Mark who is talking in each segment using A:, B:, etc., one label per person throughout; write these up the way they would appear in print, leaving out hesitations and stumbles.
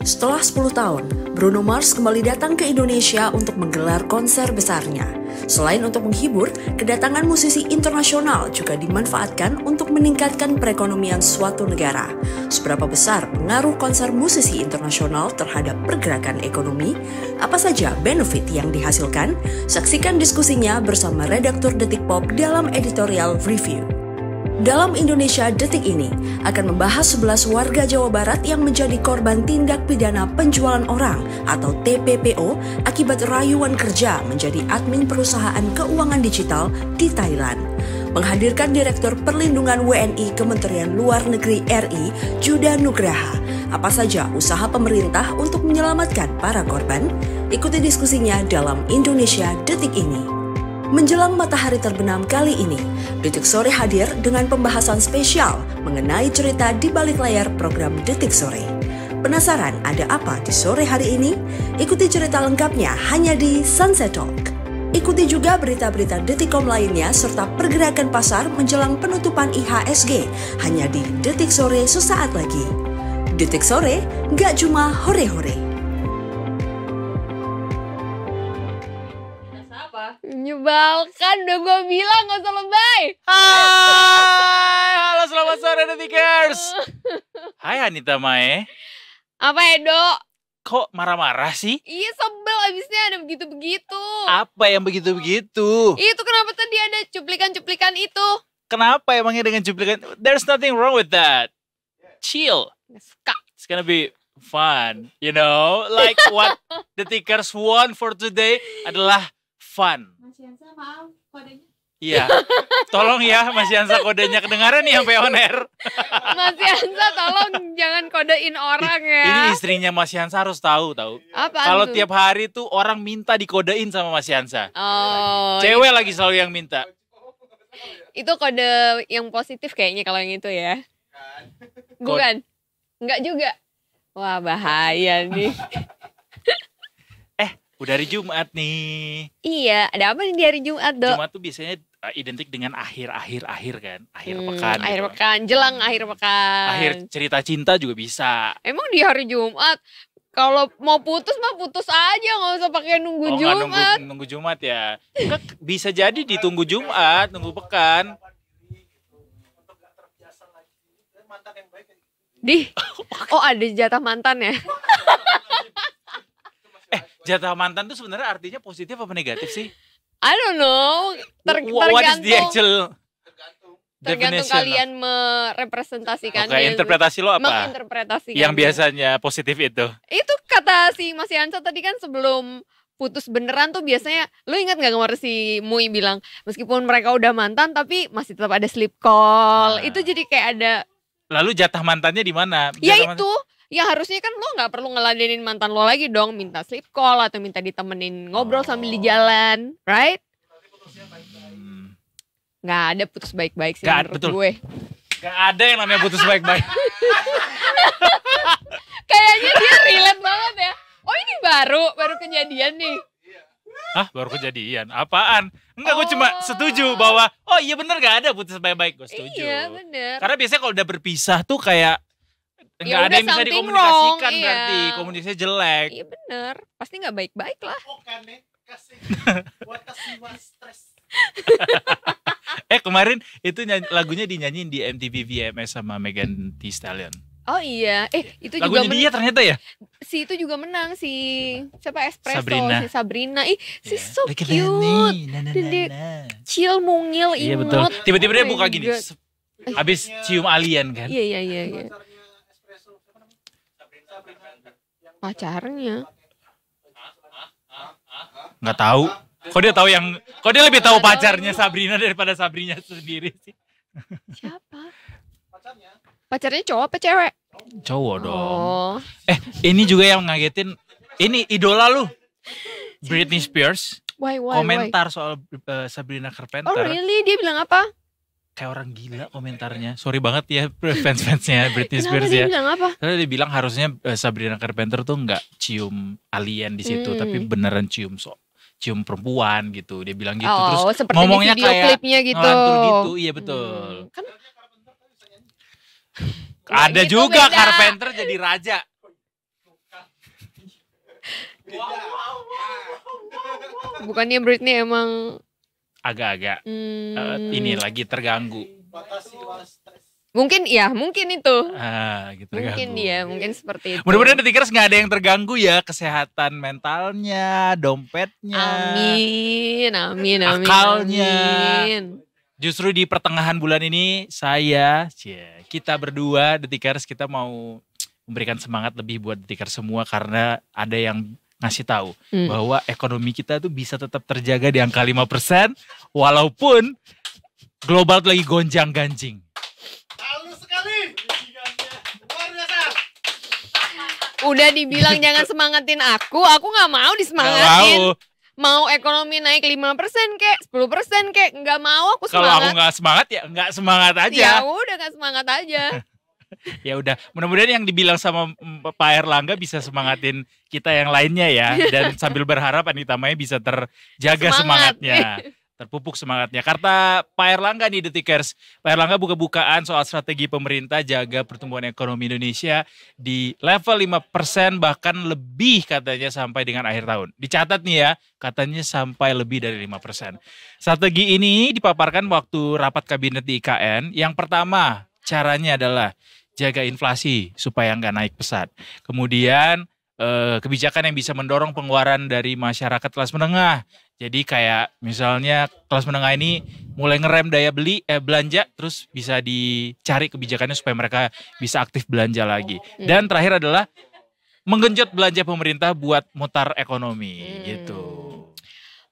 A: Setelah 10 tahun, Bruno Mars kembali datang ke Indonesia untuk menggelar konser besarnya. Selain untuk menghibur, kedatangan musisi internasional juga dimanfaatkan untuk meningkatkan perekonomian suatu negara. Seberapa besar pengaruh konser musisi internasional terhadap pergerakan ekonomi? Apa saja benefit yang dihasilkan? Saksikan diskusinya bersama redaktur Detik Pop dalam editorial review. Dalam Indonesia Detik ini akan membahas 11 warga Jawa Barat yang menjadi korban tindak pidana penjualan orang atau TPPO akibat rayuan kerja menjadi admin perusahaan keuangan digital di Thailand. Menghadirkan Direktur Perlindungan WNI Kementerian Luar Negeri RI, Juda Nugraha. Apa saja usaha pemerintah untuk menyelamatkan para korban? Ikuti diskusinya dalam Indonesia Detik ini. Menjelang matahari terbenam kali ini, Detik Sore hadir dengan pembahasan spesial mengenai cerita di balik layar program Detik Sore. Penasaran ada apa di sore hari ini? Ikuti cerita lengkapnya hanya di Sunset Talk. Ikuti juga berita-berita Detikcom lainnya serta pergerakan pasar menjelang penutupan IHSG hanya di Detik Sore sesaat lagi. Detik Sore, nggak cuma hore-hore.
B: Menyebalkan, udah gue bilang gak usah lebay.
C: Hai, halo selamat sore Detikers. Hai Anita Mae.
B: Apa Edo?
C: Kok marah-marah sih?
B: Iya sebel abisnya ada begitu-begitu.
C: Apa yang begitu-begitu?
B: Itu kenapa tadi ada cuplikan-cuplikan itu?
C: Kenapa emangnya dengan cuplikan? There's nothing wrong with that. Chill.
B: Suka.
C: It's gonna be fun, you know? Like what Detikers want for today adalah fun.
D: Mas Yansa, maaf kodenya.
C: Iya, tolong ya Mas Yansa kodenya kedengaran nih sampai on air.
B: Mas Yansa tolong jangan kodein orang ya.
C: Ini istrinya Mas Yansa harus tahu.
B: Apaan
C: Kalau
B: tuh?
C: tiap hari tuh orang minta dikodein sama Mas Yansa.
B: Oh,
C: Cewek lagi selalu yang minta.
B: itu kode yang positif kayaknya kalau yang itu ya. Bukan? Enggak juga. Wah bahaya nih.
C: Udah hari Jumat nih.
B: Iya, ada apa nih di hari Jumat, Dok?
C: Jumat tuh biasanya identik dengan akhir kan. Akhir pekan
B: Akhir
C: gitu.
B: pekan, jelang akhir pekan.
C: Akhir cerita cinta juga bisa.
B: Emang di hari Jumat kalau mau putus mah putus aja, nggak usah pakai nunggu
C: Nggak
B: Jumat.
C: nunggu Jumat ya. Enggak, bisa jadi ditunggu Jumat, nunggu pekan.
B: Oh ada jatah mantan ya?
C: Jatah mantan tuh sebenarnya artinya positif apa negatif sih?
B: I don't know.
C: What is the actual
B: Tergantung
C: definition
B: kalian merepresentasikan.
C: Oke, interpretasi lo apa?
B: Menginterpretasikan.
C: Yang biasanya positif itu.
B: Itu kata si Mas Yansa tadi kan sebelum putus beneran tuh biasanya, lu ingat gak kemarin si Mui bilang meskipun mereka udah mantan tapi masih tetap ada sleep call. Itu jadi kayak ada.
C: Lalu jatah mantannya di mana?
B: Ya
C: Jatah
B: itu, ya harusnya kan lo nggak perlu ngeladenin mantan lo lagi dong, minta sleep call atau minta ditemenin ngobrol sambil di jalan, right? Nggak ada putus baik-baik sih menurut
C: betul.
B: gue.
C: Gak ada yang namanya putus baik-baik.
B: Kayaknya dia relate banget ya. Oh ini baru kejadian nih.
C: Hah, baru kejadian? Apaan? Enggak, gue cuma setuju bahwa oh iya bener gak ada putus baik-baik. Gue setuju.
B: Iya bener.
C: Karena biasanya kalau udah berpisah tuh kayak
B: Ya
C: nggak ada
B: udah
C: yang bisa
B: something
C: dikomunikasikan
B: wrong,
C: berarti
B: iya.
C: komunikasinya jelek.
B: Iya bener, pasti nggak baik-baik lah.
C: Kemarin itu lagunya dinyanyiin di MTV VMS sama Megan Thee Stallion.
B: Oh iya, itu
C: Lagunya
B: juga
C: dia ternyata ya?
B: si itu juga menang, si siapa Espresso,
C: Sabrina.
B: si Sabrina. Si
C: Yeah.
B: so
C: Look at
B: cute.
C: that,
B: Dia kecil, mungil,
C: Iya
B: imut.
C: betul. Tiba-tiba dia
B: Oh
C: buka
B: my
C: gini.
B: God.
C: Habis cium alien kan?
B: Iya. Pacarnya.
C: Nggak tahu. Kok dia lebih tahu pacarnya Sabrina daripada Sabrina sendiri sih?
B: Siapa? Pacarnya cowok apa cewek?
C: Cowok dong.
B: Oh.
C: Ini juga yang ngagetin. Ini idola lu. Britney Spears.
B: Why?
C: Komentar soal Sabrina Carpenter.
B: Oh really? Dia bilang apa?
C: Kayak orang gila komentarnya. Sorry banget ya fans-fansnya Britney
B: Kenapa
C: Spears
B: dia
C: ya.
B: bilang apa?
C: Karena dia bilang harusnya Sabrina Carpenter tuh nggak cium alien di situ, tapi beneran cium perempuan gitu. Dia bilang gitu. Terus
B: seperti
C: ngomongnya
B: di video
C: kayak
B: klipnya gitu.
C: ngelantur gitu. Iya betul.
B: Kan
C: Ada
B: gitu
C: juga
B: beda.
C: Carpenter jadi raja.
B: Bukannya Britney emang
C: agak-agak ini lagi terganggu.
B: Mungkin itu.
C: Gitu terganggu.
B: Mungkin seperti itu.
C: Mudah-mudahan Detikers nggak ada yang terganggu ya, kesehatan mentalnya, dompetnya,
B: amin,
C: akalnya.
B: Amin.
C: Justru di pertengahan bulan ini kita berdua Detikers kita mau memberikan semangat lebih buat Detikers semua karena ada yang ngasih tahu bahwa ekonomi kita tuh bisa tetap terjaga di angka 5% walaupun global tuh lagi gonjang-ganjing.
E: Halus sekali. Luar biasa.
B: Udah dibilang jangan semangatin aku gak mau disemangatin. Mau ekonomi naik 5% kek, 10% kek, gak mau aku semangat.
C: Kalau aku gak semangat ya gak semangat aja.
B: Ya udah gak semangat aja.
C: Ya udah, mudah-mudahan yang dibilang sama Pak Erlangga bisa semangatin kita yang lainnya ya. Dan sambil berharap Anita Maya bisa terjaga semangatnya. Terpupuk semangatnya. Karena Pak Erlangga nih Detikers. Pak Erlangga buka-bukaan soal strategi pemerintah jaga pertumbuhan ekonomi Indonesia di level 5% bahkan lebih katanya sampai dengan akhir tahun. Dicatat nih ya, katanya sampai lebih dari 5%. Strategi ini dipaparkan waktu rapat kabinet di IKN. Yang pertama caranya adalah jaga inflasi supaya nggak naik pesat. Kemudian kebijakan yang bisa mendorong pengeluaran dari masyarakat kelas menengah. Jadi kayak misalnya kelas menengah ini mulai ngerem daya beli belanja, terus bisa dicari kebijakannya supaya mereka bisa aktif belanja lagi. Dan terakhir adalah menggenjot belanja pemerintah buat mutar ekonomi gitu.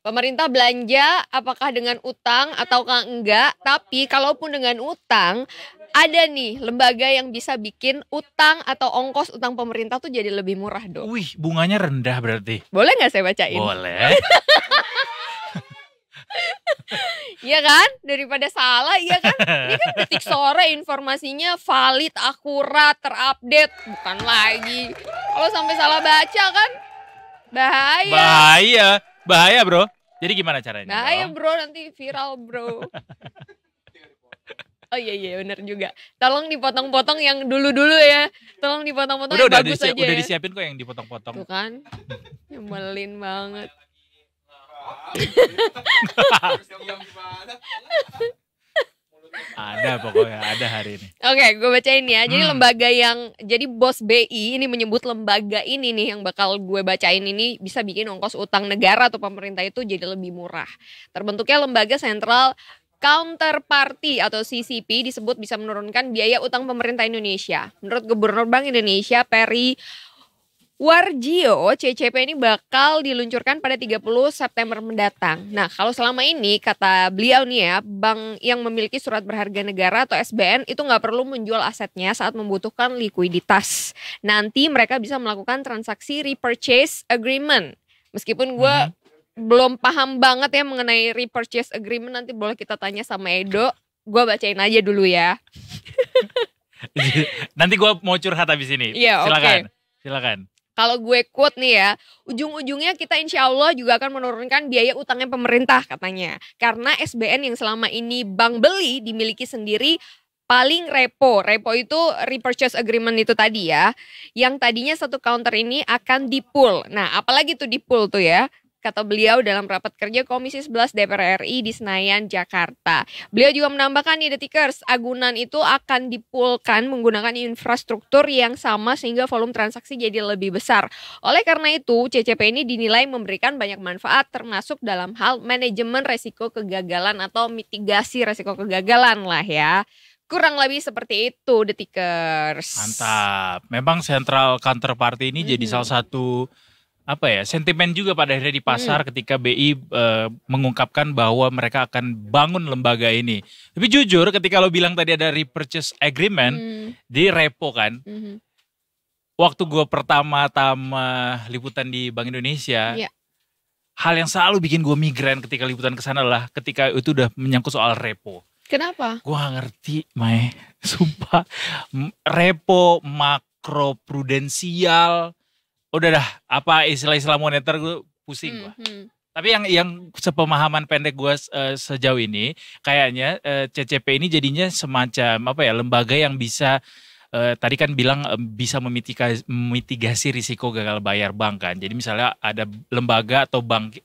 B: Pemerintah belanja apakah dengan utang ataukah enggak, tapi kalaupun dengan utang, ada nih lembaga yang bisa bikin utang atau ongkos utang pemerintah tuh jadi lebih murah dong.
C: Wih, bunganya rendah berarti.
B: Boleh gak saya bacain?
C: Boleh.
B: Iya kan? Daripada salah, iya kan? Ini kan Detik Sore informasinya valid, akurat, terupdate. Bukan lagi. Kalau sampai salah baca kan bahaya.
C: Bahaya bro. Jadi gimana caranya?
B: Bahaya bro, nanti viral bro. Oh iya benar juga. Tolong dipotong-potong yang dulu-dulu ya. Tolong dipotong-potong yang bagus aja
C: udah
B: ya.
C: disiapin kok yang dipotong-potong.
B: Tuh kan. Nyebelin banget.
C: Ada pokoknya, ada hari ini.
B: Oke, gue bacain ya. Jadi lembaga jadi Bos BI ini menyebut lembaga ini nih yang bakal gue bacain ini bisa bikin ongkos utang negara atau pemerintah itu jadi lebih murah. Terbentuknya lembaga sentral Counterparty atau CCP disebut bisa menurunkan biaya utang pemerintah Indonesia. Menurut Gubernur Bank Indonesia Peri Warjio, CCP ini bakal diluncurkan pada 30 September mendatang. Nah, kalau selama ini kata beliau nih ya, bank yang memiliki surat berharga negara atau SBN itu nggak perlu menjual asetnya saat membutuhkan likuiditas. Nanti mereka bisa melakukan transaksi repurchase agreement. Meskipun gue belum paham banget ya mengenai repurchase agreement, nanti boleh kita tanya sama Edo. Gue bacain aja dulu ya.
C: Nanti gue mau curhat habis ini.
B: Iya,
C: silakan.
B: Okay.
C: Silakan.
B: Kalau gue quote nih ya, ujung-ujungnya kita insya Allah juga akan menurunkan biaya utangnya pemerintah katanya. Karena SBN yang selama ini bank beli dimiliki sendiri paling repo. Repo itu repurchase agreement itu tadi ya. Yang tadinya satu counter ini akan di-pool. Nah apalagi tuh di-pool tuh ya. Kata beliau dalam rapat kerja Komisi 11 DPR RI di Senayan, Jakarta. Beliau juga menambahkan nih Detikers, agunan itu akan dipulkan menggunakan infrastruktur yang sama sehingga volume transaksi jadi lebih besar. Oleh karena itu, CCP ini dinilai memberikan banyak manfaat termasuk dalam hal manajemen resiko kegagalan atau mitigasi resiko kegagalan lah ya. Kurang lebih seperti itu Detikers.
C: Mantap. Memang Central Counterparty ini jadi salah satu sentimen juga pada akhirnya di pasar ketika BI mengungkapkan bahwa mereka akan bangun lembaga ini. Tapi jujur ketika lo bilang tadi ada repurchase agreement di repo kan. Waktu gue pertama-tama liputan di Bank Indonesia, hal yang selalu bikin gue migrain ketika liputan ke sana adalah ketika itu udah menyangkut soal repo.
B: Kenapa?
C: Gue gak ngerti, Mai. Sumpah. Repo, makro prudensial. Udah dah, apa istilah-istilah moneter gue pusing gue. Tapi yang sepemahaman pendek gue sejauh ini, kayaknya CCP ini jadinya semacam lembaga yang bisa tadi kan bilang bisa memitigasi risiko gagal bayar bank kan. Jadi misalnya ada lembaga atau bank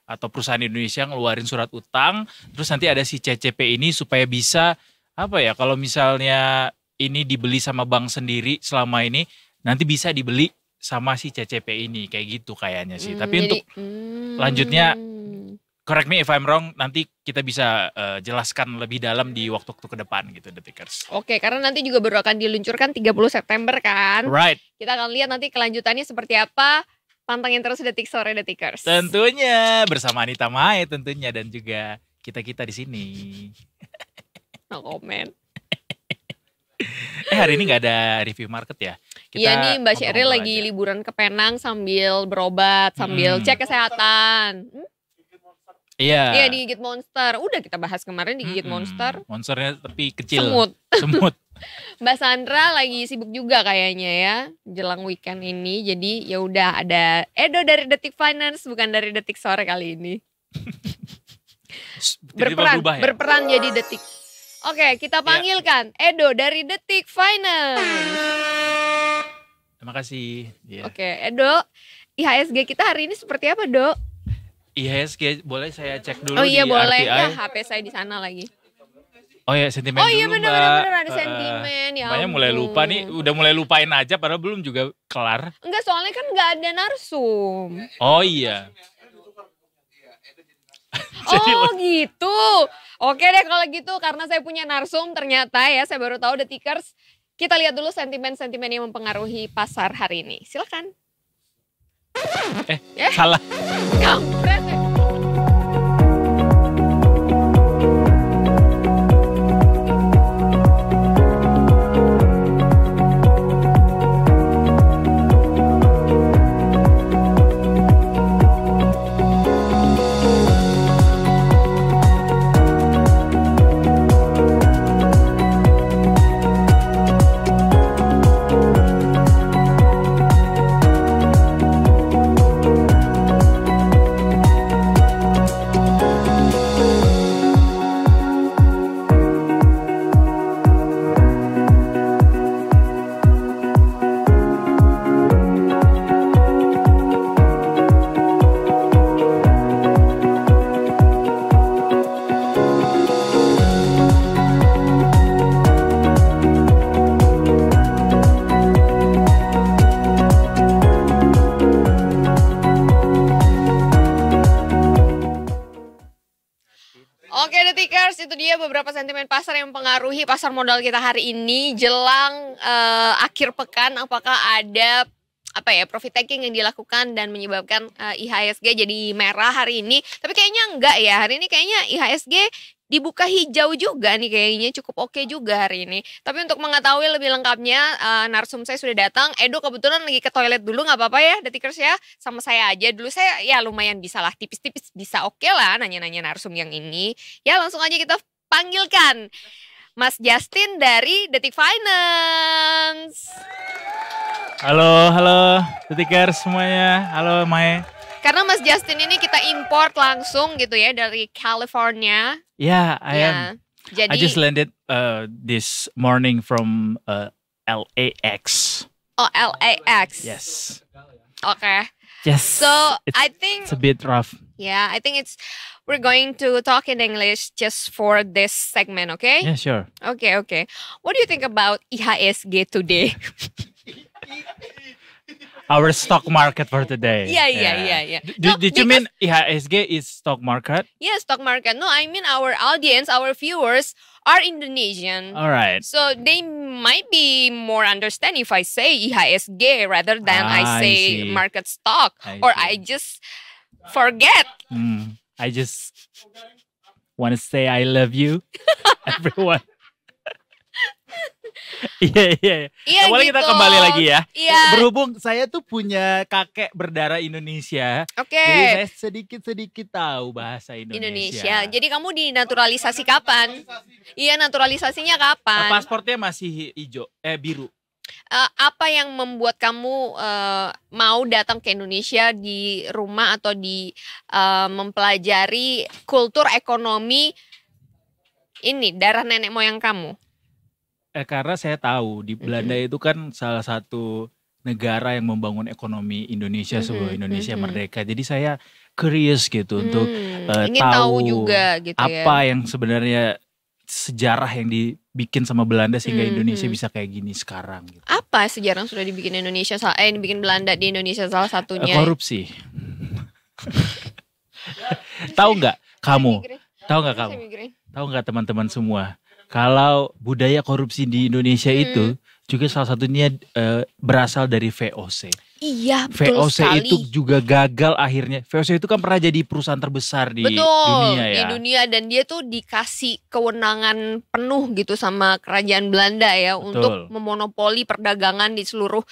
C: atau perusahaan Indonesia ngeluarin surat utang, terus nanti ada si CCP ini supaya bisa apa ya, kalau misalnya ini dibeli sama bank sendiri selama ini, nanti bisa dibeli sama si CCP ini, kayak gitu kayaknya sih. Tapi untuk lanjutnya, correct me if I'm wrong, nanti kita bisa jelaskan lebih dalam di waktu-waktu ke depan gitu, Detikers.
B: Oke, karena nanti juga baru akan diluncurkan 30 September kan.
C: Right.
B: Kita akan lihat nanti kelanjutannya seperti apa. Pantengin terus Detik Sore Detikers.
C: Tentunya bersama Anita Mae tentunya, dan juga kita-kita di sini.
B: No comment.
C: Hari ini nggak ada review market ya?
B: Iya nih Mbak Sheryl
C: ngobrol-ngobrol
B: lagi
C: aja.
B: liburan ke Penang sambil berobat, sambil cek kesehatan.
C: Iya.
B: Iya digigit monster. Udah kita bahas kemarin digigit monster.
C: Monsternya tapi kecil.
B: Semut.
C: Semut.
B: Mbak Sandra lagi sibuk juga kayaknya ya jelang weekend ini. Jadi ya udah ada Edo dari Detik Finance, bukan dari Detik Sore kali ini.
C: Tiba-tiba berubah ya?
B: Berperan jadi Detik. Oke, kita panggilkan Edo dari Detik Finance.
C: Terima kasih. Ya.
B: Oke, Edo, IHSG kita hari ini seperti apa, Dok?
C: IHSG boleh saya cek dulu
B: Oh iya
C: di
B: boleh,
C: RTI?
B: ya HP saya di sana lagi.
C: Oh ya, sentimen
B: Oh iya
C: dulu,
B: benar-benar
C: Mbak.
B: ada sentimen ya.
C: Makanya mulai
B: ampun.
C: lupa nih, udah mulai lupain aja padahal belum juga kelar.
B: Enggak, soalnya kan nggak ada narsum.
C: Oh iya.
B: Oh gitu. Oke deh kalau gitu, karena saya punya narsum ternyata ya, saya baru tahu Detikers. Kita lihat dulu sentimen-sentimen yang mempengaruhi pasar hari ini. Silakan.
C: Salah.
B: Kampret. Oke Detikers, itu dia beberapa sentimen pasar yang mempengaruhi pasar modal kita hari ini jelang akhir pekan. Apakah ada profit taking yang dilakukan dan menyebabkan IHSG jadi merah hari ini? Tapi kayaknya enggak ya, hari ini kayaknya IHSG dibuka hijau juga nih, kayaknya cukup oke juga hari ini. Tapi untuk mengetahui lebih lengkapnya, narsum saya sudah datang. Edo kebetulan lagi ke toilet dulu, nggak apa-apa ya Detikers ya, sama saya aja dulu. Saya ya lumayan bisa lah, tipis-tipis bisa oke lah nanya-nanya narsum yang ini. Ya langsung aja kita panggilkan Mas Justin dari Detik Finance.
C: Halo Detikers semuanya. Halo Mae.
B: Karena Mas Justin ini kita import langsung gitu ya dari California.
C: Yeah, I am.
B: Jadi
C: I just landed this morning from LAX.
B: oh LAX.
C: Yes.
B: Oke.
C: Yes.
B: So
C: it's,
B: I think
C: it's a bit rough.
B: yeah, I think we're going to talk in English just for this segment, okay?
C: Yeah, sure.
B: Okay. What do you think about IHSG today?
C: Our stock market for today.
B: Yeah.
C: Did you mean IHSG is stock market?
B: Yeah, stock market. No, I mean our audience, our viewers are Indonesian.
C: All right.
B: So they might be more understand if I say IHSG rather than I
C: I
B: say
C: see.
B: market stock, or
C: see.
B: I just forget.
C: I just want to say I love you, everyone. Iya.
B: Iya
C: Boleh
B: gitu.
C: kita kembali lagi ya.
B: Iya.
C: Berhubung saya tuh punya kakek berdarah Indonesia,
B: Oke.
C: jadi saya sedikit tahu bahasa Indonesia.
B: Jadi kamu dinaturalisasi kapan? Iya, naturalisasinya kapan?
C: Pasportnya masih biru.
B: Apa yang membuat kamu mau datang ke Indonesia di rumah atau di mempelajari kultur ekonomi ini darah nenek moyang kamu?
C: karena saya tahu di Belanda itu kan salah satu negara yang membangun ekonomi Indonesia sebelum Indonesia merdeka. Jadi saya curious gitu untuk
B: ingin tahu juga gitu ya.
C: apa yang sebenarnya sejarah yang dibikin sama Belanda sehingga Indonesia bisa kayak gini sekarang. Gitu.
B: Apa sejarah yang sudah dibikin Indonesia, dibikin Belanda di Indonesia salah satunya?
C: Korupsi. Tahu nggak kamu? Tahu nggak kamu? Tahu nggak teman-teman semua? Kalau budaya korupsi di Indonesia itu juga salah satunya berasal dari VOC.
B: Iya, betul
C: VOC
B: sekali.
C: itu juga gagal akhirnya. VOC itu kan pernah jadi perusahaan terbesar di dunia ya.
B: Di dunia, dan dia tuh dikasih kewenangan penuh gitu sama kerajaan Belanda ya untuk memonopoli perdagangan di seluruh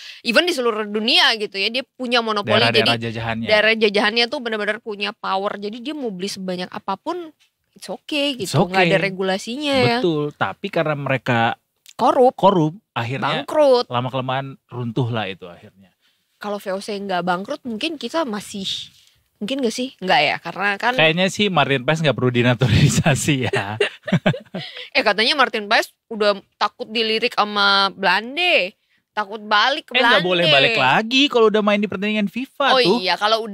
B: dunia gitu ya. Dia punya monopoli,
C: daerah
B: jadi
C: jajahannya.
B: daerah jajahannya tuh benar-benar punya power. Jadi dia mau beli sebanyak apapun it's okay gitu. Nggak ada regulasinya ya.
C: Betul, tapi karena mereka
B: Korup,
C: akhirnya
B: bangkrut.
C: lama-kelamaan runtuh lah itu akhirnya.
B: Kalau VOC nggak bangkrut mungkin kita masih, mungkin gak sih? Nggak ya, karena kan
C: Kayaknya sih Martin Paes nggak perlu dinaturalisasi ya.
B: katanya Martin Paes udah takut dilirik sama Belanda, takut balik ke Belanda.
C: Nggak boleh balik lagi kalau udah main di pertandingan FIFA tuh.
B: Iya, kalau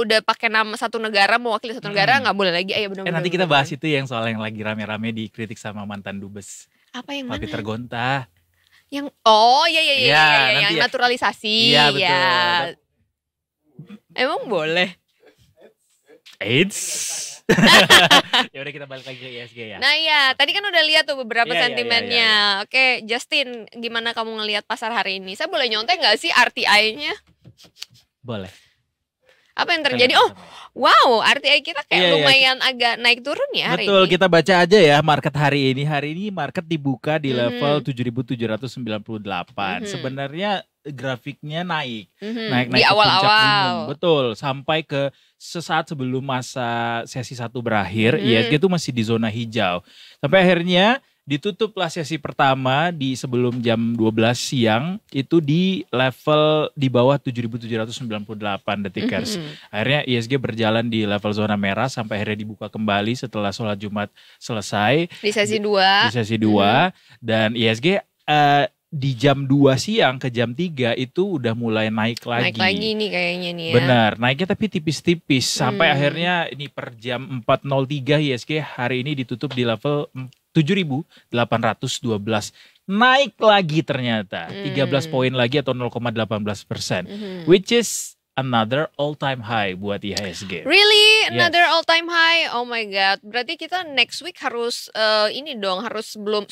B: udah pakai nama satu negara, mewakili satu negara nggak boleh lagi. Ayo benar-benar.
C: Nanti kita bahas itu yang soal yang lagi rame-rame dikritik sama mantan dubes.
B: Apa yang
C: Pak
B: mana?
C: Peter Gonta.
B: Yang
C: Ya,
B: yang
C: nanti
B: naturalisasi.
C: Iya, betul.
B: Ya. Emang boleh.
C: Eits. Ya udah kita balik lagi ke ISG ya.
B: Nah ya, tadi kan udah lihat tuh beberapa
C: Iya,
B: sentimennya. Oke, Justin, gimana kamu ngelihat pasar hari ini? Saya boleh nyontek nggak sih RTI-nya?
C: Boleh.
B: Apa yang terjadi? Oh, wow, RTI kita kayak
C: Iya,
B: lumayan agak naik turun ya hari
C: Betul,
B: ini.
C: kita baca aja ya market hari ini. Hari ini market dibuka di level 7.798. Sebenarnya grafiknya naik. Naik
B: Di
C: ke puncak
B: awal-awal.
C: gunung. Betul, sampai ke sesaat sebelum masa sesi 1 berakhir, ISG itu masih di zona hijau. Sampai akhirnya ditutuplah sesi pertama di sebelum jam 12 siang itu di level di bawah 7.798 detikers. Akhirnya ISG berjalan di level zona merah sampai akhirnya dibuka kembali setelah sholat Jumat selesai
B: Di sesi 2.
C: di sesi 2 dan ISG di jam 2 siang ke jam 3 itu udah mulai naik lagi.
B: Naik lagi nih kayaknya nih ya.
C: Benar, naiknya tapi tipis-tipis sampai akhirnya ini per jam 4.03 ISG hari ini ditutup di level 7.812. Naik lagi ternyata 13 poin lagi atau 0,18%. Which is another all time high buat IHSG.
B: Really?
C: Yes.
B: Another all time high? Oh my god. Berarti kita next week harus ini dong, harus sebelum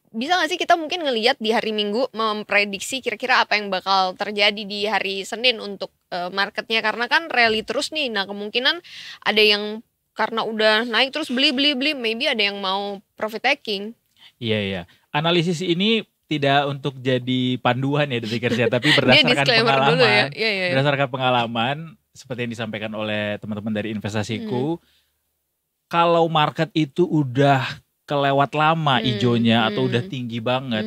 B: bisa gak sih kita mungkin ngelihat di hari Minggu memprediksi kira-kira apa yang bakal terjadi di hari Senin untuk marketnya, karena kan rally terus nih. Nah, kemungkinan ada yang karena udah naik terus beli, maybe ada yang mau profit taking.
C: Iya. Analisis ini tidak untuk jadi panduan ya detikers ya, tapi berdasarkan pengalaman.
B: Dulu ya. Iya.
C: Berdasarkan pengalaman seperti yang disampaikan oleh teman-teman dari investasiku, kalau market itu udah kelewat lama ijonya atau udah tinggi banget,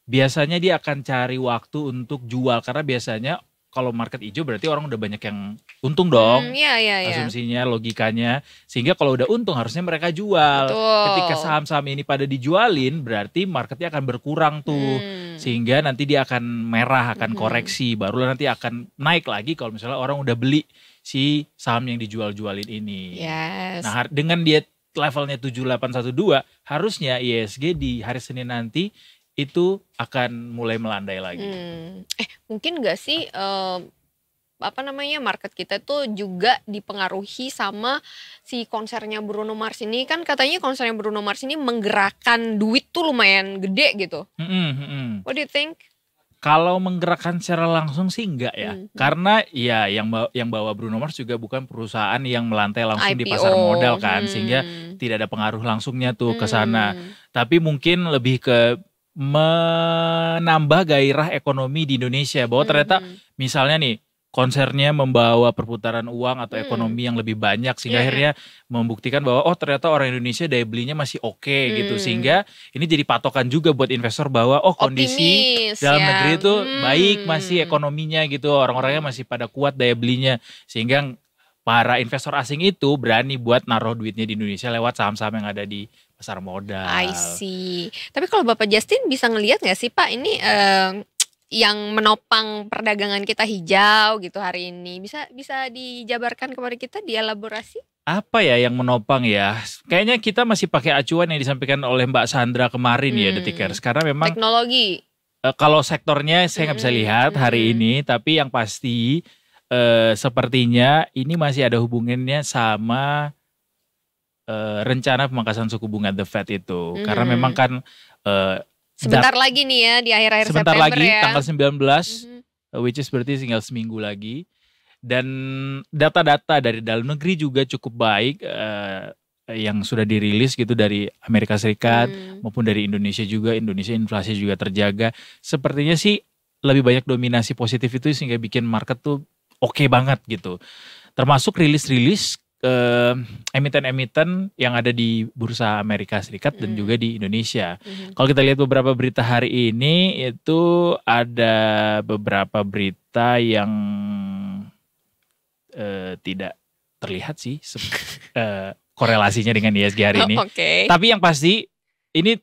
C: biasanya dia akan cari waktu untuk jual, karena biasanya kalau market hijau berarti orang udah banyak yang untung dong.
B: Iya.
C: Asumsinya, logikanya. Sehingga kalau udah untung harusnya mereka jual.
B: Betul.
C: Ketika saham-saham ini pada dijualin berarti marketnya akan berkurang tuh. Sehingga nanti dia akan merah, akan koreksi. Baru nanti akan naik lagi kalau misalnya orang udah beli si saham yang dijual-jualin ini.
B: Yes.
C: Nah, dengan dia levelnya 7812, harusnya ISG di hari Senin nanti itu akan mulai melandai lagi.
B: Mungkin gak sih market kita tuh juga dipengaruhi sama si konsernya Bruno Mars ini. Kan katanya konsernya Bruno Mars ini menggerakkan duit tuh lumayan gede gitu. What do you think?
C: Kalau menggerakkan secara langsung sih enggak ya. Karena ya yang bawa Bruno Mars juga bukan perusahaan yang melantai langsung
B: IPO.
C: di pasar modal kan. Sehingga tidak ada pengaruh langsungnya tuh ke sana. Tapi mungkin lebih ke menambah gairah ekonomi di Indonesia. Bahwa ternyata misalnya nih konsernya membawa perputaran uang atau ekonomi yang lebih banyak. Sehingga akhirnya membuktikan bahwa oh ternyata orang Indonesia daya belinya masih oke gitu. Sehingga ini jadi patokan juga buat investor bahwa oh kondisi
B: optimis,
C: dalam
B: ya.
C: negeri itu baik masih ekonominya gitu. Orang-orangnya masih pada kuat daya belinya. Sehingga para investor asing itu berani buat naruh duitnya di Indonesia lewat saham-saham yang ada di pasar modal.
B: I see. Tapi kalau Bapak Justin bisa ngelihat nggak sih Pak ini yang menopang perdagangan kita hijau gitu hari ini, bisa dijabarkan kepada kita, dielaborasi?
C: Apa ya yang menopang ya? Kayaknya kita masih pakai acuan yang disampaikan oleh Mbak Sandra kemarin ya Detikers. Karena memang
B: teknologi.
C: Kalau sektornya saya nggak bisa lihat hari ini, tapi yang pasti sepertinya ini masih ada hubungannya sama rencana pemangkasan suku bunga The Fed itu. Karena memang kan
B: sebentar lagi nih ya, di akhir-akhir
C: sebentar
B: September
C: lagi,
B: ya.
C: tanggal 19, which is berarti tinggal seminggu lagi. Dan data-data dari dalam negeri juga cukup baik yang sudah dirilis gitu dari Amerika Serikat maupun dari Indonesia juga. Indonesia inflasi juga terjaga. Sepertinya sih lebih banyak dominasi positif itu sehingga bikin market tuh oke banget gitu. Termasuk rilis-rilis emiten-emiten yang ada di bursa Amerika Serikat dan juga di Indonesia. Kalau kita lihat beberapa berita hari ini itu ada beberapa berita yang tidak terlihat sih korelasinya dengan ISG hari ini. Tapi yang pasti ini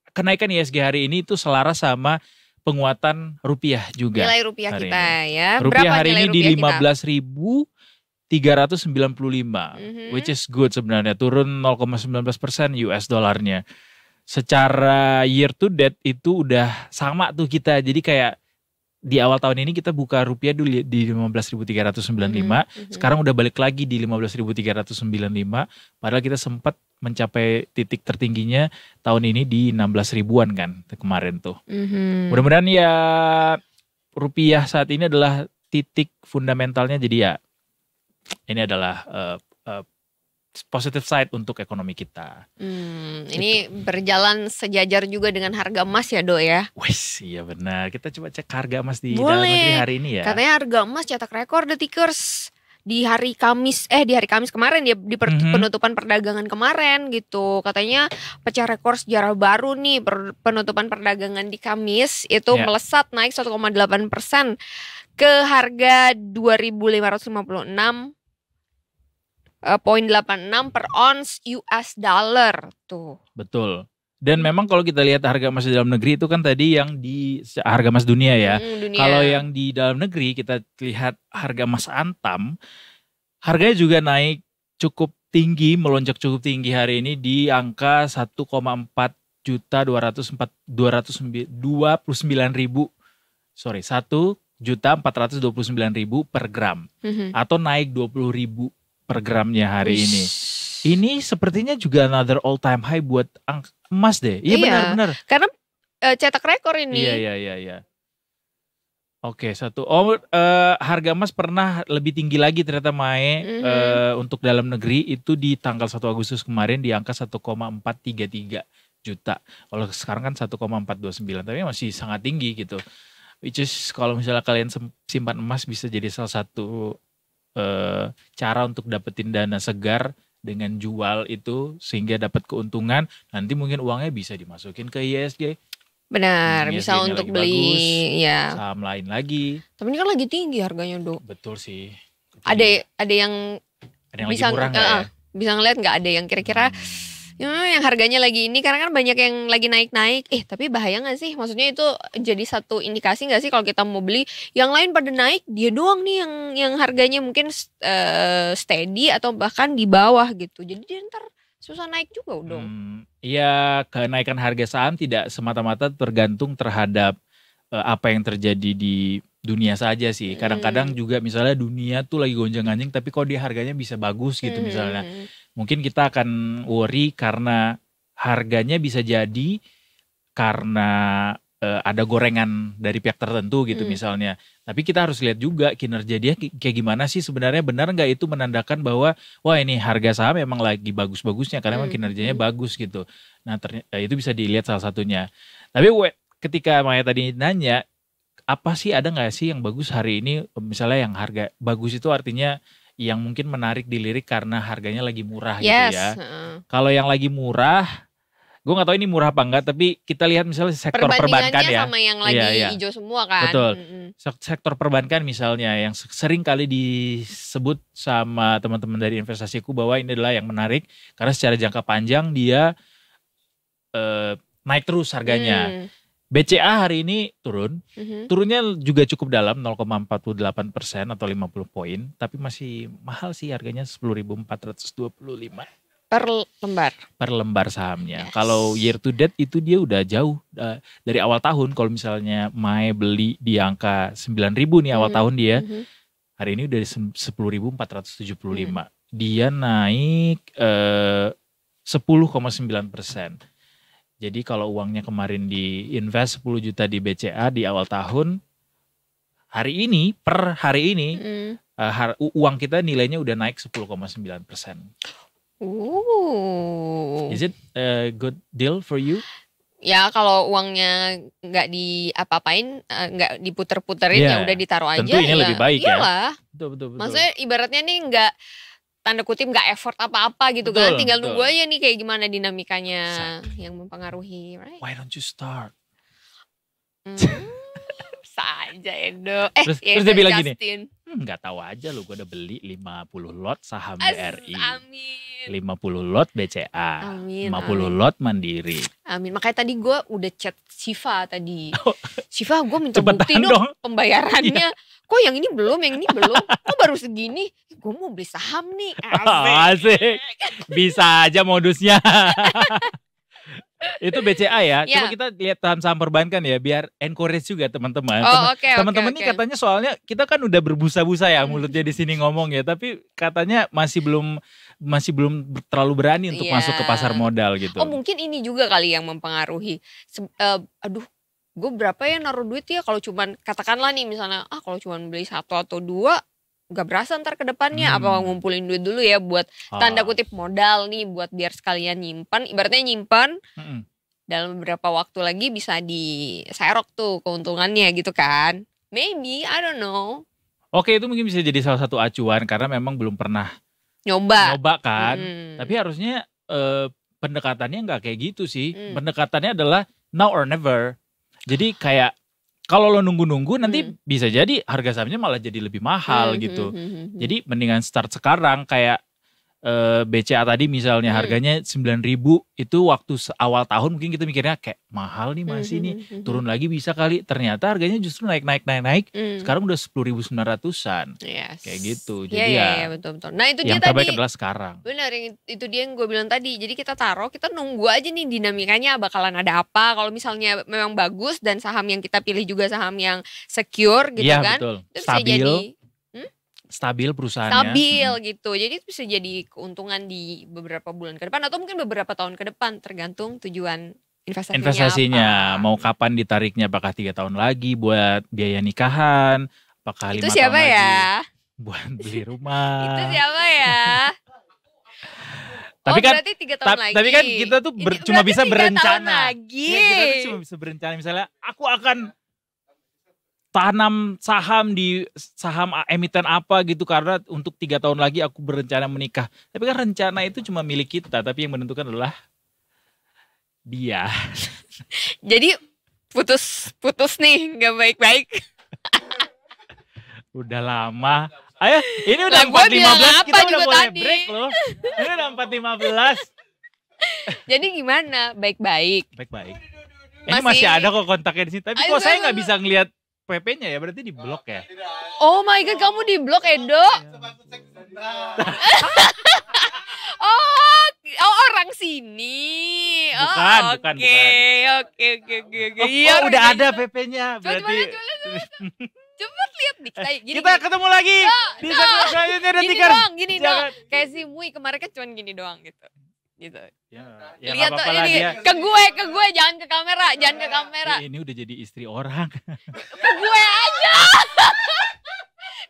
C: kenaikan ISG hari ini itu selaras sama penguatan rupiah juga.
B: Nilai rupiah kita
C: ini.
B: ya.
C: Rupiah
B: berapa
C: hari
B: nilai
C: ini di
B: rupiah
C: 15.395, which is good sebenarnya, turun 0,19% US dollarnya. Secara year to date itu udah sama tuh kita, jadi kayak di awal tahun ini kita buka rupiah dulu di 15.395, sekarang udah balik lagi di 15.395, padahal kita sempat mencapai titik tertingginya tahun ini di 16 ribuan kan kemarin tuh. Mudah-mudahan ya rupiah saat ini adalah titik fundamentalnya, jadi ya ini adalah positive side untuk ekonomi kita.
B: Ini berjalan sejajar juga dengan harga emas ya Dok ya?
C: Wes, iya benar. Kita coba cek harga emas di dalam negeri hari ini ya.
B: Katanya harga emas cetak rekor Detikers di hari Kamis kemarin ya, di penutupan perdagangan kemarin gitu. Katanya pecah rekor sejarah baru nih penutupan perdagangan di Kamis itu melesat naik 1,8% ke harga 2.556,86 per ons US dollar tuh.
C: Betul. Dan memang kalau kita lihat harga emas di dalam negeri itu kan tadi yang di harga emas dunia ya. Kalau yang di dalam negeri kita lihat harga emas Antam, harganya juga naik cukup tinggi, melonjak cukup tinggi hari ini di angka 1,429.000 per gram, atau naik 20.000 per gramnya hari ini. Ini sepertinya juga another all time high buat emas deh. Iya benar-benar.
B: Karena cetak rekor ini.
C: Iya. Oke, harga emas pernah lebih tinggi lagi ternyata Mae, untuk dalam negeri itu di tanggal 1 Agustus kemarin di angka 1,433 juta. Kalau sekarang kan 1,429, tapi masih sangat tinggi gitu. Which is kalau misalnya kalian simpan emas bisa jadi salah satu cara untuk dapetin dana segar dengan jual itu sehingga dapat keuntungan. Nanti mungkin uangnya bisa dimasukin ke ISG.
B: Benar, bisa untuk beli
C: bagus,
B: ya.
C: Saham lain lagi.
B: Tapi ini kan lagi tinggi harganya, Dok.
C: Betul sih.
B: Ada yang
C: lagi
B: bisa
C: murah nggak ya?
B: Bisa ngeliat nggak ada yang kira-kira yang harganya lagi ini, karena kan banyak yang lagi naik-naik. Tapi bahaya gak sih? Maksudnya itu jadi satu indikasi gak sih kalau kita mau beli, yang lain pada naik, dia doang nih yang harganya mungkin steady atau bahkan di bawah gitu. Jadi dia ntar susah naik juga dong.
C: Iya, kenaikan harga saham tidak semata-mata tergantung terhadap apa yang terjadi di dunia saja sih. Kadang-kadang juga misalnya dunia tuh lagi gonjang-ganjing, tapi kok dia harganya bisa bagus gitu misalnya. Mungkin kita akan worry karena harganya bisa jadi karena ada gorengan dari pihak tertentu gitu misalnya. Tapi kita harus lihat juga kinerja dia kayak gimana sih sebenarnya, benar nggak itu menandakan bahwa wah ini harga saham memang lagi bagus-bagusnya karena memang kinerjanya bagus gitu. Nah itu bisa dilihat salah satunya. Tapi ketika Maya tadi nanya apa sih, ada nggak sih yang bagus hari ini, misalnya yang harga bagus itu artinya yang mungkin menarik dilirik karena harganya lagi murah gitu ya. Kalau yang lagi murah gue nggak tahu ini murah apa enggak, tapi kita lihat misalnya sektor perbankan
B: Perbandingannya
C: ya.
B: sama yang lagi
C: Iya.
B: hijau semua kan.
C: Betul.
B: Mm-mm.
C: Sektor perbankan misalnya yang sering kali disebut sama teman-teman dari investasiku bahwa ini adalah yang menarik karena secara jangka panjang dia naik terus harganya.
B: Hmm.
C: BCA hari ini turun.
B: Mhm.
C: Turunnya juga cukup dalam 0,48% atau 50 poin, tapi masih mahal sih harganya 10.425
B: Per lembar.
C: per lembar sahamnya.
B: Yes.
C: Kalau year to date itu dia udah jauh dari awal tahun. Kalau misalnya Mae beli di angka 9.000 nih awal
B: Mhm.
C: tahun dia,
B: Mhm.
C: hari ini udah 10.475. Dia naik 10,9%. Jadi kalau uangnya kemarin diinvest 10 juta di BCA di awal tahun, per hari ini
B: Mm.
C: uang kita nilainya udah naik 10,9%. Is it a good deal for you?
B: Ya kalau uangnya nggak di-apa-apain, nggak diputer-puterin,
C: Iya.
B: ya udah ditaruh aja.
C: Tentu ini
B: ya.
C: lebih baik ya.
B: Iyalah.
C: Betul.
B: Maksudnya ibaratnya nih nggak, tanda kutip nggak effort apa-apa gitu kan.
C: Betul,
B: Tinggal
C: betul.
B: nunggu aja nih kayak gimana dinamikanya yang mempengaruhi. Right?
C: Why don't you start?
B: Saja Edo.
C: Terus
B: Edo
C: dia bilang gini,
B: Justin.
C: Nggak tahu aja lu, gue udah beli 50 lot saham
B: Amin.
C: BRI, 50 lot BCA,
B: Amin.
C: 50 lot Mandiri.
B: Amin. Makanya tadi gue udah chat Siva tadi.
C: Oh.
B: Siva, gue minta
C: Cepetan
B: bukti dong
C: dong. Iya.
B: pembayarannya. Kok yang ini belum, Kok baru segini? Gue mau beli saham nih.
C: Asik. Bisa aja modusnya. Itu BCA ya. Coba
B: Ya.
C: kita lihat saham-saham perbankan ya, biar encourage juga teman-teman.
B: Oh, oke.
C: Teman-teman nih katanya soalnya kita kan udah berbusa-busa ya mulutnya di sini ngomong ya, tapi katanya masih belum terlalu berani untuk
B: Iya.
C: masuk ke pasar modal gitu.
B: Oh mungkin ini juga kali yang mempengaruhi. Gue berapa ya naruh duit ya, kalau cuman katakanlah nih misalnya, kalau cuman beli 1 atau 2 gak berasa ntar ke depannya. Apa ngumpulin duit dulu ya buat tanda kutip modal nih, buat biar sekalian nyimpan. Ibaratnya nyimpan dalam beberapa waktu lagi bisa diserok tuh keuntungannya gitu kan. Maybe, I don't know.
C: Oke, itu mungkin bisa jadi salah satu acuan karena memang belum pernah
B: Nyoba.
C: nyoba kan.
B: Hmm.
C: Tapi harusnya pendekatannya nggak kayak gitu sih.
B: Hmm.
C: Pendekatannya adalah now or never. Jadi kayak kalau lo nunggu-nunggu nanti bisa jadi harga sahamnya malah jadi lebih mahal gitu. Jadi mendingan start sekarang kayak BCA tadi misalnya harganya 9.000 itu waktu awal tahun mungkin kita mikirnya kayak mahal nih masih nih. Turun lagi bisa kali. Ternyata harganya justru naik. Sekarang udah 10.900-an.
B: Yes.
C: Kayak gitu. Jadi
B: Iya, betul. Nah itu dia
C: yang
B: tadi.
C: terbaik adalah sekarang.
B: Benar, itu dia yang gue bilang tadi. Jadi kita taruh, kita nunggu aja nih dinamikanya bakalan ada apa. Kalau misalnya memang bagus dan saham yang kita pilih juga saham yang secure gitu
C: Iya,
B: kan.
C: betul.
B: Itu bisa jadi
C: Stabil perusahaannya.
B: stabil gitu. Jadi itu bisa jadi keuntungan di beberapa bulan ke depan atau mungkin beberapa tahun ke depan, tergantung tujuan investasinya apa.
C: Mau kapan ditariknya, apakah 3 tahun lagi buat biaya nikahan, apakah 5
B: Itu
C: tahun
B: siapa
C: lagi
B: ya?
C: buat beli rumah.
B: Itu siapa ya?
C: Tapi kan
B: berarti 3 tahun lagi.
C: Tapi kan kita tuh cuma
B: berarti
C: bisa
B: 3 tahun
C: berencana.
B: lagi.
C: Iya, kita tuh cuma bisa berencana. Misalnya aku akan tanam saham di saham emiten apa gitu karena untuk 3 tahun lagi aku berencana menikah. Tapi kan rencana itu cuma milik kita, tapi yang menentukan adalah dia.
B: Jadi putus nih, nggak baik-baik.
C: Udah lama. Ayo, ini udah
B: Lah, gua bilang
C: 4.15,
B: apa
C: kita udah
B: juga
C: boleh
B: tadi.
C: break loh. Ini udah 4.15.
B: Jadi gimana? Baik-baik.
C: Baik-baik. Ini masih ada kok kontaknya di sini. Tapi kok saya nggak bisa ngelihat PP-nya ya, berarti di blok ya.
B: Oh my god, kamu di blok Edo? Oh orang sini.
C: Bukan,
B: Oh,
C: bukan.
B: Oke.
C: Oh,
B: Iya,
C: udah
B: orang
C: ada
B: ini.
C: PP-nya. Berarti
B: Coba lihat nih. Gini,
C: kita ketemu lagi di segmen selanjutnya dan
B: gini
C: Tikar.
B: dong, gini dong.
C: Jangan.
B: Kayak si Mui kemarin kan cuman gini doang gitu.
C: Ya
B: Lihat
C: nggak
B: tuh
C: apa-apa lah
B: ini
C: dia.
B: ke gue jangan ke kamera.
C: Ini udah jadi istri orang.
B: Ke gue aja.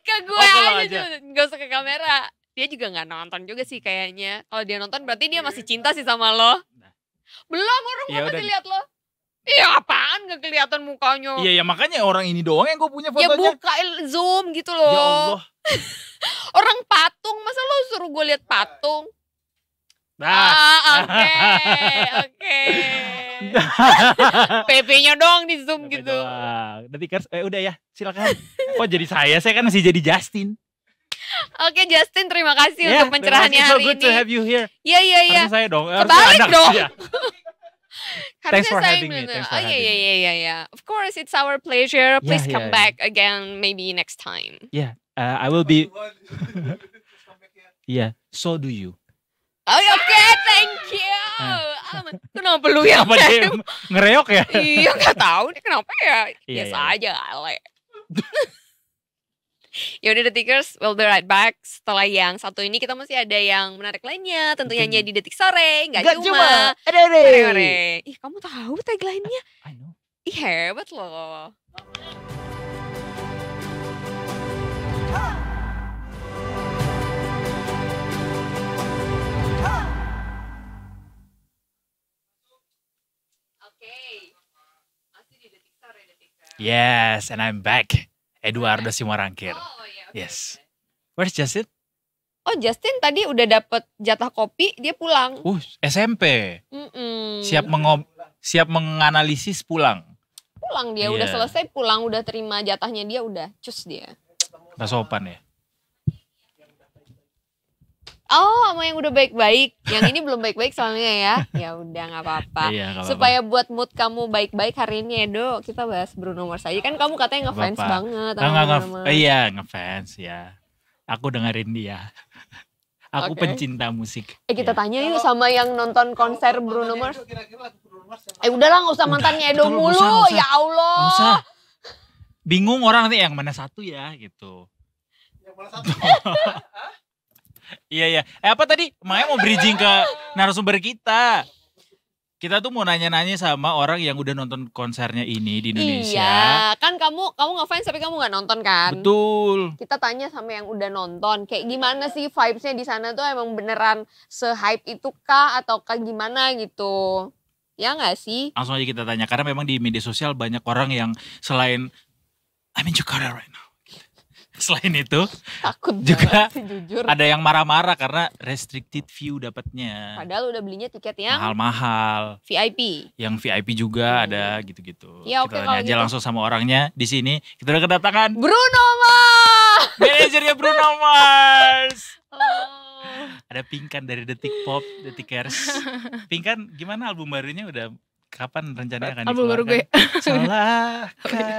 B: Ke gue
C: kalau
B: aja. Gak usah ke kamera. Dia juga gak nonton juga sih kayaknya. Kalau dia nonton berarti dia masih cinta sih sama lo. Belum, orang
C: Ya
B: mau
C: udah.
B: lihat lo. Iya apaan gak kelihatan mukanya.
C: Iya ya makanya orang ini doang yang gue punya
B: Ya
C: fotonya.
B: buka zoom gitu loh.
C: Ya Allah.
B: Orang patung, masa lo suruh gue lihat patung? Oke. PP-nya dong di zoom gitu.
C: Detikers, udah ya, silakan. Oh jadi saya kan masih jadi Justin.
B: Oke Justin, terima kasih untuk pencerahannya
C: so
B: hari
C: good
B: ini.
C: to have you here.
B: Iya.
C: Harusnya saya dong.
B: Kebalik dong.
C: Thanks for
B: Harusnya
C: having me.
B: saya
C: Thanks for having
B: iya. Of course, it's our pleasure. Please come
C: yeah.
B: back again, maybe next time.
C: Yeah, I will be. Yeah, so do you.
B: Oh, oke, thank you. Kenapa lu yang
C: Apa dia ngereok ya?
B: Iya, nggak tahu nih kenapa ya.
C: Iya,
B: Biasa
C: iya.
B: aja, Ale. Yaudah Detikers, we'll be right back. Setelah yang satu ini kita masih ada yang menarik lainnya. Tentunya hanya di Detik Sore, nggak cuma. Ore. Ih, kamu tahu tagline-nya?
C: I know.
B: Ih, hebat loh. Oke. Masih di Detik Sore, Detikers.
C: Yes, and I'm back. Eduardo Simarangkir.
B: Oh, iya, oke.
C: Yes. Where's Justin?
B: Oh, Justin tadi udah dapet jatah kopi, dia pulang.
C: SMP.
B: Mm-mm.
C: Siap menganalisis pulang.
B: Pulang dia, udah
C: Iya.
B: selesai pulang, udah terima jatahnya dia, udah cus dia.
C: Gak sopan ya.
B: Oh, sama yang udah baik-baik. Yang ini belum baik-baik soalnya ya. Ya udah nggak apa-apa.
C: Iya, nggak apa-apa.
B: Supaya buat mood kamu baik-baik hari ini Edo, kita bahas Bruno Mars aja. Kan kamu katanya ngefans
C: Nggak apa-apa.
B: banget
C: Nggak,
B: sama Bruno Mars.
C: iya ngefans ya. Aku dengerin dia. Aku
B: Oke.
C: pencinta musik.
B: Kita
C: Ya.
B: tanya yuk sama yang nonton konser Bruno Mars.
E: Kira-kira lagu Bruno Mars yang
B: Udahlah nggak usah mantannya Edo
C: betul,
B: mulu.
C: nggak usah.
B: Ya Allah.
C: Nggak usah. Bingung orang nanti yang mana satu ya gitu.
E: yang mana satu?
C: Iya. Apa tadi? Makanya mau bridging ke narasumber kita. Kita tuh mau nanya-nanya sama orang yang udah nonton konsernya ini di Indonesia.
B: Iya, kan kamu ngefans tapi kamu nggak nonton kan?
C: Betul.
B: Kita tanya sama yang udah nonton, kayak gimana sih vibes-nya di sana tuh emang beneran se-hype itu kah atau kayak gimana gitu? Ya nggak sih?
C: Langsung aja kita tanya. Karena memang di media sosial banyak orang yang selain I'm in Jakarta right now. Selain itu
B: Takut
C: Juga
B: banget sih jujur.
C: ada yang marah-marah karena restricted view dapatnya.
B: Padahal udah belinya tiket yang
C: Mahal-mahal.
B: VIP.
C: Yang VIP juga ada gitu-gitu.
B: Ya, oke,
C: kita
B: kalau
C: tanya aja
B: gitu.
C: langsung sama orangnya di sini. Kita udah kedatangan
B: Bruno Mars!
C: manajernya Bruno Mars.
B: Oh.
C: Ada Pinkan dari Detik Pop, Detikers. Pinkan gimana album barunya udah kapan rencananya akan
F: Album baru
C: dikeluarkan? Salah.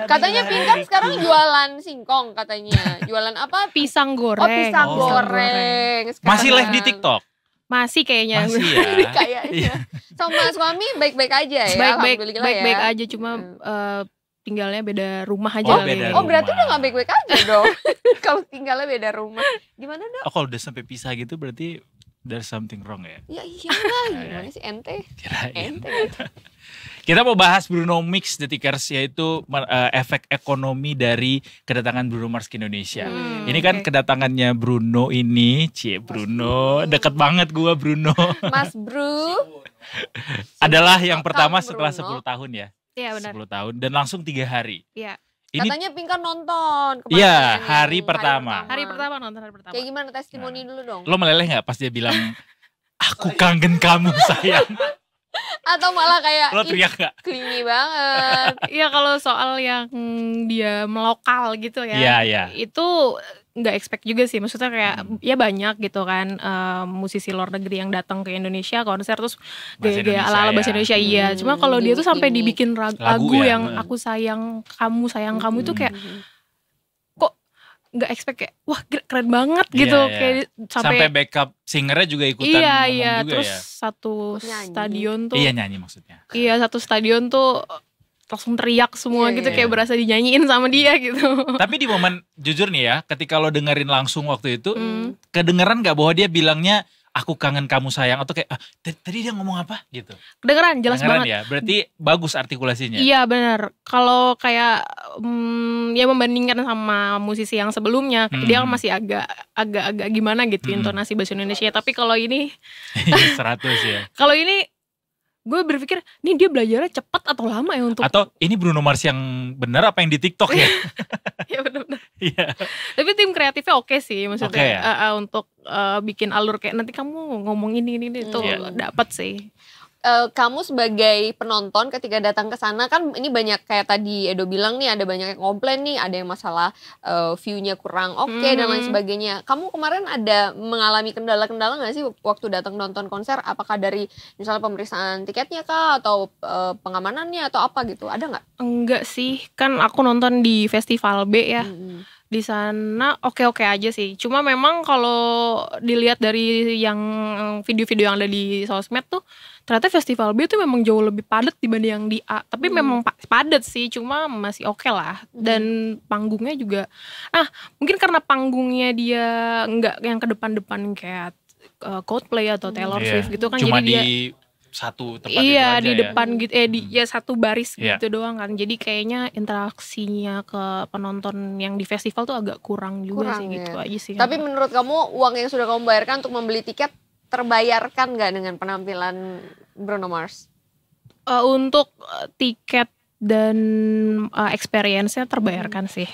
B: Katanya Pinkan sekarang jualan singkong katanya. Jualan apa?
F: Pisang goreng.
B: Oh, pisang
C: Oh.
B: goreng.
C: Masih live
B: Sekarang.
C: di TikTok?
F: Masih kayaknya.
C: Masih ya.
B: Kayaknya. Sama suami baik-baik aja ya.
F: Baik-baik
B: Alhamdulillah
F: baik-baik
B: ya.
F: aja, cuma tinggalnya beda rumah aja
C: Oh,
F: kali
C: beda
F: ya.
B: Oh berarti
C: rumah.
B: udah gak baik-baik aja dong. Kalau tinggalnya beda rumah. Gimana dong?
C: Oh kalau udah sampai pisah gitu berarti there's something wrong ya?
B: Ya iyalah. Gimana sih ente?
C: Kirain.
B: Ente gitu.
C: Kita mau bahas Bruno Mix Detikers, yaitu efek ekonomi dari kedatangan Bruno Mars ke Indonesia. Ini kan
F: oke.
C: kedatangannya Bruno ini, Bruno, deket banget gua Bruno.
B: Mas Bro.
C: Adalah yang pertama
B: Kang
C: setelah
B: Bruno.
C: 10 tahun ya.
F: Iya benar.
C: 10 tahun dan langsung 3 hari.
F: Iya.
C: Ini
B: Katanya Pinkan nonton. kemarin
C: Iya,
B: yang
C: hari pertama.
F: Hari pertama nonton hari pertama.
B: Kayak gimana testimoni dulu dong?
C: lo meleleh nggak pas dia bilang aku kangen kamu sayang.
B: Atau malah kayak
C: Lo teriak nggak?
B: clingy banget.
F: Iya kalau soal yang dia melokal gitu ya.
C: Iya.
F: Itu nggak expect juga sih, maksudnya kayak ya banyak gitu kan musisi luar negeri yang datang ke Indonesia konser terus
C: Bahasa
F: gaya-gaya
C: Indonesia
F: ala-ala
C: ya.
F: bahasa Indonesia iya. Cuma kalau dia tuh sampai
B: Gimmick.
F: dibikin
C: Lagu
F: lagu
C: ya,
F: yang aku sayang kamu itu kayak kok nggak expect kayak wah keren banget
C: Iya,
F: gitu
C: iya.
F: kayak
C: Sampai backup singernya juga ikutan
F: iya
C: ngomong
F: iya
C: juga
F: terus
C: ya.
F: satu
B: Nyanyi.
F: stadion tuh
C: Iya nyanyi maksudnya.
F: iya satu stadion tuh langsung teriak semua
B: Iya,
F: gitu
B: iya.
F: kayak berasa dinyanyiin sama dia gitu.
C: Tapi di momen jujur nih ya, ketika lo dengerin langsung waktu itu,
F: Hmm.
C: kedengeran gak bahwa dia bilangnya aku kangen kamu sayang atau kayak tadi dia ngomong apa gitu?
F: Kedengeran jelas
C: Kedengeran
F: banget.
C: ya, berarti bagus artikulasinya.
F: Iya benar. Kalau kayak ya membandingkan sama musisi yang sebelumnya, dia kan masih agak gimana gitu intonasi bahasa Indonesia. Tapi kalau ini
C: 100 ya.
F: kalau ini gue berpikir nih dia belajarnya cepat atau lama ya untuk
C: Atau ini Bruno Mars yang benar apa yang di TikTok ya?
F: ya benar-benar.
C: Iya.
F: Tapi tim kreatifnya oke sih maksudnya
C: Oke ya?
F: untuk bikin alur kayak nanti kamu ngomong ini itu
C: Iya.
F: dapat sih.
B: Kamu sebagai penonton ketika datang ke sana kan ini banyak kayak tadi Edo bilang nih ada banyak yang komplain nih, ada yang masalah view-nya kurang oke dan lain sebagainya. Kamu kemarin ada mengalami kendala-kendala nggak sih waktu datang nonton konser? Apakah dari misalnya pemeriksaan tiketnya kah atau pengamanannya atau apa gitu? Ada nggak?
F: Enggak sih, kan aku nonton di Festival B ya. Di sana oke-oke aja sih. Cuma memang kalau dilihat dari yang video-video yang ada di sosmed tuh ternyata Festival B tuh memang jauh lebih padat dibanding yang di A. Tapi memang padat sih, cuma masih oke lah. Dan panggungnya juga mungkin karena panggungnya dia enggak yang ke depan-depan kayak Coldplay atau Taylor Swift gitu kan,
C: Cuma
F: jadi dia
C: di satu tempat itu
F: iya
C: aja
F: di
C: ya.
F: depan gitu ya satu baris
C: Iya.
F: gitu doang kan, jadi kayaknya interaksinya ke penonton yang di festival tuh agak kurang juga sih
B: Kurang,
F: gitu
B: ya.
F: aja sih.
B: Tapi menurut kamu uang yang sudah kamu bayarkan untuk membeli tiket terbayarkan nggak dengan penampilan Bruno Mars?
F: Untuk tiket dan experience-nya terbayarkan sih.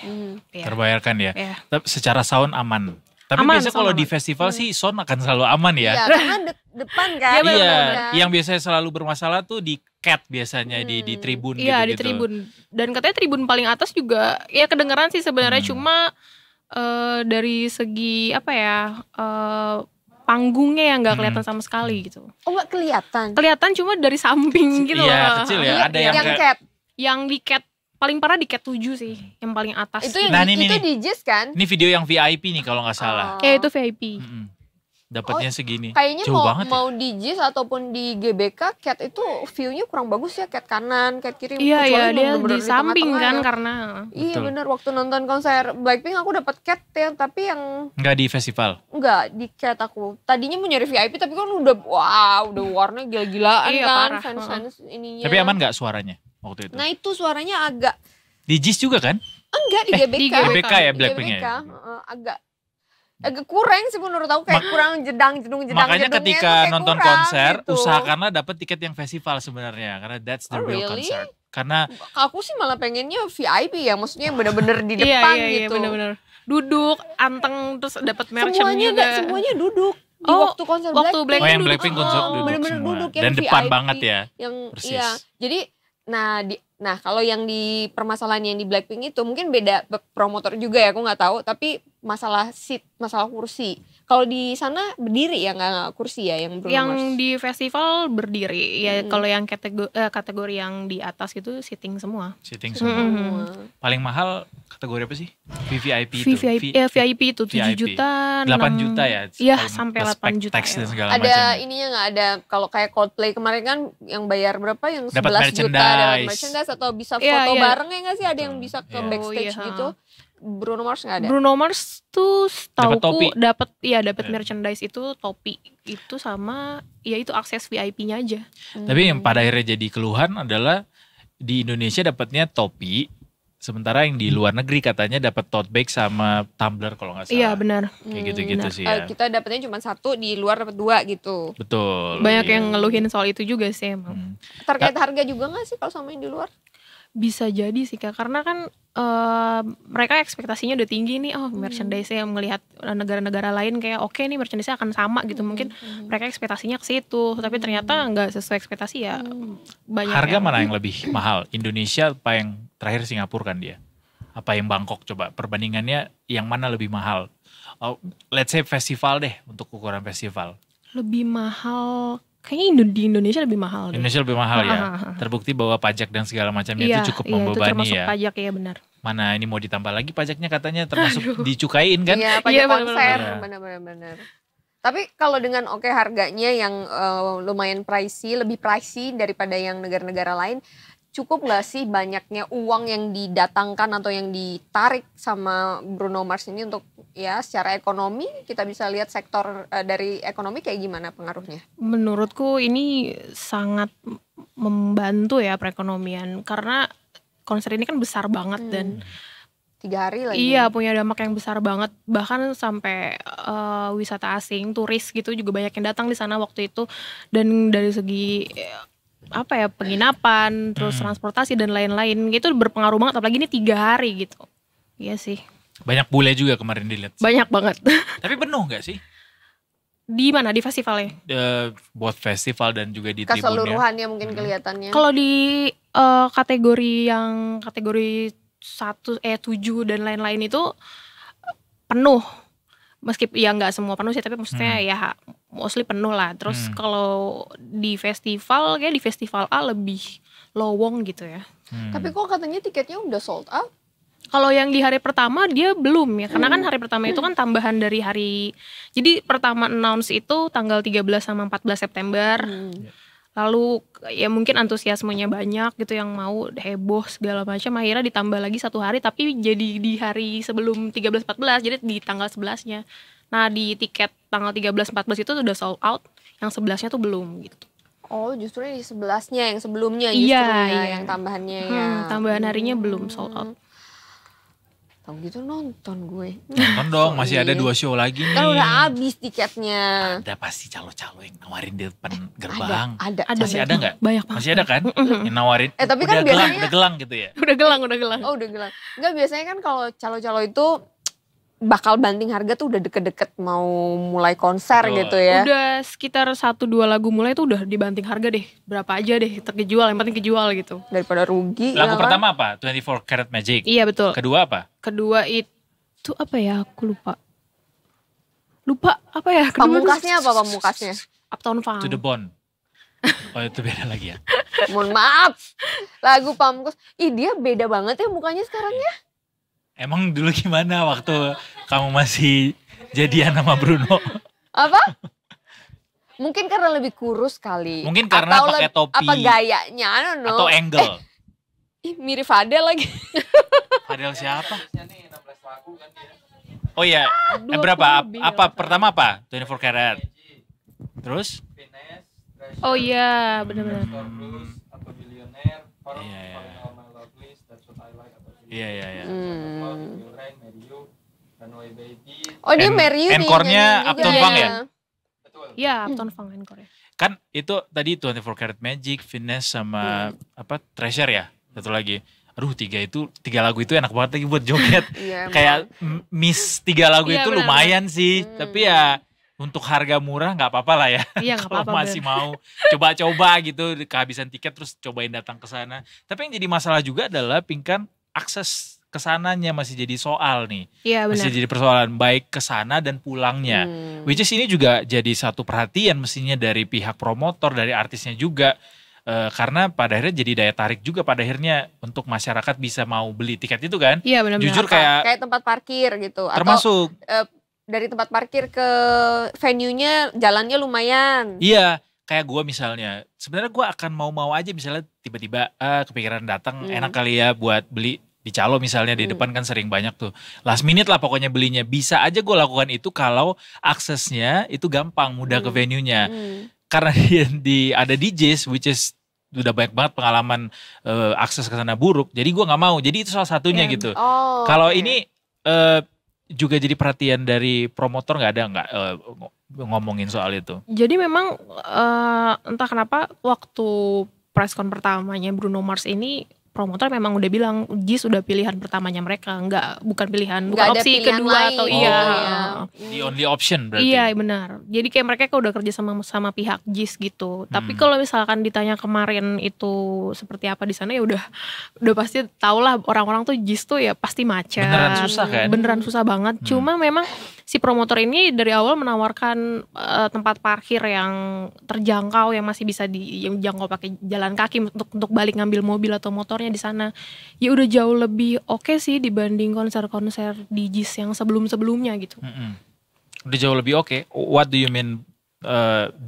F: Iya.
C: Terbayarkan ya.
F: Iya.
C: Tapi secara sound aman. Tapi
F: Aman,
C: biasanya kalau
F: sound
C: di
F: aman.
C: festival sih sound akan selalu aman ya.
B: Iya, karena depan kan.
F: Iya,
C: Iya,
B: benar.
C: yang biasanya selalu bermasalah tuh di cat biasanya di tribun
F: Iya di
C: gitu-gitu.
F: tribun, dan katanya tribun paling atas juga ya kedengeran sih sebenarnya, cuma dari segi apa ya panggungnya yang nggak kelihatan sama sekali gitu.
B: Oh nggak kelihatan.
F: Kelihatan cuma dari samping gitu
C: Iya,
F: loh.
C: kecil ya. Ada
B: yang
C: kayak-
B: cat.
F: Yang di cat paling parah di cat 7 sih, yang paling atas.
B: Itu yang
C: Nah,
B: di,
C: ini
B: itu
C: nih.
B: di Jizz kan?
C: Ini video yang VIP nih kalau nggak salah.
F: Ya itu VIP.
C: Dapatnya segini.
B: Kayaknya
C: Jauh
B: mau
C: banget ya.
B: mau di Jizz ataupun di GBK cat itu view-nya kurang bagus ya, cat kanan, cat kiri.
F: Iya
B: kecuali
F: iya dia
B: bener-bener
F: di samping
B: tengah-tengah
F: kan
B: ya.
F: karena
B: Iya
C: Betul.
B: bener, waktu nonton konser Blackpink aku dapat cat ya, tapi yang
C: Nggak di festival.
B: enggak di cat aku. Tadinya mau nyari VIP tapi kan udah udah warnanya gila-gilaan
F: Iya,
B: kan
F: parah.
B: fans-fans ininya.
C: Tapi aman nggak suaranya waktu itu?
B: Nah itu suaranya agak
C: Di Jizz juga kan?
B: enggak di GBK.
F: di
C: GBK ya
B: Di
C: Blackpink
B: GBK,
C: ya.
B: agak kurang sih menurut aku, kayak kurang jedang-jedung
C: Makanya ketika nonton konser,
B: gitu.
C: usahakanlah dapat tiket yang festival sebenarnya, karena that's the
B: Oh,
C: real
B: really?
C: concert. Karena
B: Aku sih malah pengennya VIP ya, maksudnya yang bener-bener di
F: iya
B: depan
F: iya iya
B: gitu.
F: benar-benar duduk anteng terus dapat merchandise
B: Semuanya
F: juga.
B: semuanya duduk di
F: Oh,
B: waktu konser
F: waktu
B: Blackpink.
C: oh yang
F: duduk.
C: Blackpink konser duduk
B: bener-bener
C: semua.
B: duduk yang
C: Dan depan
B: VIP.
C: banget ya.
B: Yang
C: Persis.
B: iya. Jadi nah kalau yang di permasalahan yang di Blackpink itu mungkin beda promotor juga ya, aku nggak tahu, tapi masalah seat, masalah kursi. Kalau di sana berdiri ya, nggak kursi ya yang Bruno
F: Yang
B: Mars.
F: di festival berdiri ya, kalau yang kategori yang di atas itu sitting semua.
C: Sitting semua. Paling mahal kategori apa sih? VVIP itu.
F: VIP itu 7
C: VIP.
F: juta
C: 8
F: 6
C: juta ya.
F: Iya
C: Kalau
F: sampai
C: plus
F: 8 juta
C: tax dan
F: ya.
C: segala
B: Ada
C: macam.
B: ininya nggak ada, kalau kayak Coldplay kemarin kan yang bayar berapa, yang 11
C: Dapat
B: juta dapat
C: merchandise.
B: merchandise atau bisa foto
F: Iya, iya.
B: bareng ya nggak sih, ada yang bisa ke
C: Iya.
B: backstage
F: Oh, iya.
B: gitu. Bruno Mars nggak ada.
F: Bruno Mars tuh
C: Dapat topi.
F: setauku dapat
C: Iya.
F: merchandise itu topi itu sama ya itu akses VIP-nya aja.
C: Tapi yang pada akhirnya jadi keluhan adalah di Indonesia dapatnya topi, sementara yang di luar negeri katanya dapat tote bag sama tumbler kalau nggak salah.
F: Iya benar.
C: Kayak gitu-gitu
F: benar.
C: sih ya.
B: Kita dapetnya cuma 1, di luar dapat 2 gitu.
C: Betul.
F: Banyak
C: iya.
F: yang ngeluhin soal itu juga sih emang.
B: Terkait harga juga nggak sih kalau sama yang di luar?
F: Bisa jadi sih Kak, karena kan mereka ekspektasinya udah tinggi nih, merchandise yang melihat negara-negara lain kayak oke nih merchandise akan sama gitu, mungkin mereka ekspektasinya ke situ, tapi ternyata nggak sesuai ekspektasi ya. Banyak
C: Harga mana yang lebih mahal? Indonesia apa yang terakhir Singapura kan dia? Apa yang Bangkok? Coba perbandingannya yang mana lebih mahal? Oh, let's say festival deh, untuk ukuran festival.
F: lebih mahal? Kayaknya di Indonesia lebih mahal deh.
C: Indonesia lebih mahal ya.
F: Ah.
C: Terbukti bahwa pajak dan segala macamnya
F: Iya,
C: itu cukup
F: iya, itu
C: membebani
F: termasuk
C: ya.
F: pajak ya benar.
C: Mana ini mau ditambah lagi pajaknya katanya termasuk dicukain kan?
B: Iya, pajak
F: Iya,
B: konser,
C: benar-benar.
B: benar-benar. Tapi kalau dengan harganya yang lumayan pricey, lebih pricey daripada yang negara-negara lain, cukup nggak sih banyaknya uang yang didatangkan atau yang ditarik sama Bruno Mars ini untuk ya secara ekonomi, kita bisa lihat sektor dari ekonomi kayak gimana pengaruhnya?
F: Menurutku ini sangat membantu ya perekonomian, karena konser ini kan besar banget dan
B: 3 hari lagi.
F: iya punya dampak yang besar banget, bahkan sampai wisata asing, turis gitu juga banyak yang datang di sana waktu itu. Dan dari segi apa ya, penginapan, terus transportasi dan lain-lain. Itu berpengaruh banget, apalagi ini 3 hari gitu. Iya sih.
C: Banyak bule juga kemarin dilihat.
F: Banyak banget.
C: Tapi penuh gak sih?
F: Di mana? Di festivalnya?
C: Buat festival dan juga di tribunnya.
B: Keseluruhannya mungkin kelihatannya.
F: Kalau di kategori 7 dan lain-lain itu penuh. Meskipun ya nggak semua penuh sih, tapi maksudnya ya mostly penuh lah. Terus kalau di festival, kayak di festival A lebih lowong gitu ya.
B: Tapi kok katanya tiketnya udah sold out?
F: Kalau yang di hari pertama dia belum ya, karena kan hari pertama itu kan tambahan dari hari. Jadi pertama announce itu tanggal 13 sama 14 September. Lalu ya mungkin antusiasmenya banyak gitu yang mau heboh segala macam, akhirnya ditambah lagi 1 hari tapi jadi di hari sebelum 13-14, jadi di tanggal 11-nya. Nah di tiket tanggal 13-14 itu udah sold out, yang 11-nya tuh belum gitu.
B: Oh justru di 11-nya, yang sebelumnya
F: Iya,
B: justru ya,
F: iya.
B: yang tambahannya ya.
F: Tambahan harinya belum sold out.
B: Tahu gitu nonton gue.
C: Nonton dong, masih ada 2 show lagi nih.
B: Kan udah habis tiketnya.
C: Ada pasti calo-calo yang nawarin di depan gerbang.
B: Ada.
C: Masih ada nggak?
F: Banyak banget.
C: Masih ada kan? Yang nawarin.
B: Tapi kan
C: udah gelang,
B: biasanya-
C: udah gelang gitu ya.
F: Udah gelang.
B: Oh udah gelang. Enggak, biasanya kan kalau calo-calo itu bakal banting harga tuh udah deket-deket mau mulai konser
C: Betul.
B: gitu ya.
F: Udah sekitar 1-2 lagu mulai tuh udah dibanting harga deh. Berapa aja deh terkejual, yang penting kejual gitu.
B: Daripada rugi.
C: Lagu
B: ya kan?
C: pertama apa? 24 Karat Magic.
F: Iya betul.
C: Kedua apa?
F: Kedua itu apa ya? Aku lupa. Lupa apa ya? Kedua
B: Pamungkasnya apa pamungkasnya?
F: Uptown Funk.
C: To the Bone. Oh itu beda lagi ya.
B: Mohon maaf. Lagu Pamungkas. Ih dia beda banget ya mukanya sekarang ya.
C: Emang dulu gimana waktu kamu masih jadian sama Bruno?
B: Apa? Mungkin karena lebih kurus kali.
C: Mungkin karena
B: Atau
C: pakai topi.
B: Apa gayanya? I don't know.
C: Atau angle?
B: Ih, mirip Fadel lagi.
C: Padahal siapa? Oh iya, berapa? Apa pertama apa? 24 Karat. Terus?
F: Oh iya, benar-benar.
C: Iya.
B: Oh dia Mary nih.
C: Encore-nya
B: nyanyiin juga
C: Uptown Funk ya?
F: Iya, Uptown Funk encore.
C: Kan itu tadi 24 Karat Magic, Finesse sama apa Treasure ya? Satu lagi. Aduh 3 lagu itu enak banget lagi buat joget.
B: Iya,
C: Kayak miss 3 lagu
F: Iya,
C: itu
F: benar.
C: lumayan sih. Tapi ya untuk harga murah nggak apa-apa lah ya.
F: Iya, nggak
C: Kalau
F: apa-apa.
C: masih mau coba-coba gitu kehabisan tiket terus cobain datang ke sana. Tapi yang jadi masalah juga adalah Pingkan akses ke sananya masih jadi soal nih.
F: Iya, benar.
C: Masih jadi persoalan baik ke sana dan pulangnya. Which is ini juga jadi satu perhatian mestinya dari pihak promotor, dari artisnya juga. Karena pada akhirnya jadi daya tarik juga pada akhirnya untuk masyarakat bisa mau beli tiket itu kan.
F: Iya, benar-benar.
C: Jujur
B: Apa?
C: kayak
B: Kayak tempat parkir gitu.
C: termasuk
B: Atau dari tempat parkir ke venue-nya jalannya lumayan.
C: iya kayak gue misalnya sebenarnya gue akan mau aja misalnya tiba-tiba kepikiran datang enak kali ya buat beli di calo misalnya di depan kan sering banyak tuh last minute lah pokoknya belinya bisa aja gue lakukan itu kalau aksesnya itu gampang mudah ke venue-nya karena ada DJs which is udah banyak banget pengalaman akses ke sana buruk jadi gue nggak mau jadi itu salah satunya
F: Iya.
C: gitu
B: Oh.
C: kalau
B: oke.
C: ini juga jadi perhatian dari promotor nggak ada ngomongin soal itu.
F: Jadi memang entah kenapa waktu presscon pertamanya Bruno Mars ini promotor memang udah bilang Jis udah pilihan pertamanya mereka, bukan
B: Nggak
F: bukan
B: ada
F: opsi
B: pilihan
F: kedua
B: lain.
F: atau
B: Oh,
F: iya.
B: iya.
C: The only option berarti.
F: Iya benar. Jadi kayak mereka udah kerja sama pihak JIS gitu. Tapi kalau misalkan ditanya kemarin itu seperti apa di sana ya udah pasti tau lah orang-orang tuh JIS tuh ya pasti macet.
C: Beneran susah kan?
F: Beneran susah banget. Cuma memang si promotor ini dari awal menawarkan tempat parkir yang terjangkau yang masih bisa dijangkau pakai jalan kaki untuk balik ngambil mobil atau motornya di sana. Ya udah jauh lebih oke sih dibanding konser-konser di JIS yang sebelum-sebelumnya gitu.
C: Udah jauh lebih oke. What do you mean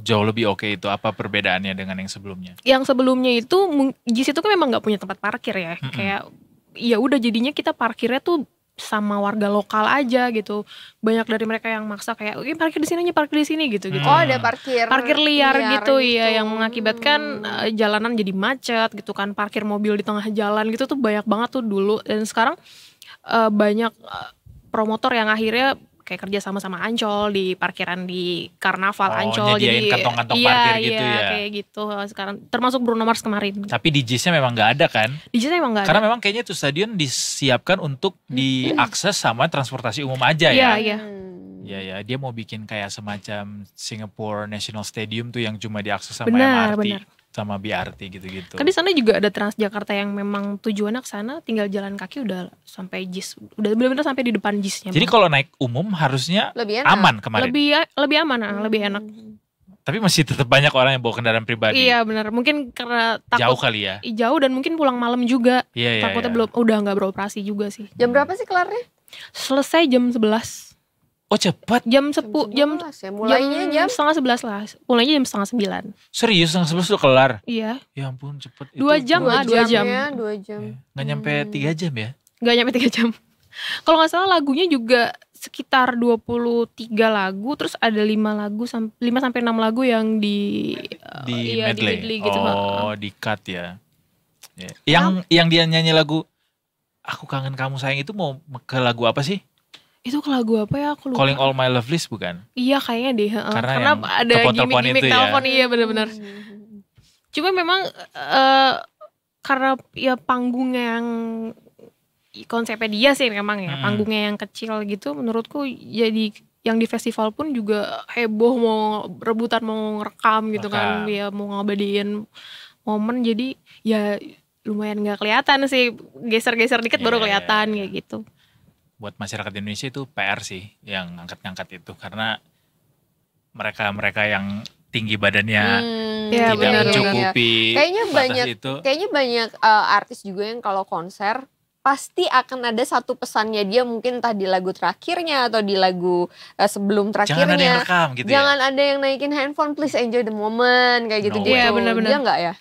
C: jauh lebih oke itu? Apa perbedaannya dengan yang sebelumnya?
F: Yang sebelumnya itu JIS itu kan memang nggak punya tempat parkir ya. Kayak ya udah jadinya kita parkirnya tuh sama warga lokal aja gitu. Banyak dari mereka yang maksa kayak oke parkir di sini aja, parkir di sini gitu.
B: Oh ada parkir
F: Liar gitu ya yang mengakibatkan jalanan jadi macet gitu kan, parkir mobil di tengah jalan gitu tuh banyak banget tuh dulu. Dan sekarang banyak promotor yang akhirnya kayak kerja sama Ancol di parkiran di Karnaval
C: Oh,
F: Ancol.
C: nyediain
F: Jadi
C: kantong-kantong
F: iya,
C: parkir gitu
F: iya,
C: ya.
F: kayak gitu sekarang. Termasuk Bruno Mars kemarin.
C: Tapi di JIS-nya memang nggak ada kan?
F: Di Jakarta emang nggak
C: Karena
F: ada.
C: memang kayaknya itu stadion disiapkan untuk diakses sama transportasi umum aja
F: Iya,
C: ya.
F: iya.
C: Iya ya, dia mau bikin kayak semacam Singapore National Stadium tuh yang cuma diakses sama
F: Benar,
C: MRT
F: benar.
C: sama BRT gitu-gitu.
F: Kan di sana juga ada Transjakarta yang memang tujuannya ke sana, tinggal jalan kaki udah sampai JIS. Udah benar-benar sampai di depan JIS-nya.
C: Jadi kalau naik umum harusnya
B: Lebih enak.
C: aman kemarin.
F: lebih aman, lebih enak.
C: Tapi masih tetap banyak orang yang bawa kendaraan pribadi.
F: Iya benar. Mungkin karena
C: Jauh
F: takut
C: kali ya.
F: jauh dan mungkin pulang malam juga.
C: Iya, iya,
F: Takutnya
C: iya.
F: belum udah nggak beroperasi juga sih.
B: Jam berapa sih kelarnya?
F: Selesai jam 11.
C: Oh cepat.
F: Jam 10 jam
B: 11 ya. Mulainya jam
F: setengah 11 lah. Mulainya jam setengah 9.
C: Serius setengah 11 udah kelar.
F: Iya.
C: Ya ampun cepet.
F: 2 jam lah, 2 jam.
B: ya, 2 jam.
C: Nggak nyampe 3 jam ya.
F: Nggak nyampe 3 jam. Kalau nggak salah lagunya juga sekitar 23 lagu, terus ada 5 sampai 6 lagu yang di
C: Di
F: iya,
C: medley.
F: medley gitu.
C: Oh di cut ya. Ya. Yang dia nyanyi lagu Aku Kangen Kamu Sayang itu mau ke lagu apa sih?
F: Itu ke lagu apa ya, aku lupa.
C: Calling All My Lovelies bukan?
F: Iya kayaknya deh.
C: Karena
F: Karena
C: yang
F: ada
C: telepon-telepon
F: gimmick-gimmick
C: itu ya.
F: telepon, iya benar-benar. Cuma memang karena ya panggungnya yang konsepnya dia sih memang ya, panggungnya yang kecil gitu, menurutku jadi yang di festival pun juga heboh, mau rebutan mau ngerekam gitu kan, ya mau ngabadiin momen, jadi ya lumayan nggak kelihatan sih, geser-geser dikit baru kelihatan kayak gitu.
C: Buat masyarakat Indonesia itu PR sih yang ngangkat-ngangkat itu, karena mereka yang tinggi badannya
F: Ya,
C: tidak
F: benar,
C: mencukupi
B: Kayaknya
C: batas
B: banyak
C: itu.
B: Kayaknya banyak artis juga yang kalau konser pasti akan ada satu pesannya dia, mungkin entah di lagu terakhirnya atau di lagu sebelum terakhirnya.
C: Jangan ada yang rekam gitu
B: Jangan
C: ya.
B: ada yang naikin handphone, please enjoy the moment kayak gitu.
C: No
B: gitu.
C: way.
F: Iya, benar-benar.
B: Dia enggak ya?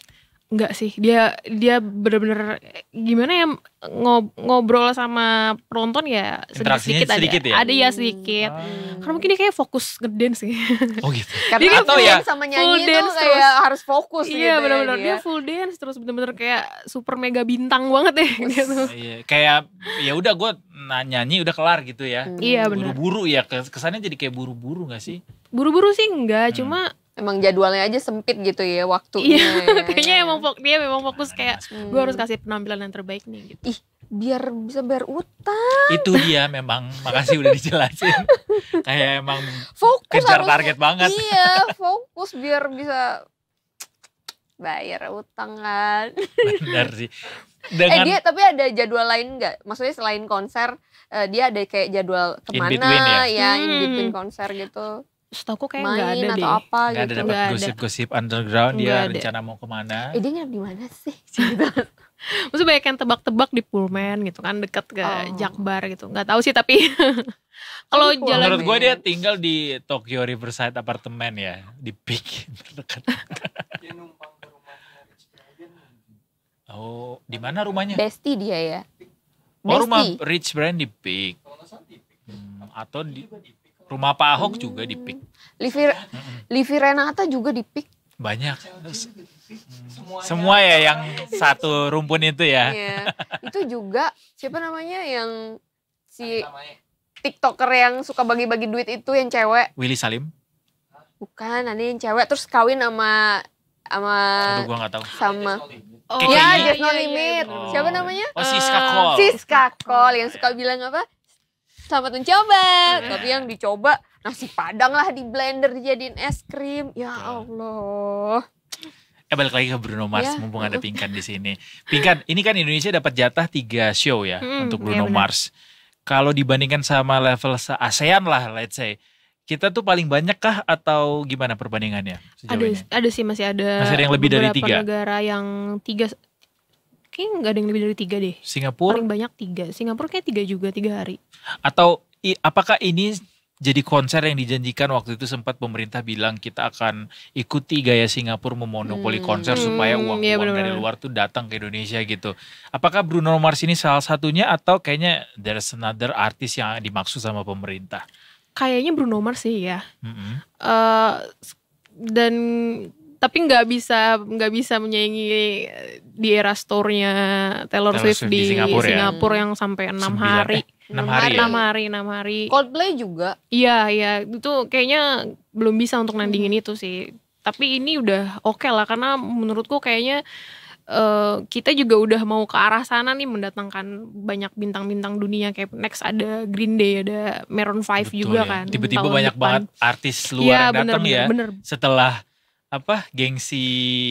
F: Enggak sih, dia bener-bener gimana ya, ngobrol sama penonton ya
C: Interaksinya
F: sedikit
C: sedikit
F: ada.
C: ya?
F: Ada ya sedikit. Karena mungkin dia kayak fokus ngedance sih.
C: Oh gitu.
B: Karena
C: Atau
B: full
C: ya
B: dance sama
F: full
B: nyanyi itu
F: dance
B: kayak
F: terus.
B: harus fokus gitu.
F: Iya benar-benar
B: ya
F: dia full dance terus bener-bener kayak super mega bintang banget deh gitu.
C: Iya, kayak ya udah gue nyanyi udah kelar gitu ya.
F: Iya benar.
C: Buru-buru ya, kesannya jadi kayak buru-buru gak sih?
F: Buru-buru sih enggak, cuma
B: Emang jadwalnya aja sempit gitu ya waktunya.
F: iya
B: ya.
F: kayaknya dia memang fokus kayak
C: Hmm.
F: gue harus kasih penampilan yang terbaik nih gitu.
B: Ih, biar bisa bayar utang.
C: Itu dia memang, makasih udah dijelasin. Kayak emang
B: Fokus
C: kejar
B: harus-
C: target banget.
B: Iya, fokus biar bisa bayar utang kan.
C: Bener sih. Dengan
B: Dia tapi ada jadwal lain nggak? Maksudnya selain konser, dia ada kayak jadwal kemana
C: between ya?
B: in between konser gitu.
F: Setahu kayak nggak
B: Main
F: ada
B: atau
F: deh.
B: apa
C: nggak ada
B: gitu.
C: dapat
F: Nggak ada.
C: gosip-gosip underground dia
F: Nggak ada.
C: rencana mau kemana.
B: Dia nginep di mana sih?
F: Maksudnya banyak yang tebak-tebak di Pullman gitu kan, dekat ke
B: Oh.
F: Jakbar gitu. Nggak tahu sih tapi kalau
B: Di
F: jalan
C: Menurut gue dia tinggal di Tokyo Riverside apartemen ya, di Peak terdekat. Oh, di mana rumahnya?
B: Bestie dia ya.
C: Oh, rumah
B: Bestie.
C: Rich Brian di Peak. Atau di rumah Pak Ahok juga di Peak.
B: Livi Renata juga di Pik.
C: Banyak. Semua ya yang satu rumpun itu ya.
B: Iya. Itu juga siapa namanya yang si TikToker yang suka bagi-bagi duit itu yang cewek.
C: Willy Salim.
B: Bukan, ada yang cewek terus kawin sama
C: Aduh gua gak tahu.
B: sama
F: Oh,
C: Kayak
B: ya,
C: gini.
B: Just No Limit.
C: Oh.
B: Siapa namanya?
C: Oh, Siska Kol.
B: Siska Kol yang suka bilang apa? Selamat mencoba. Tapi yang dicoba nasi padang lah di blender dijadiin es krim. Ya Allah.
C: Balik lagi ke Bruno Mars,
B: Ya.
C: mumpung ada Pinkan di sini. Pinkan, ini kan Indonesia dapat jatah 3 show ya untuk Bruno
F: iya benar.
C: Mars. Kalau dibandingkan sama level ASEAN lah, let's say, kita tuh paling banyak kah atau gimana perbandingannya sejauh ini?
F: ada sih masih ada.
C: Masih ada yang lebih dari
F: beberapa
C: 3?
F: negara yang 3. Kayaknya nggak ada yang lebih dari 3 deh.
C: Singapura
F: Paling banyak 3. Singapura kayak 3 juga, 3 hari.
C: atau apakah ini jadi konser yang dijanjikan waktu itu sempat pemerintah bilang kita akan ikuti gaya Singapura memonopoli konser supaya uang-uang
F: iya
C: dari
F: benar-benar.
C: luar tuh datang ke Indonesia gitu. Apakah Bruno Mars ini salah satunya atau kayaknya there's another artis yang dimaksud sama pemerintah?
F: Kayaknya Bruno Mars sih ya.
C: Mm-mm.
F: Dan tapi nggak bisa menyaingi di era store-nya Taylor
C: Taylor
F: Swift
C: Swift di
F: di
C: Singapura ya.
F: Singapura yang sampai 6
C: 9,
F: hari.
C: 6 hari ya?
F: 6 hari.
B: Coldplay juga.
F: Iya, itu kayaknya belum bisa untuk nandingin itu sih. Tapi ini udah oke lah, karena menurutku kayaknya kita juga udah mau ke arah sana nih, mendatangkan banyak bintang-bintang dunia. Kayak next ada Green Day, ada Maroon 5
C: Betul
F: juga
C: ya.
F: kan.
C: Tiba-tiba
F: tahun
C: banyak
F: depan.
C: banget artis luar
F: Iya,
C: yang datang ya.
F: bener.
C: Setelah gengsi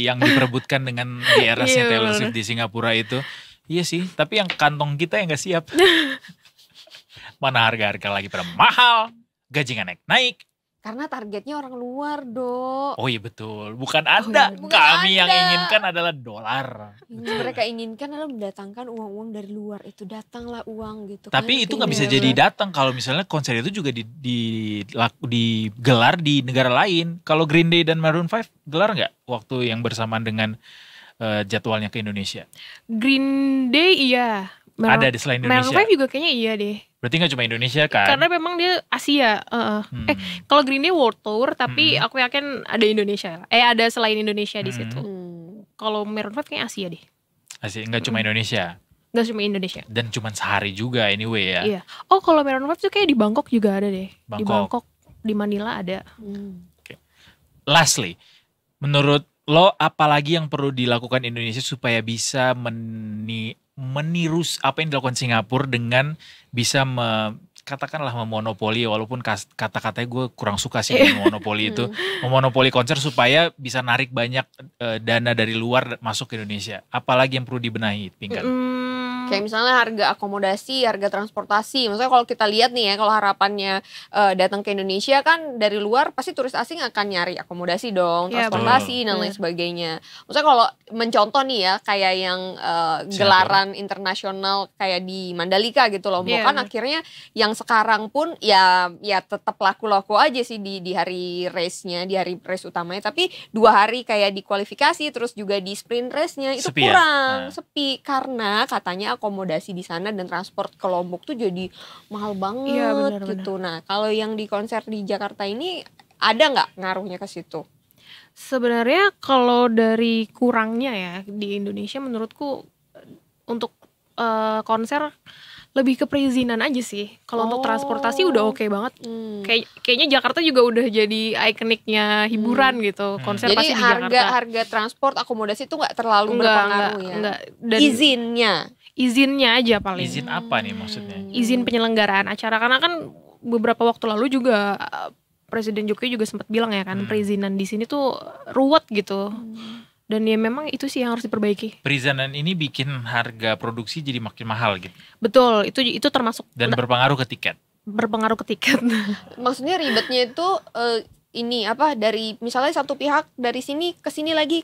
C: yang diperebutkan dengan di erasnya
F: Iya,
C: Taylor
F: bener.
C: Swift di Singapura itu. Iya sih, tapi yang kantong kita yang gak siap. Mana harga-harga lagi pada mahal, gaji gak naik-naik.
B: Karena targetnya orang luar, Dok.
C: Oh iya betul, bukan Anda.
B: Bukan
C: Kami yang
B: Anda.
C: inginkan adalah dolar.
B: Yang mereka inginkan adalah mendatangkan uang-uang dari luar. Itu datanglah uang gitu.
C: Tapi
B: kan,
C: itu nggak bisa
B: keinginan
C: jadi
B: mereka.
C: datang kalau misalnya konser itu juga digelar di negara lain. Kalau Green Day dan Maroon 5 gelar nggak waktu yang bersamaan dengan jadwalnya ke Indonesia?
F: Green Day iya.
C: Ada di selain
F: Maroon
C: Indonesia.
F: 5 juga kayaknya iya deh.
C: Berarti nggak cuma Indonesia kan?
F: Karena memang dia Asia. Kalau Green Day World Tour, tapi aku yakin ada Indonesia. Ada selain Indonesia di situ. Kalau Maroon 5 kayaknya Asia deh.
C: Asik, nggak cuma Indonesia.
F: Nggak cuma Indonesia.
C: Dan cuma sehari juga anyway ya.
F: Iya. Oh, kalau Maroon 5 tuh kayak di Bangkok juga ada deh. Di
C: Bangkok.
F: Bangkok, di Manila ada.
C: Lastly, menurut lo apalagi yang perlu dilakukan Indonesia supaya bisa meniru apa yang dilakukan Singapura dengan bisa katakanlah memonopoli, walaupun kata-katanya gue kurang suka sih memonopoli itu, memonopoli konser supaya bisa narik banyak dana dari luar masuk ke Indonesia. Apalagi yang perlu dibenahi, Pinkan?
B: Kayak misalnya harga akomodasi, harga transportasi. Maksudnya kalau kita lihat nih ya, kalau harapannya datang ke Indonesia kan dari luar pasti turis asing akan nyari akomodasi dong,
F: Iya,
B: transportasi dan lain sebagainya. Maksudnya kalau mencontoh nih ya, kayak yang gelaran internasional kayak di Mandalika gitu loh,
F: Iya.
B: kan akhirnya yang sekarang pun ya tetap laku-laku aja sih di hari race-nya, di hari race utamanya. Tapi 2 hari kayak di kualifikasi, terus juga di sprint race-nya itu
C: Sepi ya?
B: kurang, sepi karena katanya akomodasi di sana dan transport ke Lombok tuh jadi mahal banget
F: Iya, benar,
B: gitu. Nah, kalau yang di konser di Jakarta ini ada nggak ngaruhnya ke situ?
F: Sebenarnya kalau dari kurangnya ya di Indonesia, menurutku untuk konser lebih ke perizinan aja sih. Kalau untuk transportasi udah oke banget. Kayaknya Jakarta juga udah jadi ikoniknya hiburan gitu. Konser
B: Jadi
F: pasti di Jakarta.
B: harga transport akomodasi itu nggak terlalu berpengaruh ya.
F: Enggak. Dan izinnya aja paling.
C: Izin apa nih maksudnya?
F: Izin penyelenggaraan acara, karena kan beberapa waktu lalu juga Presiden Jokowi juga sempat bilang ya kan, perizinan di sini tuh ruwet gitu. Dan ya memang itu sih yang harus diperbaiki.
C: Perizinan ini bikin harga produksi jadi makin mahal gitu.
F: Betul, itu termasuk
C: Dan berpengaruh ke tiket.
F: berpengaruh ke tiket.
B: Maksudnya ribetnya itu ini apa, dari misalnya satu pihak dari sini ke sini lagi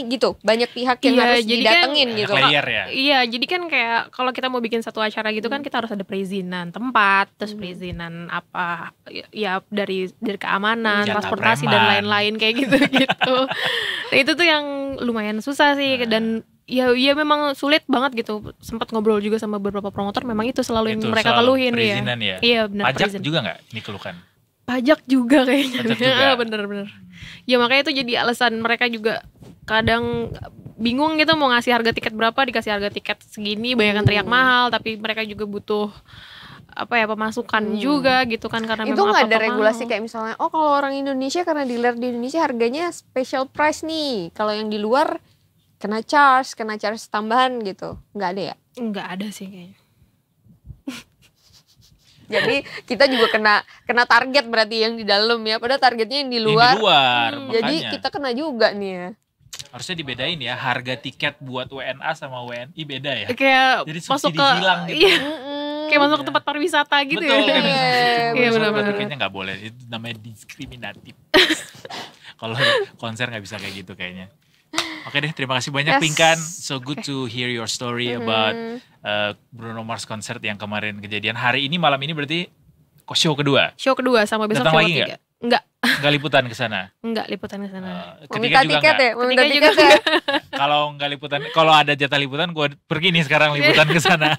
B: gitu. Banyak pihak yang
F: Iya,
B: harus
F: jadi
B: didatengin
C: Banyak
B: gitu.
C: layer ya.
F: Iya, jadi kan kayak kalau kita mau bikin satu acara gitu kan kita harus ada perizinan tempat, terus perizinan apa ya dari keamanan,
C: Jatah
F: transportasi
C: preman.
F: dan lain-lain kayak gitu. Nah, itu tuh yang lumayan susah sih, dan ya memang sulit banget gitu. Sempat ngobrol juga sama beberapa promotor, memang itu selalu yang
C: Itu
F: mereka
C: soal
F: keluhin
C: perizinan ya.
F: Iya, benar,
C: Pajak
F: perizinan.
C: juga nggak ini keluhkan?
F: Pajak juga kayaknya.
C: Pajak juga.
F: Bener-bener. Ya makanya itu jadi alasan mereka juga kadang bingung gitu mau ngasih harga tiket berapa, dikasih harga tiket segini, banyak yang teriak mahal, tapi mereka juga butuh pemasukan juga gitu kan, karena
B: Itu
F: memang
B: nggak ada
F: apa-apa
B: regulasi
F: mahal.
B: kayak misalnya kalau orang Indonesia karena dealer di Indonesia harganya special price nih, kalau yang di luar kena charge tambahan gitu, nggak ada ya?
F: Nggak ada sih kayaknya.
B: Jadi kita juga kena target berarti yang di dalam ya, padahal targetnya yang di
C: Yang
B: luar.
C: di luar,
B: Jadi
C: makanya.
B: kita kena juga nih ya.
C: Harusnya dibedain ya, harga tiket buat WNA sama WNI beda ya.
F: Kayak
C: Jadi
F: masuk
C: subsidi
F: ke
C: silang gitu.
F: iya, kayak masuk ke tempat pariwisata gitu
C: Betul,
F: ya.
C: kayak
B: Iya,
F: Iya,
C: benar
F: benar-benar.
C: tiketnya nggak boleh, itu namanya diskriminatif. Kalau konser nggak bisa kayak gitu kayaknya. Oke deh, terima kasih banyak
B: Yes.
C: Pinkan. So good to hear your story about Bruno Mars concert yang kemarin kejadian. Hari ini, malam ini berarti show kedua.
F: Show kedua sama besok
C: Datang
F: show
C: lagi
F: ketiga. Enggak
C: Nggak liputan ke sana.
F: liputan ke sana.
C: Ketiga
B: Meminta
C: juga
B: tiket
C: nggak.
B: ya, meminta
F: Ketiga
B: tiket
F: juga
B: ya.
C: Kalau nggak liputan, kalau ada jatah liputan, gue pergi nih sekarang liputan ke sana.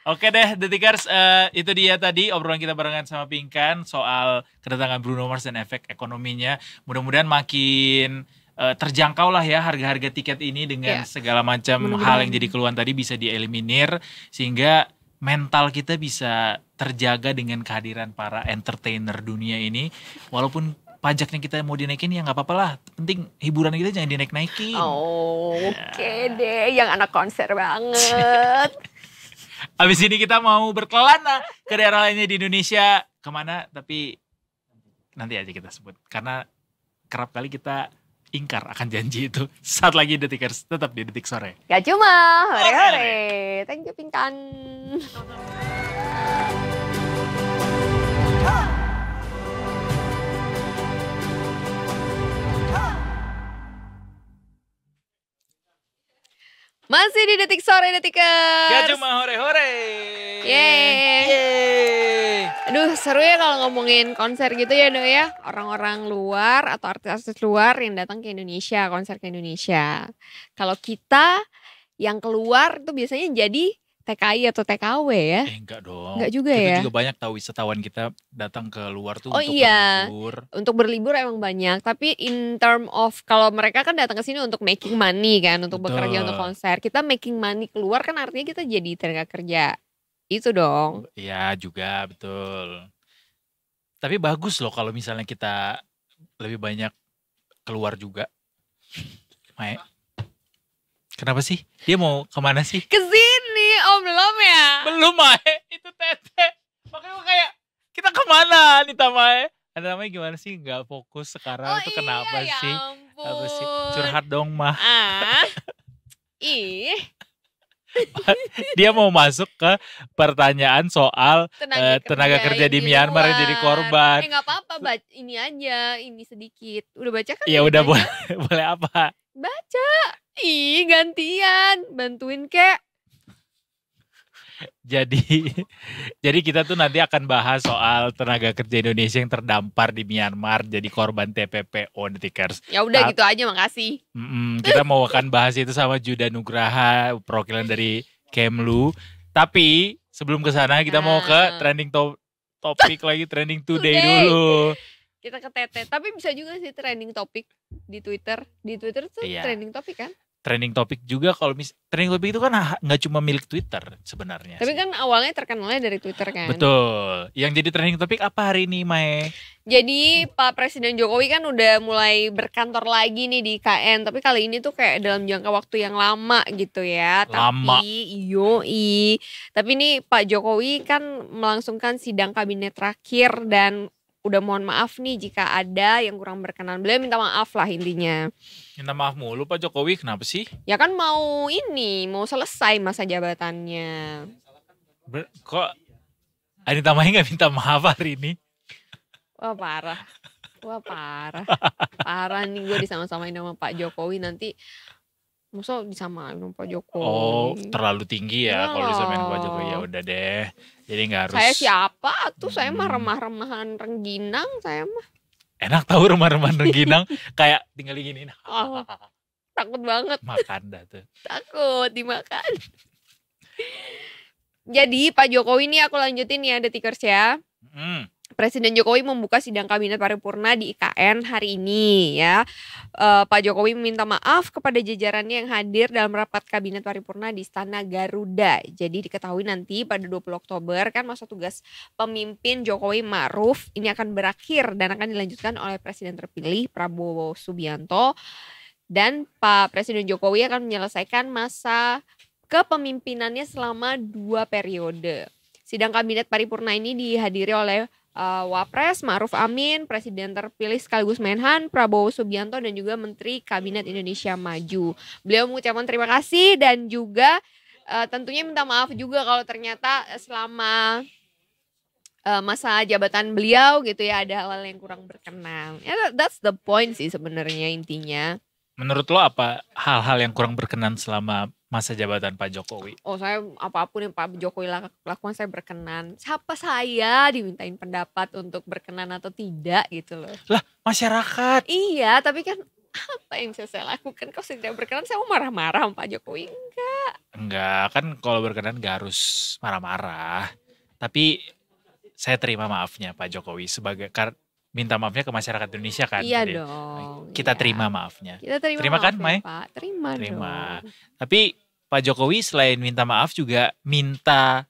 C: Oke deh, Detikers, itu dia tadi obrolan kita barengan sama Pinkan soal kedatangan Bruno Mars dan efek ekonominya. Mudah-mudahan makin terjangkau lah ya harga-harga tiket ini dengan
F: Iya.
C: segala macam
F: Mudah-mudahan.
C: hal yang jadi keluhan tadi bisa dieliminir sehingga mental kita bisa terjaga dengan kehadiran para entertainer dunia ini. Walaupun pajaknya kita mau dinaikin ya nggak apa-apa lah. Penting hiburan kita jangan dinaik-naikin.
B: Oh, oke deh, yang anak konser banget.
C: Abis ini kita mau berkelana ke daerah lainnya di Indonesia. Kemana? Tapi nanti aja kita sebut. Karena kerap kali kita ingkar akan janji itu. Saat lagi Detikers tetap di Detik Sore.
B: Gak cuma, hore-hore. Thank you Pinkan. Masih di Detik Sore Detikers.
C: Gak cuma hore-hore.
B: Yeay. Aduh seru ya kalau ngomongin konser gitu ya Dok ya. Orang-orang luar atau artis-artis luar yang datang ke Indonesia, konser ke Indonesia. Kalau kita yang keluar itu biasanya jadi TKI atau TKW ya.
C: Enggak dong.
B: Enggak juga
C: Kita
B: ya.
C: juga banyak tahu wisatawan kita datang ke luar tuh
B: Oh
C: untuk
B: iya.
C: berlibur.
B: Untuk berlibur emang banyak. Tapi in term of kalau mereka kan datang ke sini untuk making money kan. Untuk
C: Betul.
B: bekerja untuk konser. Kita making money keluar kan artinya kita jadi tenaga kerja. Itu dong.
C: Iya juga betul. Tapi bagus loh kalau misalnya kita lebih banyak keluar juga. Mae. Kenapa sih? Dia mau kemana sih?
B: Kesini, oh belum ya?
C: Belum Mae, itu Tete. Makanya gua kayak kita kemana nih Tamae? Ada namanya gimana sih? Gak fokus sekarang
B: Oh
C: itu kenapa
B: iya,
C: sih?
B: ya ampun.
C: Apa sih? Curhat dong mah.
B: Ah, ih,
C: Dia mau masuk ke pertanyaan soal tenaga kerja di Myanmar yang jadi korban.
B: Gak apa-apa, ini aja, ini sedikit. Udah baca kan?
C: Ya udah boleh, boleh apa?
B: Baca. Ih, gantian. Bantuin kek.
C: Jadi kita tuh nanti akan bahas soal tenaga kerja Indonesia yang terdampar di Myanmar jadi korban TPPO Detikers.
B: Ya udah gitu aja, makasih.
C: Kita mau akan bahas itu sama Juda Nugraha, perwakilan dari Kemlu. Tapi sebelum ke sana kita mau ke trending topik lagi, trending today dulu.
B: Kita ke Tete, tapi bisa juga sih trending topik di Twitter. Di Twitter tuh
C: Iya.
B: trending topik kan?
C: Trending topik juga kalau trending topik itu kan nggak cuma milik Twitter sebenarnya.
B: Tapi
C: sih.
B: kan awalnya terkenalnya dari Twitter kan?
C: Betul. Yang jadi trending topik apa hari ini, Mae?
B: Jadi Pak Presiden Jokowi kan udah mulai berkantor lagi nih di IKN. Tapi kali ini tuh kayak dalam jangka waktu yang lama gitu ya.
C: Lama.
B: Tapi ini Pak Jokowi kan melangsungkan sidang kabinet terakhir dan udah mohon maaf nih jika ada yang kurang berkenan. Beliau minta maaf lah intinya.
C: Minta maaf mulu Pak Jokowi, kenapa sih?
B: Ya kan mau selesai masa jabatannya.
C: Kok Anita Mae nggak minta maaf hari ini?
B: Wah parah. Parah nih gue disama-samain sama Pak Jokowi nanti. Masa disamain sama Pak Jokowi.
C: Oh, terlalu tinggi ya kalau disamain Pak Jokowi. Ya udah deh. Jadi nggak harus.
B: Saya siapa tuh? Saya mah remah-remahan rengginang saya mah.
C: Enak tahu remah-remahan rengginang kayak tinggal diginiin.
B: Oh, takut banget.
C: Makan dah tuh.
B: Takut dimakan. Jadi Pak Jokowi ini aku lanjutin ya Detikers ya. Presiden Jokowi membuka sidang kabinet paripurna di IKN hari ini ya. Pak Jokowi meminta maaf kepada jajarannya yang hadir dalam rapat kabinet paripurna di Istana Garuda. Jadi diketahui nanti pada 20 Oktober kan masa tugas pemimpin Jokowi Ma'ruf ini akan berakhir dan akan dilanjutkan oleh Presiden terpilih Prabowo Subianto. Dan Pak Presiden Jokowi akan menyelesaikan masa kepemimpinannya selama 2 periode. Sidang kabinet paripurna ini dihadiri oleh Wapres Ma'ruf Amin, Presiden terpilih sekaligus Menhan Prabowo Subianto dan juga Menteri Kabinet Indonesia Maju. Beliau mengucapkan terima kasih dan juga tentunya minta maaf juga kalau ternyata selama masa jabatan beliau gitu ya ada hal-hal yang kurang berkenan. Ya, that's the point sih sebenarnya intinya.
C: Menurut lo apa hal-hal yang kurang berkenan selama masa jabatan Pak Jokowi?
B: Oh saya apapun yang Pak Jokowi lakukan saya berkenan. Siapa saya dimintain pendapat untuk berkenan atau tidak gitu loh.
C: Lah masyarakat.
B: Iya tapi kan apa yang saya lakukan kalau saya tidak berkenan saya mau marah-marah sama Pak Jokowi.
C: Enggak, kan kalau berkenan gak harus marah-marah. Tapi saya terima maafnya Pak Jokowi sebagai minta maafnya ke masyarakat Indonesia kan.
B: Iya
C: Jadi,
B: dong.
C: kita
B: iya.
C: terima maafnya.
B: Kita terima
C: kan,
B: maaf
C: Mai?
B: ya, Pak. Terima
C: Terima.
B: dong.
C: Tapi Pak Jokowi selain minta maaf juga minta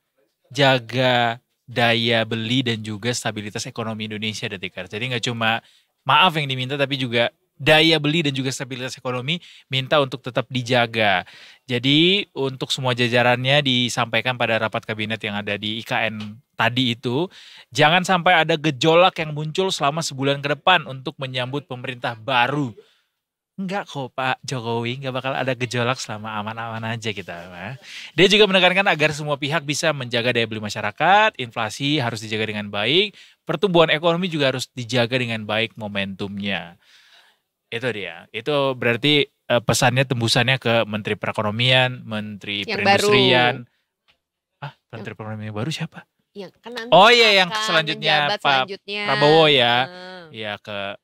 C: jaga daya beli dan juga stabilitas ekonomi Indonesia, Detikar. Jadi nggak cuma maaf yang diminta, tapi juga daya beli dan juga stabilitas ekonomi minta untuk tetap dijaga. Jadi untuk semua jajarannya disampaikan pada rapat kabinet yang ada di IKN tadi itu, jangan sampai ada gejolak yang muncul selama sebulan ke depan untuk menyambut pemerintah baru. Enggak kok Pak Jokowi, enggak bakal ada gejolak selama aman-aman aja kita. Dia juga menekankan agar semua pihak bisa menjaga daya beli masyarakat, inflasi harus dijaga dengan baik, pertumbuhan ekonomi juga harus dijaga dengan baik momentumnya. Itu dia. Itu berarti pesannya tembusannya ke Menteri Perekonomian, Menteri
B: Yang
C: Perindustrian. Menteri Perekonomian baru siapa?
B: Yang kan nanti
C: Oh iya, yang
B: akan
C: selanjutnya
B: menjabat
C: Pak
B: selanjutnya.
C: Prabowo ya.
B: Nah,
C: Ya ke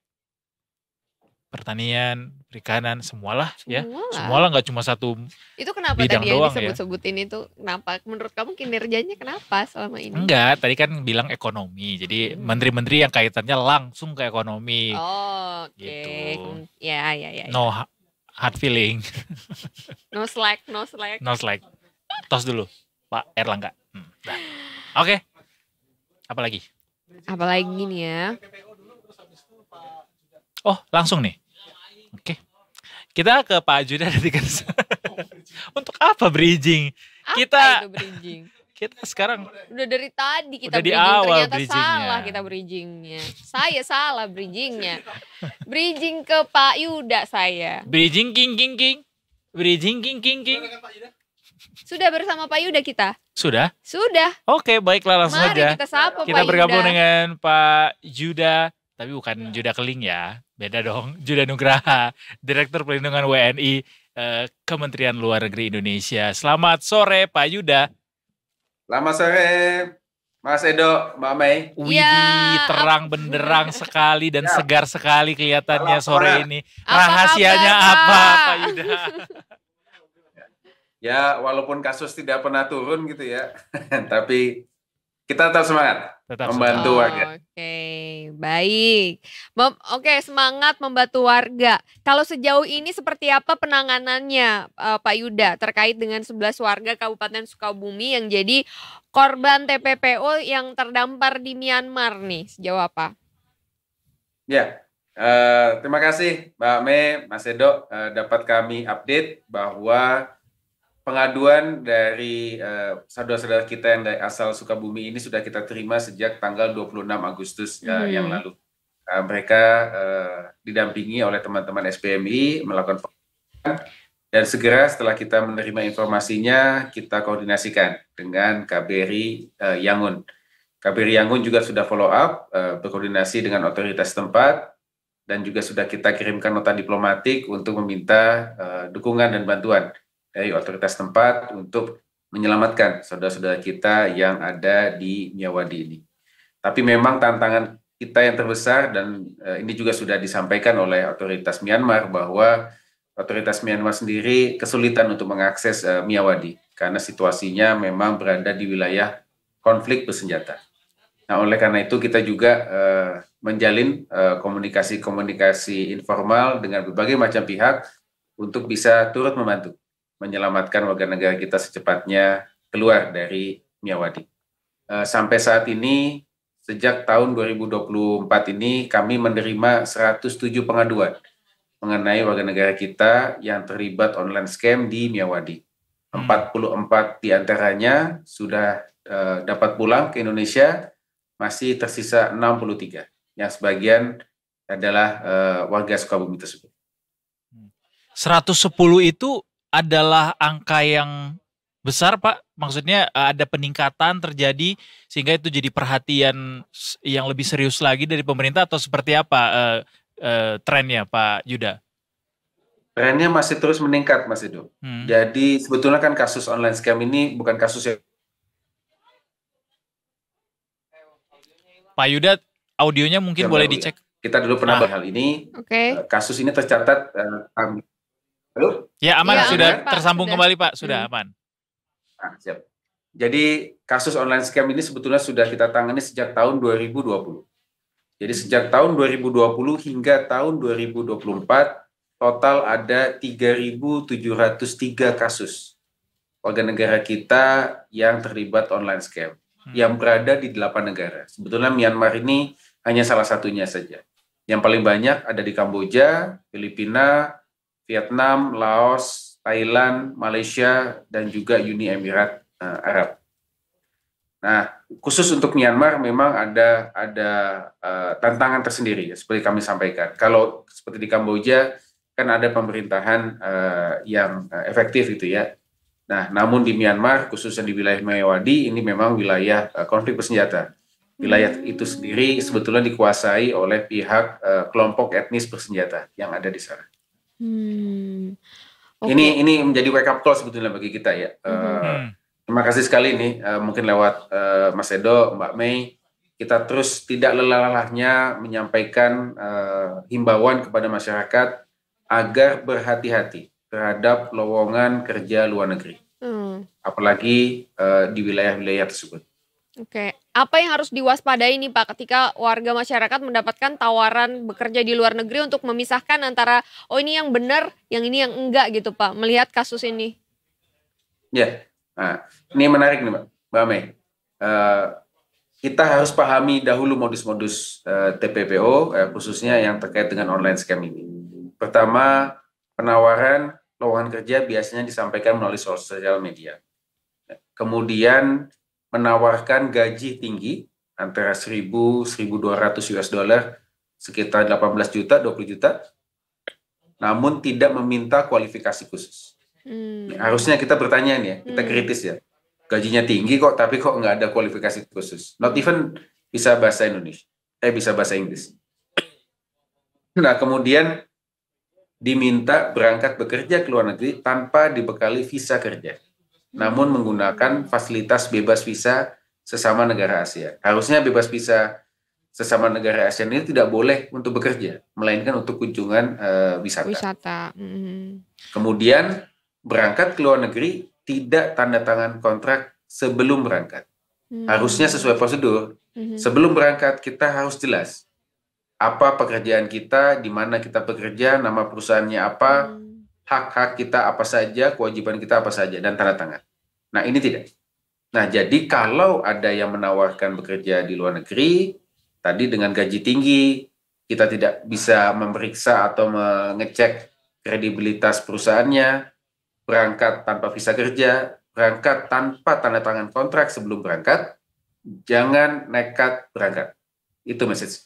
C: pertanian, perikanan, semualah ya.
B: semualah.
C: Semualah nggak cuma satu.
B: Itu kenapa
C: Bidang
B: tadi yang
C: doang ya.
B: disebut-sebutin itu? Kenapa? Menurut kamu kinerjanya kenapa selama ini?
C: Enggak, tadi kan bilang ekonomi. Jadi menteri-menteri yang kaitannya langsung ke ekonomi.
B: Oh, oke.
C: Gitu.
B: Ya.
C: No hard feeling,
B: No slack.
C: no slack. Tos dulu, Pak Erlangga. Dah. Oke. Apa lagi?
B: Apalagi nih ya?
C: Oh, langsung nih. Oke. Kita ke Pak Juda dari Untuk apa bridging?
B: Apa itu bridging?
C: Kita sekarang
B: Udah dari tadi kita
C: Udah di
B: bridging,
C: awal
B: ternyata
C: bridgingnya.
B: salah kita bridgingnya. Saya salah bridgingnya. Bridging ke Pak Yuda saya.
C: bridging king. Bridging king.
B: Sudah bersama Pak Yuda kita?
C: Sudah?
B: Sudah.
C: Oke, baiklah langsung
B: Mari
C: saja.
B: kita sapa
C: Kita
B: Pak
C: bergabung
B: Yuda.
C: dengan Pak Juda, tapi bukan Juda Keling ya, beda dong. Juda Nugraha, Direktur Pelindungan WNI Kementerian Luar Negeri Indonesia. Selamat sore Pak Yuda.
G: Selamat sore, Mas Edo, Mbak Mei.
C: Widih,
B: Ya,
C: terang benderang sekali dan
G: Ya.
C: segar sekali kelihatannya
G: Salam
C: sore
G: sore.
C: ini.
B: Apa
C: Rahasianya
B: kabar,
C: apa
B: Pak?
C: Pak Yuda?
G: Ya, walaupun kasus tidak pernah turun gitu ya, tapi kita tetap semangat
C: Tetap
G: membantu
B: Oh,
G: warga.
B: Oke, baik. Oke, semangat membantu warga. Kalau sejauh ini seperti apa penanganannya Pak Yuda terkait dengan 11 warga Kabupaten Sukabumi yang jadi korban TPPO yang terdampar di Myanmar nih? Sejauh apa?
G: Ya, terima kasih Mbak Mei, Mas Edo. Dapat kami update bahwa pengaduan dari saudara-saudara kita yang dari asal Sukabumi ini sudah kita terima sejak tanggal 26 Agustus yang lalu. Mereka didampingi oleh teman-teman SPMI melakukan pengaduan, dan segera setelah kita menerima informasinya, kita koordinasikan dengan KBRI Yangon. KBRI Yangon juga sudah follow up, berkoordinasi dengan otoritas tempat, dan juga sudah kita kirimkan nota diplomatik untuk meminta dukungan dan bantuan dari otoritas tempat untuk menyelamatkan saudara-saudara kita yang ada di Miyawadi ini. Tapi memang tantangan kita yang terbesar, dan ini juga sudah disampaikan oleh otoritas Myanmar, bahwa otoritas Myanmar sendiri kesulitan untuk mengakses Miyawadi karena situasinya memang berada di wilayah konflik bersenjata. Nah, oleh karena itu kita juga menjalin komunikasi informal dengan berbagai macam pihak untuk bisa turut membantu menyelamatkan warga negara kita secepatnya keluar dari Miyawadi. Sampai saat ini, sejak tahun 2024 ini, kami menerima 107 pengaduan mengenai warga negara kita yang terlibat online scam di Miyawadi. 44 diantaranya sudah dapat pulang ke Indonesia, masih tersisa 63, yang sebagian adalah warga Sukabumi tersebut.
C: 110 itu adalah angka yang besar Pak, maksudnya ada peningkatan terjadi sehingga itu jadi perhatian yang lebih serius lagi dari pemerintah, atau seperti apa trennya Pak Yuda?
G: Trennya masih terus meningkat Mas Edo. Jadi sebetulnya kan kasus online scam ini bukan kasus yang...
C: Pak Yuda, audionya mungkin boleh dicek.
G: Kita dulu pernah bahas hal ini.
B: Oke.
G: Kasus ini tercatat kami. Halo?
C: Ya aman,
B: Ya,
C: sudah
B: aman, Pak,
C: tersambung
B: sudah.
C: kembali Pak, sudah aman.
G: Nah, siap. Jadi kasus online scam ini sebetulnya sudah kita tangani sejak tahun 2020. Jadi sejak tahun 2020 hingga tahun 2024 total ada 3.703 kasus warga negara kita yang terlibat online scam yang berada di 8 negara. Sebetulnya Myanmar ini hanya salah satunya saja. Yang paling banyak ada di Kamboja, Filipina, Vietnam, Laos, Thailand, Malaysia, dan juga Uni Emirat Arab. Nah, khusus untuk Myanmar memang ada tantangan tersendiri, ya, seperti kami sampaikan. Kalau seperti di Kamboja kan ada pemerintahan yang efektif itu ya. Nah, namun di Myanmar, khususnya di wilayah Myaewadi, ini memang wilayah konflik bersenjata. Wilayah itu sendiri sebetulnya dikuasai oleh pihak kelompok etnis bersenjata yang ada di sana.
B: Oke.
G: Ini menjadi wake up call sebetulnya bagi kita ya. Terima kasih sekali nih, mungkin lewat Mas Edo, Mbak Mei, kita terus tidak lelah-lelahnya menyampaikan himbauan kepada masyarakat agar berhati-hati terhadap lowongan kerja luar negeri, apalagi di wilayah-wilayah tersebut.
B: Oke, apa yang harus diwaspadai nih Pak ketika warga masyarakat mendapatkan tawaran bekerja di luar negeri untuk memisahkan antara oh ini yang benar, yang ini yang enggak gitu Pak, melihat kasus ini?
G: Ya. Nah, ini menarik nih Mbak Mei. Kita harus pahami dahulu modus-modus TPPO, khususnya yang terkait dengan online scam ini. Pertama, penawaran lowongan kerja biasanya disampaikan melalui sosial media. Kemudian menawarkan gaji tinggi antara 1.000-1.200 US dollar, sekitar 18 juta, 20 juta, namun tidak meminta kualifikasi khusus. Harusnya kita bertanya nih ya, kita kritis ya. Gajinya tinggi kok, tapi kok nggak ada kualifikasi khusus. Not even bisa bahasa Indonesia, bisa bahasa Inggris. Nah, kemudian diminta berangkat bekerja ke luar negeri tanpa dibekali visa kerja, namun menggunakan fasilitas bebas visa sesama negara ASEAN. Harusnya bebas visa sesama negara ASEAN ini tidak boleh untuk bekerja, melainkan untuk kunjungan wisata. Kemudian berangkat ke luar negeri tidak tanda tangan kontrak sebelum berangkat. Harusnya sesuai prosedur. Sebelum berangkat kita harus jelas apa pekerjaan kita, di mana kita bekerja, nama perusahaannya apa, hak-hak kita apa saja, kewajiban kita apa saja, dan tanda tangan. Nah, ini tidak. Nah, jadi kalau ada yang menawarkan bekerja di luar negeri, tadi dengan gaji tinggi, kita tidak bisa memeriksa atau mengecek kredibilitas perusahaannya, berangkat tanpa visa kerja, berangkat tanpa tanda tangan kontrak sebelum berangkat, jangan nekat berangkat. Itu message.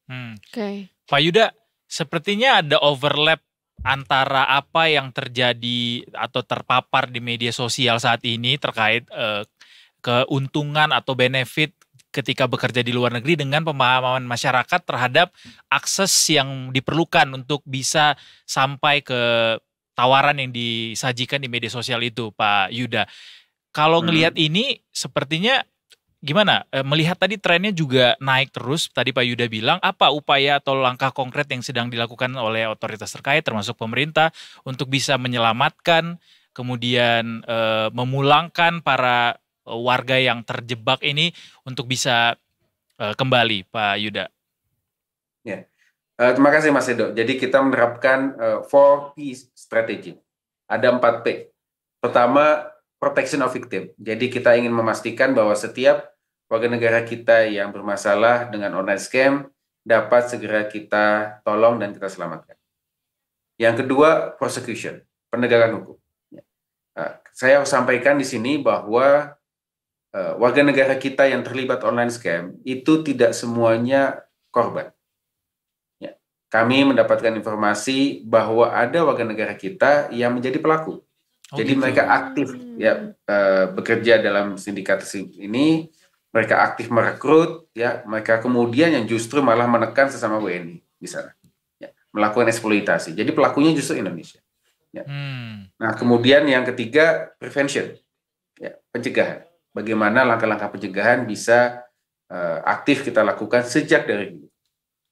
B: Oke.
C: Pak Yuda, sepertinya ada overlap antara apa yang terjadi atau terpapar di media sosial saat ini terkait keuntungan atau benefit ketika bekerja di luar negeri dengan pemahaman masyarakat terhadap akses yang diperlukan untuk bisa sampai ke tawaran yang disajikan di media sosial itu, Pak Yuda. Kalau ngelihat ini sepertinya gimana? Melihat tadi trennya juga naik terus, tadi Pak Yuda bilang, apa upaya atau langkah konkret yang sedang dilakukan oleh otoritas terkait termasuk pemerintah untuk bisa menyelamatkan, kemudian memulangkan para warga yang terjebak ini untuk bisa kembali, Pak Yuda?
G: Ya. Terima kasih Mas Edo. Jadi kita menerapkan 4P strategi. Ada 4P. Pertama, protection of victim. Jadi kita ingin memastikan bahwa setiap warga negara kita yang bermasalah dengan online scam dapat segera kita tolong dan kita selamatkan. Yang kedua, prosecution, penegakan hukum. Saya sampaikan di sini bahwa warga negara kita yang terlibat online scam itu tidak semuanya korban. Kami mendapatkan informasi bahwa ada warga negara kita yang menjadi pelaku. Jadi gitu. Mereka aktif ya bekerja dalam sindikat ini, mereka aktif merekrut ya, mereka kemudian yang justru malah menekan sesama WNI di sana. Ya, melakukan eksploitasi. Jadi pelakunya justru Indonesia. Ya. Nah, kemudian yang ketiga prevention. Ya, pencegahan. Bagaimana langkah-langkah pencegahan bisa aktif kita lakukan sejak dari dulu.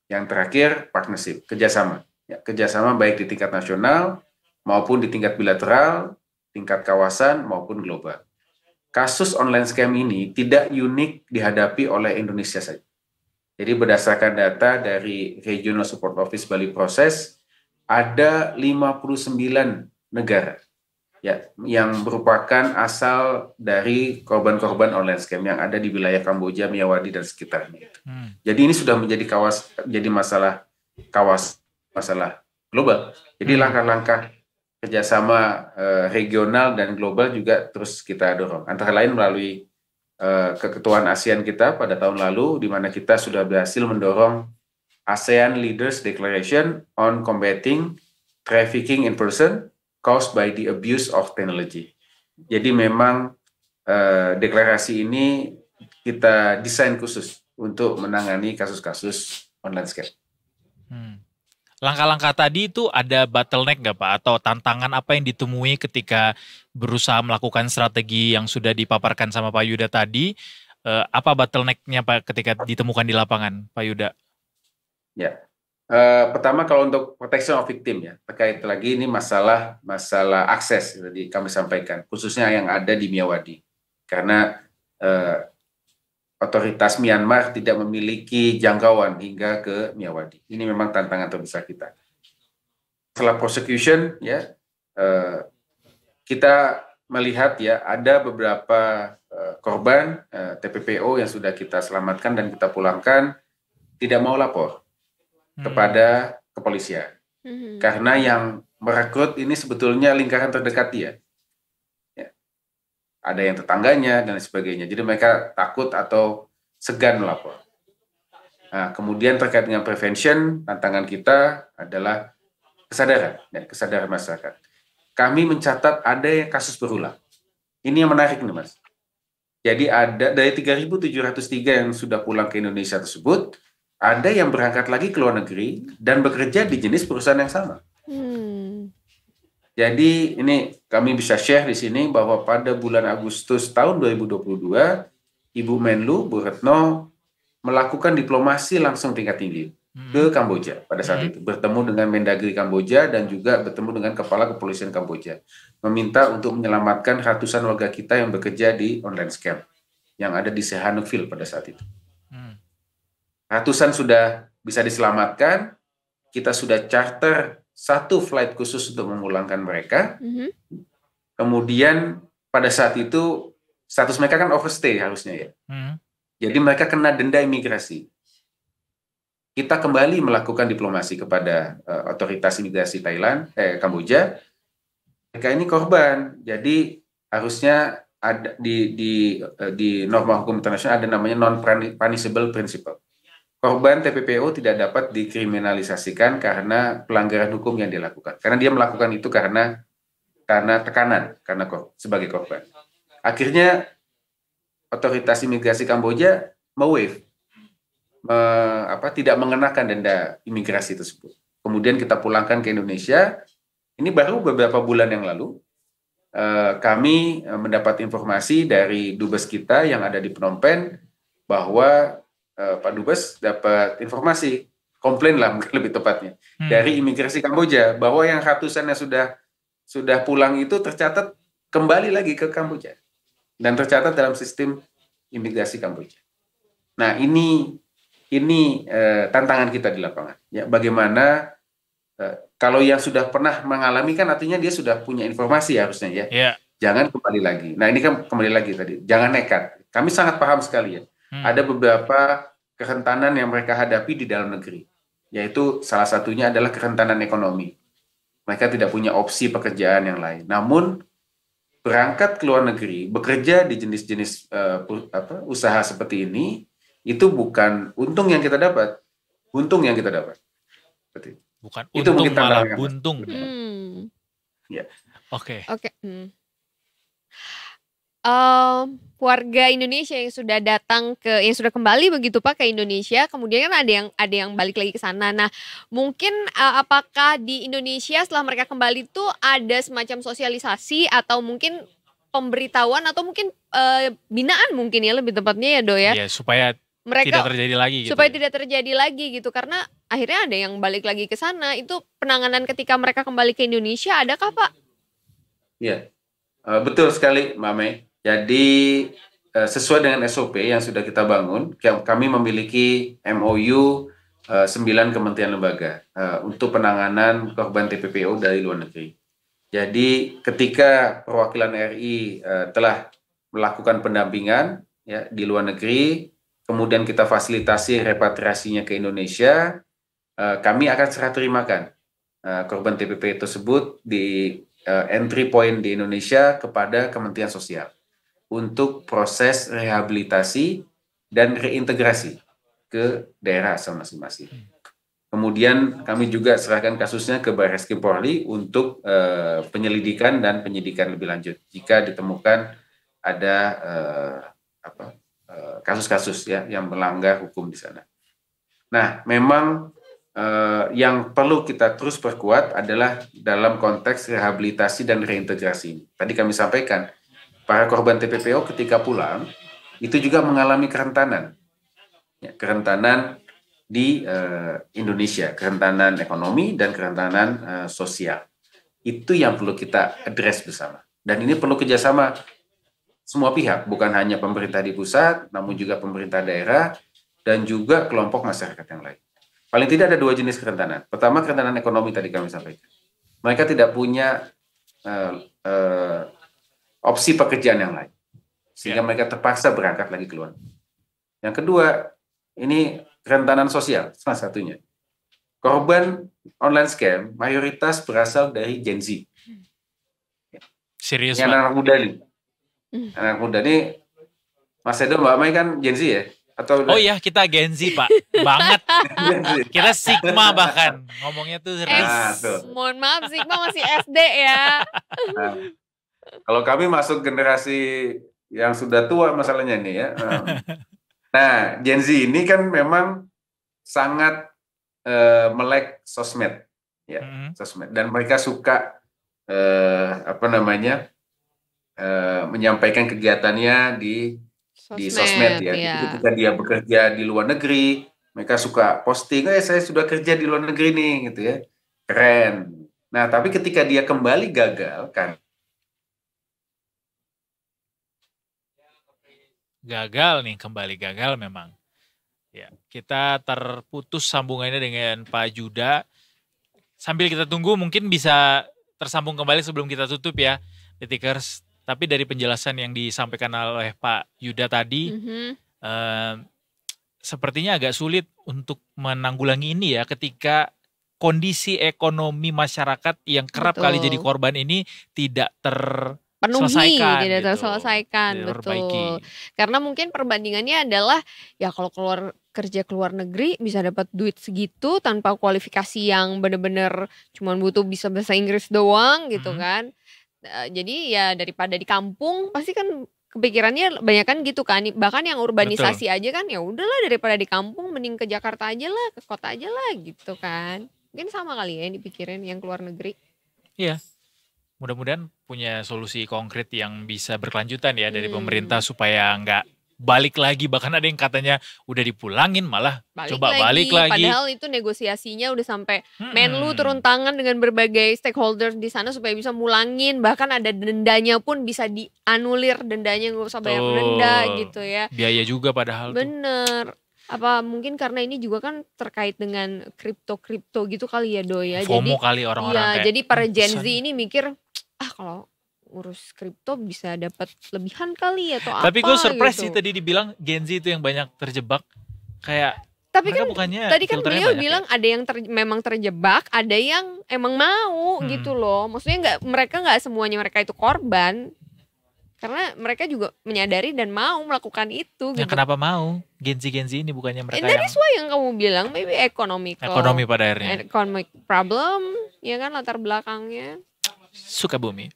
G: Yang terakhir, partnership, kerjasama. Ya, kerjasama baik di tingkat nasional maupun di tingkat bilateral, tingkat kawasan maupun global. Kasus online scam ini tidak unik dihadapi oleh Indonesia saja. Jadi berdasarkan data dari Regional Support Office Bali Proses, ada 59 negara ya, yang merupakan asal dari korban-korban online scam yang ada di wilayah Kamboja, Myanmar dan sekitarnya. Jadi ini sudah menjadi masalah global. Jadi langkah-langkah kerjasama regional dan global juga terus kita dorong. Antara lain melalui keketuaan ASEAN kita pada tahun lalu, di mana kita sudah berhasil mendorong ASEAN Leaders Declaration on Combating Trafficking in Person Caused by the Abuse of Technology. Jadi memang deklarasi ini kita desain khusus untuk menangani kasus-kasus online scam.
C: Langkah-langkah tadi itu ada bottleneck nggak Pak? Atau tantangan apa yang ditemui ketika berusaha melakukan strategi yang sudah dipaparkan sama Pak Yuda tadi? Apa bottlenecknya Pak ketika ditemukan di lapangan, Pak Yuda?
G: Ya, pertama kalau untuk protection of victim ya, terkait lagi ini masalah akses tadi kami sampaikan, khususnya yang ada di Myanmar, karena otoritas Myanmar tidak memiliki jangkauan hingga ke Myanmar. Ini memang tantangan terbesar kita. Setelah prosecution ya, kita melihat ya ada beberapa korban TPPO yang sudah kita selamatkan dan kita pulangkan tidak mau lapor kepada kepolisian. Karena yang merekrut ini sebetulnya lingkaran terdekat dia. Ada yang tetangganya dan sebagainya. Jadi mereka takut atau segan melapor. Nah, kemudian terkait dengan prevention, tantangan kita adalah kesadaran masyarakat. Kami mencatat ada kasus berulang. Ini yang menarik nih Mas. Jadi ada dari 3.703 yang sudah pulang ke Indonesia tersebut, ada yang berangkat lagi ke luar negeri dan bekerja di jenis perusahaan yang sama. Jadi ini kami bisa share di sini bahwa pada bulan Agustus tahun 2022, Ibu Menlu, Bu Retno, melakukan diplomasi langsung tingkat tinggi ke Kamboja pada saat itu. Bertemu dengan Mendagri Kamboja dan juga bertemu dengan Kepala Kepolisian Kamboja. Meminta untuk menyelamatkan ratusan warga kita yang bekerja di online scam yang ada di Sihanoukville pada saat itu. Ratusan sudah bisa diselamatkan, kita sudah charter 1 flight khusus untuk memulangkan mereka. Kemudian pada saat itu status mereka kan overstay harusnya ya. Jadi mereka kena denda imigrasi. Kita kembali melakukan diplomasi kepada otoritas imigrasi Kamboja. Mereka ini korban. Jadi harusnya ada di norma hukum internasional ada namanya non-punishable principle. Korban TPPO tidak dapat dikriminalisasikan karena pelanggaran hukum yang dilakukan. Karena dia melakukan itu karena tekanan, sebagai korban. Akhirnya otoritas imigrasi Kamboja tidak mengenakan denda imigrasi tersebut. Kemudian kita pulangkan ke Indonesia. Ini baru beberapa bulan yang lalu kami mendapat informasi dari dubes kita yang ada di Phnom Penh bahwa Pak Dubes dapat informasi, komplain lah mungkin lebih tepatnya, dari imigrasi Kamboja bahwa yang ratusan yang sudah pulang itu tercatat kembali lagi ke Kamboja dan tercatat dalam sistem imigrasi Kamboja. Nah ini tantangan kita di lapangan. Ya, bagaimana kalau yang sudah pernah mengalami kan artinya dia sudah punya informasi harusnya ya. Yeah. Jangan kembali lagi. Nah ini kan kembali lagi tadi, jangan nekat. Kami sangat paham sekali ya. Ada beberapa kerentanan yang mereka hadapi di dalam negeri, yaitu salah satunya adalah kerentanan ekonomi. Mereka tidak punya opsi pekerjaan yang lain. Namun berangkat ke luar negeri, bekerja di jenis-jenis usaha seperti ini, itu bukan untung yang kita dapat, buntung yang kita dapat. Seperti
C: bukan
G: itu
C: untung malah
G: tantangan.
C: buntung.
G: Ya.
C: Oke.
B: Warga Indonesia yang sudah yang sudah kembali begitu Pak ke Indonesia, kemudian kan ada yang balik lagi ke sana. Nah, mungkin apakah di Indonesia setelah mereka kembali itu ada semacam sosialisasi atau mungkin pemberitahuan atau mungkin binaan mungkin ya lebih tepatnya ya Do ya.
C: Iya, supaya mereka tidak terjadi lagi gitu.
B: Supaya tidak terjadi lagi gitu, karena akhirnya ada yang balik lagi ke sana. Itu penanganan ketika mereka kembali ke Indonesia adakah Pak?
G: Iya. Betul sekali Mbak Mei. Jadi sesuai dengan SOP yang sudah kita bangun, kami memiliki MOU 9 kementerian lembaga untuk penanganan korban TPPO dari luar negeri. Jadi ketika perwakilan RI telah melakukan pendampingan ya di luar negeri, kemudian kita fasilitasi repatriasinya ke Indonesia, kami akan serah terimakan korban TPP tersebut di entry point di Indonesia kepada Kementerian Sosial untuk proses rehabilitasi dan reintegrasi ke daerah asal masing-masing. Kemudian kami juga serahkan kasusnya ke Barreskrim Polri untuk penyelidikan dan penyidikan lebih lanjut jika ditemukan ada kasus-kasus ya yang melanggar hukum di sana. Nah, memang yang perlu kita terus perkuat adalah dalam konteks rehabilitasi dan reintegrasi. Tadi kami sampaikan, para korban TPPO ketika pulang itu juga mengalami kerentanan. Ya, kerentanan di Indonesia, kerentanan ekonomi dan kerentanan sosial. Itu yang perlu kita address bersama. Dan ini perlu kerjasama semua pihak, bukan hanya pemerintah di pusat, namun juga pemerintah daerah dan juga kelompok masyarakat yang lain. Paling tidak ada 2 jenis kerentanan. Pertama, kerentanan ekonomi tadi kami sampaikan. Mereka tidak punya opsi pekerjaan yang lain, sehingga mereka terpaksa berangkat lagi keluar. Yang kedua, ini kerentanan sosial, salah satunya. Korban online scam mayoritas berasal dari Gen Z.
C: Serius,
G: Ini
C: Pak?
G: anak muda nih. Anak muda nih, Mas Edo, Mbak Mai kan Gen Z ya? Atau
C: Oh iya, kita Gen Z, Pak. Banget.
G: Gen Z?
C: Kita Sigma bahkan. Ngomongnya tuh
G: Nah, tuh.
B: Mohon maaf Sigma masih SD ya.
G: Nah, kalau kami masuk generasi yang sudah tua masalahnya nih ya. Nah, Gen Z ini kan memang sangat melek sosmed, ya, sosmed. Dan mereka suka menyampaikan kegiatannya di sosmed ya. Jadi ketika dia bekerja di luar negeri, mereka suka posting, saya sudah kerja di luar negeri nih, gitu ya, keren. Nah, tapi ketika dia kembali gagal kan?
C: Gagal nih, kembali gagal memang. Ya, kita terputus sambungannya dengan Pak Yuda. Sambil kita tunggu mungkin bisa tersambung kembali sebelum kita tutup ya, Detikers. Tapi dari penjelasan yang disampaikan oleh Pak Yuda tadi, sepertinya agak sulit untuk menanggulangi ini ya, ketika kondisi ekonomi masyarakat yang kerap kali jadi korban ini tidak
B: penuhi, tidak
C: gitu,
B: terselesaikan, betul. Karena mungkin perbandingannya adalah ya kalau kerja keluar negeri bisa dapat duit segitu tanpa kualifikasi yang benar-benar cuman butuh bisa bahasa Inggris doang gitu kan. Jadi ya daripada di kampung pasti kan kepikirannya banyak kan gitu kan. Bahkan yang urbanisasi aja kan ya udahlah daripada di kampung mending ke Jakarta aja lah, ke kota aja lah gitu kan. Mungkin sama kali ya yang dipikirin yang keluar negeri.
C: Iya. Mudah-mudahan punya solusi konkret yang bisa berkelanjutan ya dari pemerintah supaya nggak balik lagi. Bahkan ada yang katanya udah dipulangin malah balik lagi.
B: Padahal itu negosiasinya udah sampai Menlu turun tangan dengan berbagai stakeholder di sana supaya bisa mulangin. Bahkan ada dendanya pun bisa dianulir, dendanya nggak usah bayar denda gitu ya.
C: Biaya juga padahal.
B: Bener. Apa mungkin karena ini juga kan terkait dengan kripto gitu kali ya Do ya.
C: FOMO kali orang-orang
B: jadi para Gen Z ini mikir kalau urus kripto bisa dapat lebihan kali atau apa.
C: Tapi gue surprise
B: gitu.
C: sih tadi dibilang Gen Z itu yang banyak terjebak. Kayak
B: tapi kan tadi kan beliau bilang
C: ya?
B: ada yang memang terjebak, ada yang emang mau gitu loh. Maksudnya mereka nggak semuanya mereka itu korban. Karena mereka juga menyadari dan mau melakukan itu.
C: Ya
B: gitu.
C: kenapa mau? Gen Z ini bukannya mereka
B: Dari yang kamu bilang, maybe ekonomi
C: pada akhirnya.
B: Economic problem, ya kan latar belakangnya.
C: Sukabumi.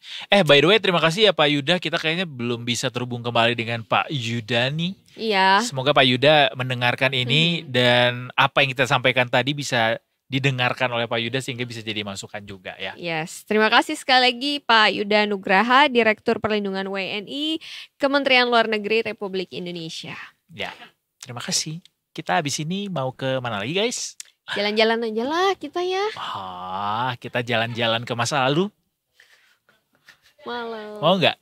C: By the way, terima kasih ya Pak Yuda. Kita kayaknya belum bisa terhubung kembali dengan Pak Yuda nih.
B: Iya.
C: Semoga Pak Yuda mendengarkan ini dan apa yang kita sampaikan tadi bisa didengarkan oleh Pak Yuda sehingga bisa jadi masukan juga ya.
B: Yes, terima kasih sekali lagi Pak Yuda Nugraha, Direktur Perlindungan WNI, Kementerian Luar Negeri Republik Indonesia.
C: Ya, terima kasih. Kita habis ini mau ke mana lagi guys?
B: Jalan-jalan aja lah kita ya.
C: Kita jalan-jalan ke masa lalu.
B: Malam.
C: Mau nggak?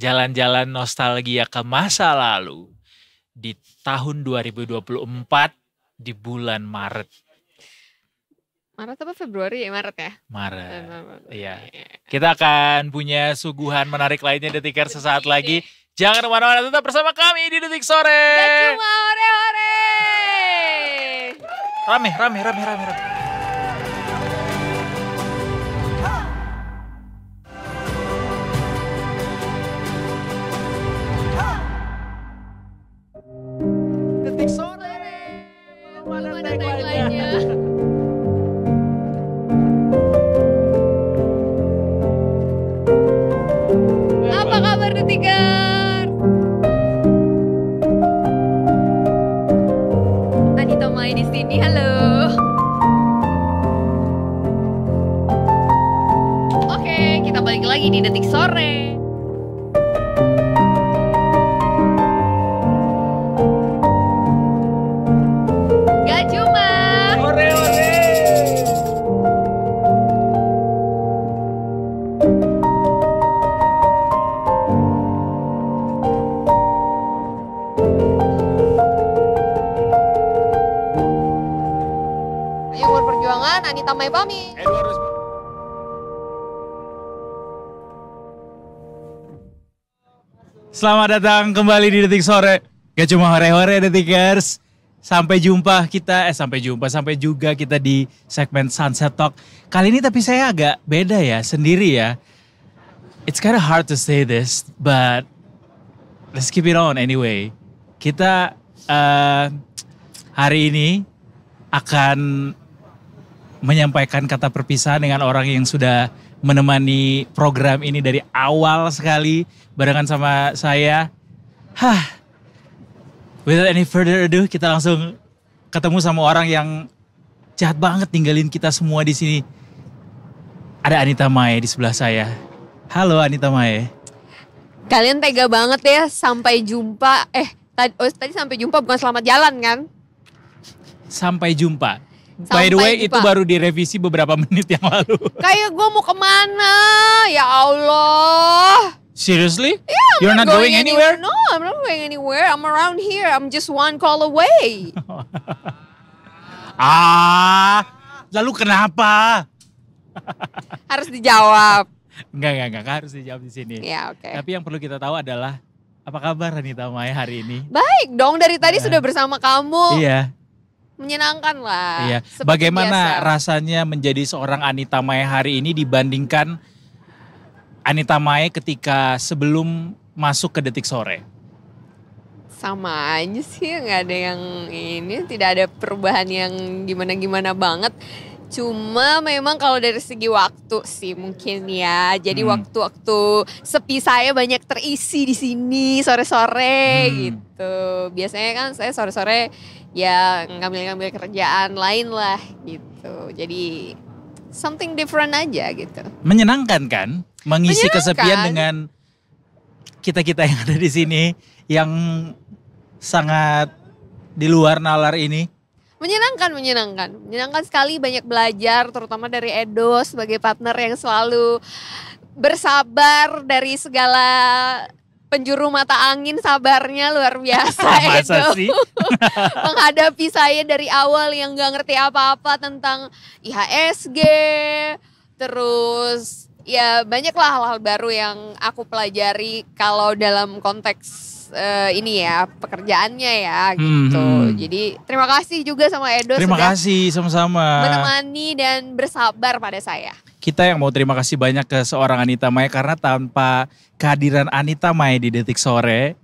C: Jalan-jalan nostalgia ke masa lalu di tahun 2024 di bulan Maret.
B: Maret apa Februari ya? Maret ya?
C: Maret. Iya. Kita akan punya suguhan menarik lainnya Detikers sesaat lagi. Jangan kemana-mana, tetap bersama kami di Detik Sore.
B: Gak cuma hore-hore.
C: Rame. Detik Sore.
B: Mana tagline-nya? Apa kabar Detikers? Anita Mai di sini. Halo. Oke, kita balik lagi di Detik Sore. Gak cuma Ayo berperjuangan, Anita Mai pamit.
C: Selamat datang kembali di Detik Sore. Gak cuma hore-hore Detikers. Sampai juga kita di segmen Sunset Talk. Kali ini tapi saya agak beda ya, sendiri ya. It's kind of hard to say this, but let's keep it on anyway. Kita hari ini akan menyampaikan kata perpisahan dengan orang yang sudah menemani program ini dari awal sekali barengan sama saya. Without any further ado, kita langsung ketemu sama orang yang jahat banget tinggalin kita semua di sini. Ada Anita Mai di sebelah saya. Halo Anita Mai.
B: Kalian tega banget ya, sampai jumpa. Tadi sampai jumpa bukan selamat jalan kan?
C: Sampai jumpa. By the way, itu baru direvisi beberapa menit yang lalu.
B: Kayak gue mau kemana? Ya Allah.
C: Seriously?
B: Yeah,
C: You're not going anywhere?
B: No, I'm not going anywhere. I'm around here. I'm just one call away.
C: Lalu kenapa?
B: Harus dijawab.
C: Enggak harus dijawab di sini.
B: Ya, oke.
C: Tapi yang perlu kita tahu adalah apa kabar Anita Mai hari ini?
B: Baik dong, dari tadi sudah bersama kamu.
C: Iya.
B: Menyenangkan lah.
C: Iya.
B: Seperti
C: Bagaimana
B: biasa.
C: rasanya menjadi seorang Anita Mai hari ini dibandingkan Anita Mai ketika sebelum masuk ke Detik Sore?
B: Sama aja sih, nggak ada yang ini, tidak ada perubahan yang gimana-gimana banget. Cuma memang kalau dari segi waktu sih mungkin ya. Jadi waktu-waktu sepi saya banyak terisi di sini sore-sore gitu. Biasanya kan saya sore-sore ya ngambil-ngambil kerjaan lain lah gitu. Jadi something different aja gitu.
C: Menyenangkan kan? Mengisi
B: Menyenangkan.
C: kesepian dengan kita-kita yang ada di sini yang sangat di luar nalar ini. Menyenangkan sekali, banyak belajar terutama dari Edo sebagai partner yang selalu bersabar dari segala penjuru mata angin, sabarnya luar biasa. Masa
B: Edo
C: sih?
B: menghadapi saya dari awal yang gak ngerti apa-apa tentang IHSG, terus ya banyaklah hal-hal baru yang aku pelajari kalau dalam konteks ini ya pekerjaannya ya gitu. Jadi terima kasih juga sama Edo
C: Terima
B: sudah
C: kasih sama-sama.
B: menemani dan bersabar pada saya.
C: Kita yang mau terima kasih banyak ke seorang Anita Mai karena tanpa kehadiran Anita Mai di Detik Sore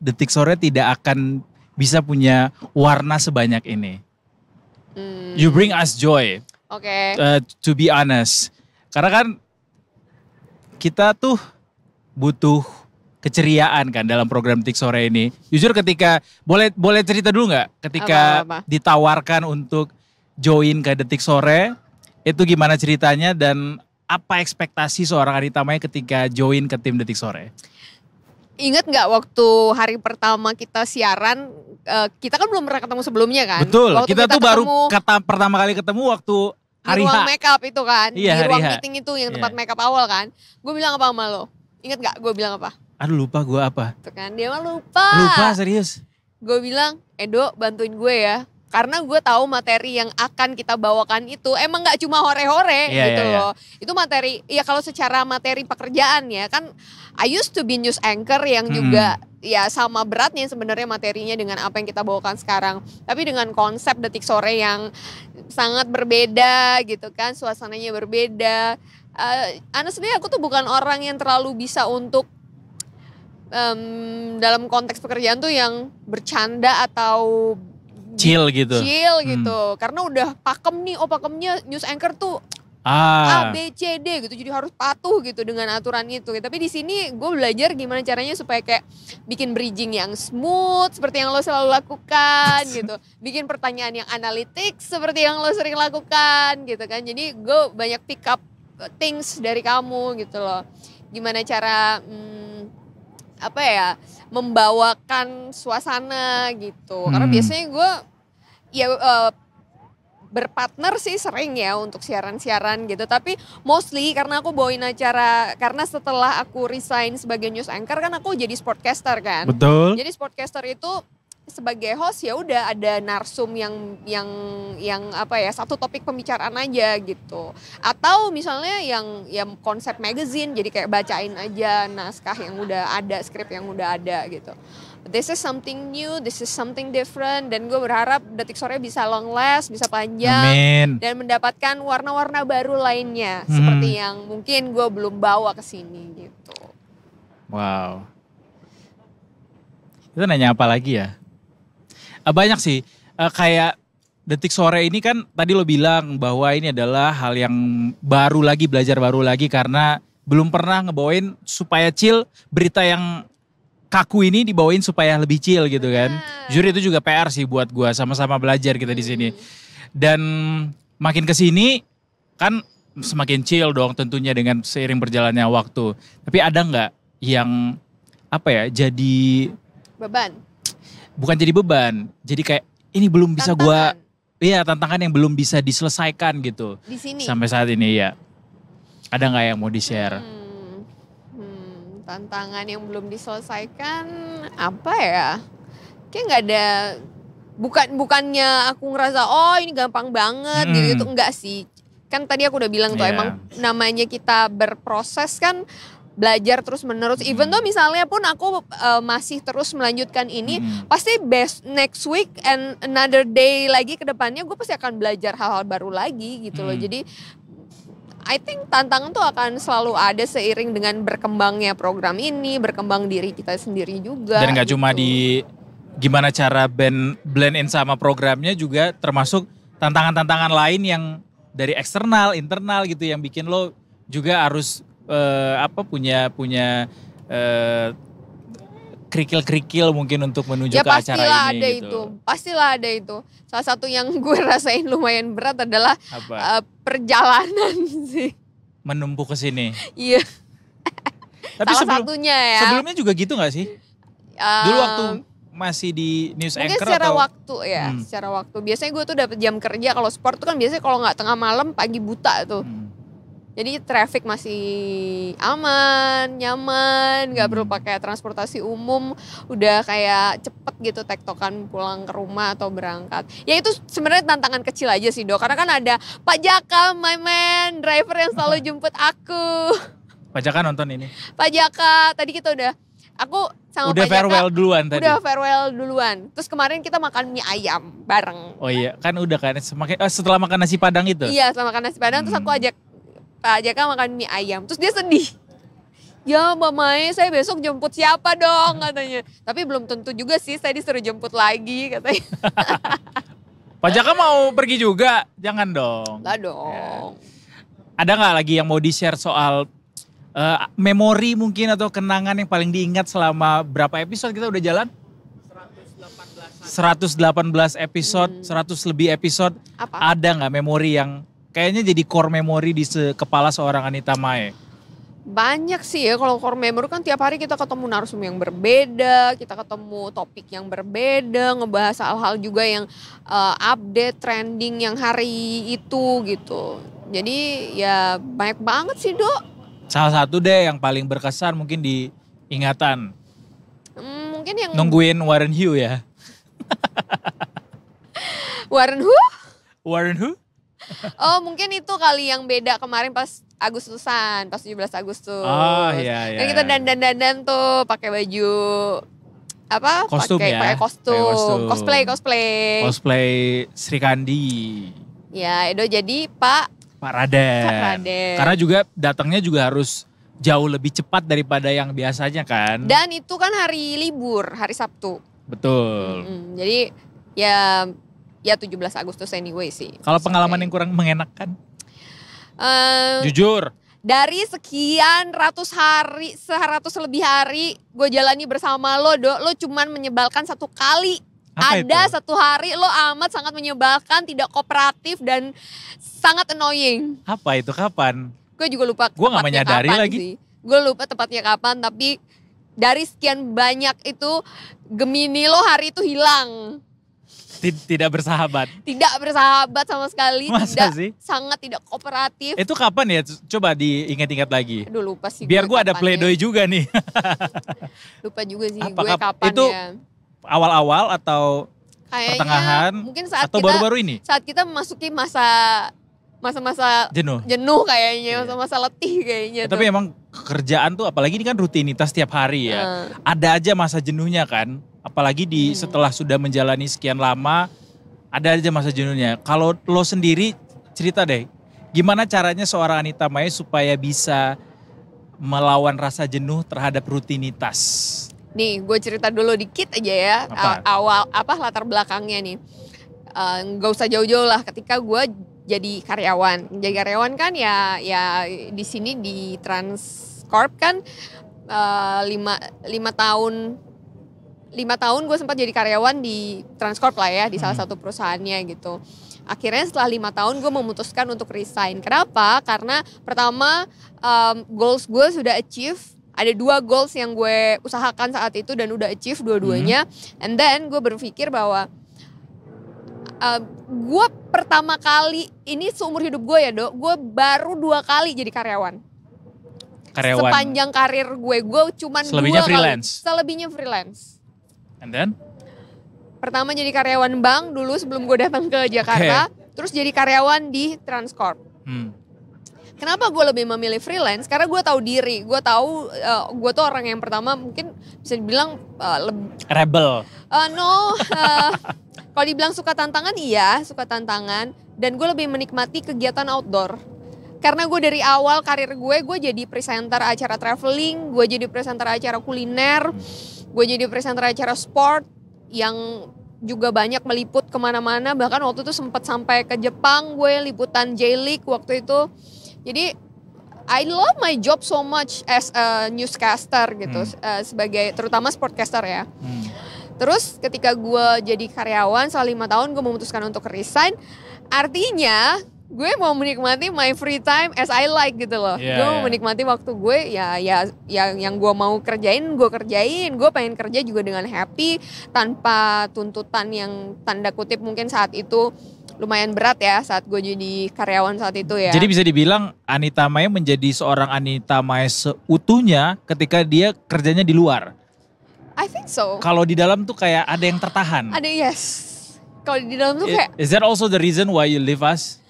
C: tidak akan bisa punya warna sebanyak ini. You bring us joy.
B: Oke.
C: To be honest. Karena kan kita tuh butuh keceriaan kan dalam program Detik Sore ini. Jujur ketika, boleh cerita dulu nggak? Ketika
B: Apa?
C: ditawarkan untuk join ke Detik Sore, itu gimana ceritanya dan apa ekspektasi seorang Anita Mai ketika join ke tim Detik Sore?
B: Ingat nggak waktu hari pertama kita siaran, kita kan belum pernah ketemu sebelumnya kan?
C: Betul,
B: Waktu
C: kita tuh baru
B: ketemu
C: pertama kali ketemu waktu
B: di
C: hari
B: ruang
C: H.
B: make up itu kan,
C: Iya,
B: di
C: hari
B: ruang
C: H.
B: meeting itu yang tempat
C: Iya.
B: make up awal kan. Gue bilang apa sama lo? Ingat nggak? Gue bilang apa?
C: Aduh lupa gue apa.
B: Tuh kan dia mah lupa.
C: Lupa serius.
B: Gue bilang, Edo bantuin gue ya. Karena gue tahu materi yang akan kita bawakan itu emang nggak cuma hore-hore gitu loh. Itu materi, ya kalau secara materi pekerjaan ya kan, I used to be news anchor yang juga ya sama beratnya sebenarnya materinya dengan apa yang kita bawakan sekarang. Tapi dengan konsep Detik Sore yang sangat berbeda gitu kan, suasananya berbeda. Honestly aku tuh bukan orang yang terlalu bisa untuk dalam konteks pekerjaan tuh yang bercanda atau
C: chill gitu.
B: Karena udah pakem nih, pakemnya news anchor tuh A, B, C, D gitu. Jadi harus patuh gitu dengan aturan itu. Tapi di sini gue belajar gimana caranya supaya kayak bikin bridging yang smooth seperti yang lo selalu lakukan gitu. Bikin pertanyaan yang analitik seperti yang lo sering lakukan gitu kan. Jadi gue banyak pick up things dari kamu gitu loh. Gimana cara membawakan suasana gitu. Karena biasanya gue berpartner sih sering ya untuk siaran-siaran gitu. Tapi mostly karena aku bawain acara, karena setelah aku resign sebagai news anchor kan aku jadi sportcaster kan.
C: Betul.
B: Jadi sportcaster itu sebagai host ya udah ada narsum yang satu topik pembicaraan aja gitu. Atau misalnya yang konsep magazine, jadi kayak bacain aja naskah yang udah ada, skrip yang udah ada gitu. This is something new, this is something different, dan gue berharap Detik Sore bisa long last, bisa panjang.
C: Amin.
B: Dan mendapatkan warna-warna baru lainnya seperti yang mungkin gue belum bawa ke sini gitu.
C: Wow. Itu nanya apa lagi ya? Banyak sih, kayak Detik Sore ini kan tadi lo bilang bahwa ini adalah hal yang baru lagi, belajar baru lagi karena belum pernah ngebawain supaya chill, berita yang kaku ini dibawain supaya lebih chill gitu kan. Jujur itu juga PR sih buat gue, sama-sama belajar kita di sini. Dan makin kesini kan semakin chill dong tentunya dengan seiring berjalannya waktu. Tapi ada nggak yang jadi
B: beban?
C: Bukan jadi beban, jadi kayak ini belum bisa tantangan yang belum bisa diselesaikan gitu.
B: Di sini? Sampai
C: saat ini ya. Ada nggak yang mau di-share?
B: Tantangan yang belum diselesaikan apa ya? Kayak nggak ada, bukannya aku ngerasa ini gampang banget gitu, enggak sih. Kan tadi aku udah bilang tuh emang namanya kita berproses kan, belajar terus menerus. Even though misalnya pun aku masih terus melanjutkan ini, pasti next week and another day lagi ke depannya gue pasti akan belajar hal-hal baru lagi gitu loh. Jadi I think tantangan tuh akan selalu ada seiring dengan berkembangnya program ini, berkembang diri kita sendiri juga.
C: Dan gak
B: gitu.
C: cuma di gimana cara blend in sama programnya, juga termasuk tantangan-tantangan lain yang dari eksternal, internal gitu yang bikin lo juga harus punya kerikil-kerikil mungkin untuk menuju ke acara ini gitu.
B: Pastilah ada itu. Salah satu yang gue rasain lumayan berat adalah perjalanan sih.
C: Menumpuk ke sini.
B: Iya.
C: Tapi
B: satunya ya.
C: Sebelumnya juga gitu gak sih? Dulu waktu masih di news anchor
B: secara
C: atau?
B: waktu ya, secara waktu. Biasanya gue tuh dapet jam kerja, kalau sport tuh kan biasanya kalau gak tengah malam pagi buta tuh. Jadi traffic masih aman, nyaman, gak perlu pakai transportasi umum, udah kayak cepet gitu tektokan pulang ke rumah atau berangkat. Ya itu sebenarnya tantangan kecil aja sih Dok, karena kan ada Pak Jaka, my man, driver yang selalu jemput aku.
C: Pak Jaka nonton ini? Pak
B: Jaka, tadi kita aku sama
C: udah
B: Pak Jaka,
C: farewell duluan tadi?
B: Udah farewell duluan, terus kemarin kita makan mie ayam bareng.
C: Oh iya, kan udah kan, setelah makan nasi Padang itu?
B: Iya, setelah makan nasi Padang, terus aku ajak Pak Jaka makan mie ayam, terus dia sedih. Ya Mbak Mae, saya besok jemput siapa dong katanya. Tapi belum tentu juga sih, saya disuruh jemput lagi katanya.
C: Pak Jaka mau pergi juga? Jangan dong.
B: Lah dong.
C: Ada gak lagi yang mau di-share soal memori mungkin atau kenangan yang paling diingat selama berapa episode kita udah jalan? 118 episode, 100 lebih episode.
B: Apa?
C: Ada gak memori yang kayaknya jadi core memory di kepala seorang Anita Mae?
B: Banyak sih ya, kalau core memory kan tiap hari kita ketemu narsum yang berbeda, kita ketemu topik yang berbeda, ngebahas hal-hal juga yang update trending yang hari itu gitu. Jadi ya banyak banget sih Dok.
C: Salah satu deh yang paling berkesan mungkin di ingatan.
B: Mungkin yang
C: nungguin Warren Hugh ya.
B: Warren who?
C: Warren who?
B: Oh mungkin itu kali yang beda kemarin pas Agustusan, pas 17 Agustus.
C: Oh iya iya.
B: Kan kita dandan tuh pakai baju apa?
C: Kostum ya.
B: Pakai kostum. Cosplay.
C: Cosplay Sri Kandi.
B: Ya, Edo jadi Pak
C: Raden. Karena juga datangnya juga harus jauh lebih cepat daripada yang biasanya kan.
B: Dan itu kan hari libur, hari Sabtu.
C: Betul.
B: Jadi ya 17 Agustus anyway sih.
C: Kalau pengalaman yang kurang mengenakan? Jujur.
B: Dari sekian ratus hari, 100 lebih hari gue jalani bersama lo, lo cuman menyebalkan 1 kali.
C: Apa
B: Ada
C: itu?
B: 1 hari lo amat sangat menyebalkan, tidak kooperatif dan sangat annoying.
C: Apa itu, kapan?
B: Gue juga lupa
C: Gue gak
B: tepatnya
C: menyadari
B: kapan
C: lagi.
B: sih. Gue lupa tepatnya kapan, tapi dari sekian banyak itu Gemini lo hari itu hilang.
C: Tidak bersahabat.
B: Tidak bersahabat sama sekali,
C: Masa sih?
B: sangat tidak kooperatif.
C: Itu kapan ya? Coba diingat-ingat lagi.
B: Aduh lupa sih.
C: Biar gue ada
B: kapan
C: pledoi
B: ya.
C: juga nih.
B: Lupa juga sih
C: Apa,
B: gue kapan
C: itu
B: ya.
C: Awal-awal atau
B: Kayaknya
C: pertengahan?
B: mungkin saat
C: Atau
B: kita
C: baru-baru ini?
B: saat kita memasuki masa-masa
C: Jenuh.
B: jenuh kayaknya,
C: Iya.
B: masa-masa letih kayaknya tuh.
C: Tapi emang kerjaan tuh apalagi ini kan rutinitas tiap hari ya. Ada aja masa jenuhnya kan. Apalagi setelah sudah menjalani sekian lama, ada aja masa jenuhnya. Kalau lo sendiri cerita deh, gimana caranya seorang Anita Mae supaya bisa melawan rasa jenuh terhadap rutinitas?
B: Nih, gue cerita dulu dikit aja ya.
C: Apa?
B: Latar belakangnya nih. Gak usah jauh-jauh lah. Ketika gue jadi karyawan. Jadi karyawan kan ya di sini di Transcorp kan 5 tahun gue sempat jadi karyawan di Transcorp lah ya, di salah satu perusahaannya gitu. Akhirnya setelah 5 tahun gue memutuskan untuk resign. Kenapa? Karena pertama goals gue sudah achieve. Ada 2 goals yang gue usahakan saat itu dan udah achieve dua-duanya. And then gue berpikir bahwa gue pertama kali, ini seumur hidup gue ya Dok, gue baru 2 kali jadi karyawan. Sepanjang karir gue cuman 2
C: Selebihnya
B: kali.
C: freelance?
B: Selebihnya freelance.
C: And then?
B: Pertama jadi karyawan bank dulu sebelum gue datang ke Jakarta. Terus jadi karyawan di Transcorp. Kenapa gue lebih memilih freelance? Karena gue tahu diri. Gue tahu gue tuh orang yang pertama mungkin bisa dibilang
C: rebel.
B: Kalau dibilang suka tantangan, iya suka tantangan. Dan gue lebih menikmati kegiatan outdoor. Karena gue dari awal karir gue jadi presenter acara traveling, gue jadi presenter acara kuliner, gue jadi presenter acara sport yang juga banyak meliput kemana-mana. Bahkan waktu itu sempat sampai ke Jepang, gue liputan J-League waktu itu. Jadi I love my job so much as a newscaster gitu, sebagai terutama sportcaster ya. Terus ketika gue jadi karyawan selama 5 tahun gue memutuskan untuk resign, artinya gue mau menikmati my free time as I like gitu loh. Gue mau menikmati waktu gue ya yang gue mau kerjain gue kerjain. Gue pengen kerja juga dengan happy tanpa tuntutan yang tanda kutip mungkin saat itu lumayan berat ya saat gue jadi karyawan saat itu ya.
C: Jadi bisa dibilang Anita Mae menjadi seorang Anita Mae seutuhnya ketika dia kerjanya di luar.
B: I think so.
C: Kalau di dalam tuh kayak ada yang tertahan.
B: Ada yes. Kalau di dalam tuh kayak.
C: Is that also the reason why you leave us?